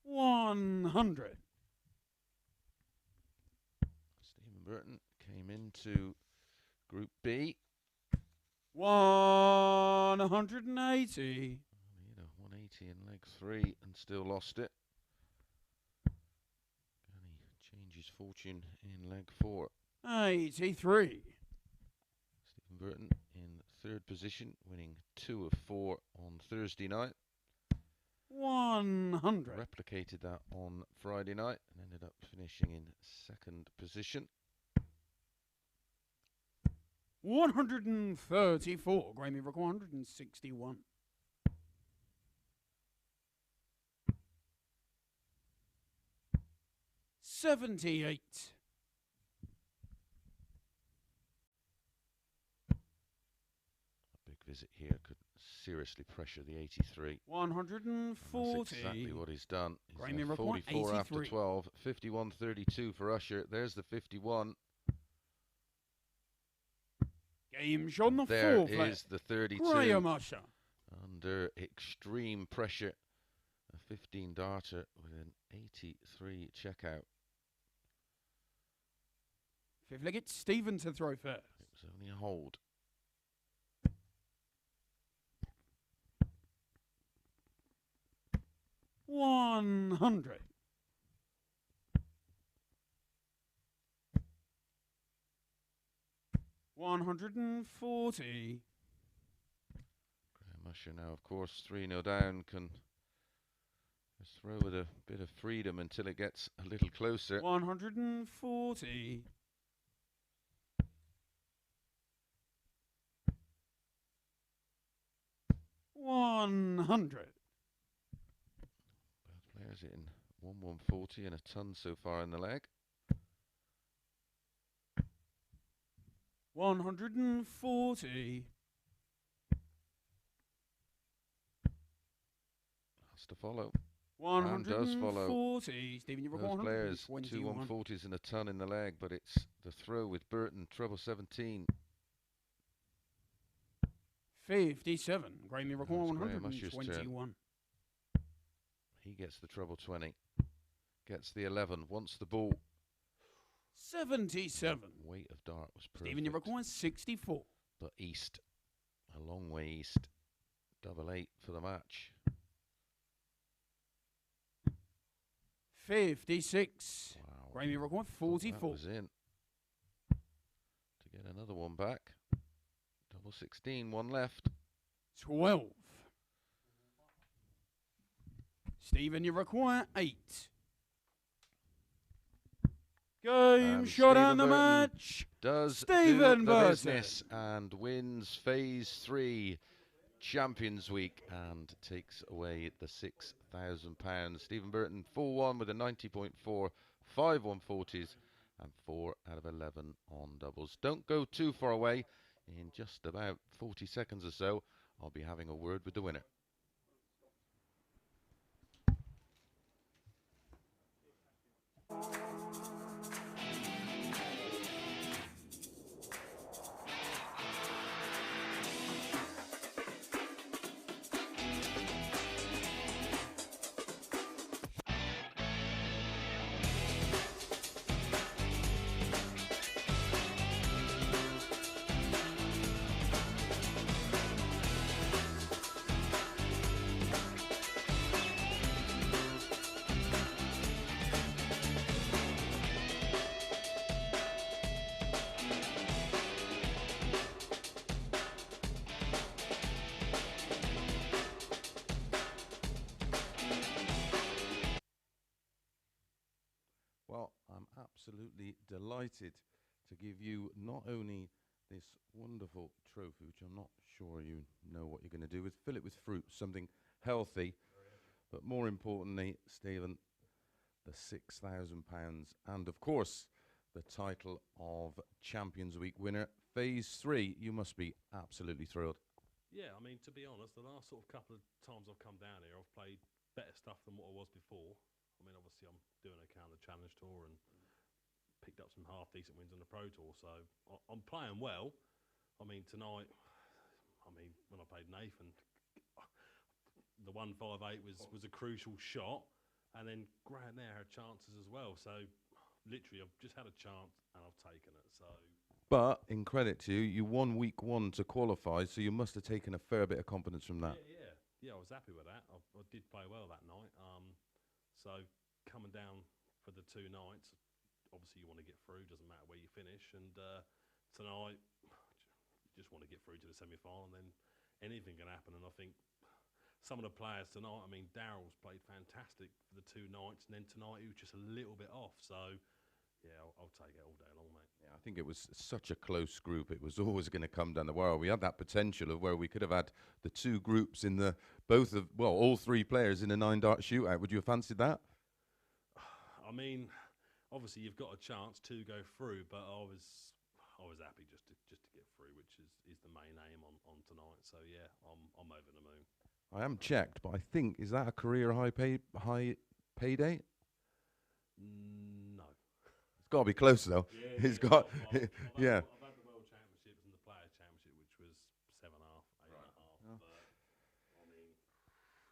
100. Stephen Burton came into Group B. 180. He had a 180 in leg 3 and still lost it. Can he change his fortune in leg 4? 83. Stephen Burton in 3rd position, winning 2 of 4 on Thursday night. 100. Replicated that on Friday night and ended up finishing in 2nd position. 134. Graham, you require 161. 78. A big visit here could seriously pressure the 83. 140. That's exactly what he's done. He's Graham, left you require 44 after 83. 12. 51.32 for Usher. There's the 51. Game shot on the There fourth leg. is the 32. Graham Usher. Under extreme pressure. A 15 darter with an 83 checkout. Fifth leg, it's Stephen to throw first. It was only a hold. $100. 140. Graham Usher now, of course, 3-0 down, can just throw with a bit of freedom until it gets a little closer. 140. 100. Both players hitting 140 and a ton so far in the leg. 140. Has to follow. 140. Stephen, you require Those players, 121. 2 140s and a ton in the leg, but it's the throw with Burton, treble 17. 57. Graham, you require That's Graham Usher's turn. 121. He gets the treble 20. Gets the 11. Wants the ball. 77. Weight of dart was perfect. Stephen, you require 64. But east. A long way east. Double 8 for the match. 56. Wow. Grammy record That 44. was in. To get another one back. Double 16, one left. 12. Stephen, you require 8. Game And shot Stephen and the Burton match. does Stephen do the Burton. business and wins Phase 3 Champions Week and takes away the £6,000. Stephen Burton 4-1 with a 90.4, 5 140s and 4 out of 11 on doubles. Don't go too far away. In just about 40 seconds or so, I'll be having a word with the winner. Well, I'm absolutely delighted to give you not only this wonderful trophy, which I'm not sure you know what you're going to do with, fill it with fruit, something healthy, but more importantly, Stephen, the £6,000 and, of course, the title of Champions Week winner. Phase 3, you must be absolutely thrilled. Yeah, I mean, to be honest, the last sort of couple of times I've come down here, I've played better stuff than what I was before. I mean, obviously, I'm doing okay on the Challenge Tour and picked up some half-decent wins on the Pro Tour, so I'm playing well. I mean, tonight, when I played Nathan, the 158 was a crucial shot, and then Grant there had chances as well. So, literally, I've just had a chance, and I've taken it, so... But, in credit to you, you won week 1 to qualify, so you must have taken a fair bit of confidence from that. Yeah, I was happy with that. I did play well that night. So coming down for the 2 nights, obviously you want to get through, doesn't matter where you finish. And tonight, just want to get through to the semi-final, and then anything can happen. And I think some of the players tonight, I mean, Darryl's played fantastic for the 2 nights, and then tonight he was just a little bit off. So, yeah, I'll take it all day long, mate. Yeah, I think it was such a close group. It was always going to come down the wire. We had that potential of where we could have had the 2 groups in the all 3 players in a 9-dart shootout. Would you have fancied that? I mean, obviously you've got a chance to go through, but I was happy just to get through, which is the main aim on tonight. So yeah, I'm over the moon. I haven't checked, but I think, is that a career high payday? No. It's got to be close though. Yeah, It's got yeah. I've had the World Championships and the Players Championship, which was 7.5, 8.5. But I mean,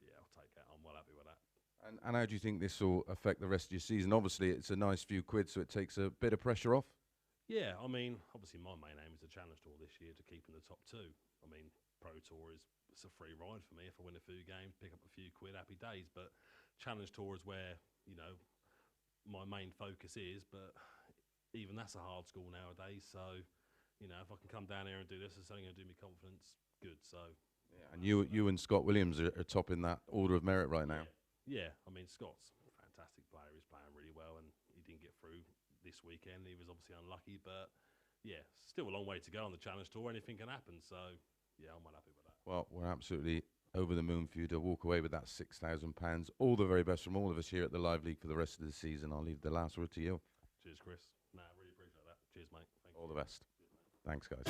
yeah, I'll take that. I'm well happy with that. And how do you think this will affect the rest of your season? Obviously, it's a nice few quid, so it takes a bit of pressure off. Yeah, I mean, obviously my main aim is the Challenge Tour this year to keep in the top 2. I mean, Pro Tour it's a free ride for me. If I win a few games, pick up a few quid, happy days. But Challenge Tour is where, you know, my main focus is. But even that's a hard school nowadays. So, you know, if I can come down here and do this, it's only going to do me confidence good. So, yeah. And you and Scott Williams are topping that order of merit right now. Yeah, I mean, Scott's a fantastic player. He's playing really well, and he didn't get through this weekend. He was obviously unlucky, but yeah, still a long way to go on the Challenge Tour. Anything can happen, so yeah, I'm well happy with that. Well, we're absolutely over the moon for you to walk away with that £6,000. All the very best from all of us here at the Live League for the rest of the season. I'll leave the last word to you. Cheers, Chris. Nah, I really appreciate that. Cheers, mate. Thank you. All the best. Thanks, guys.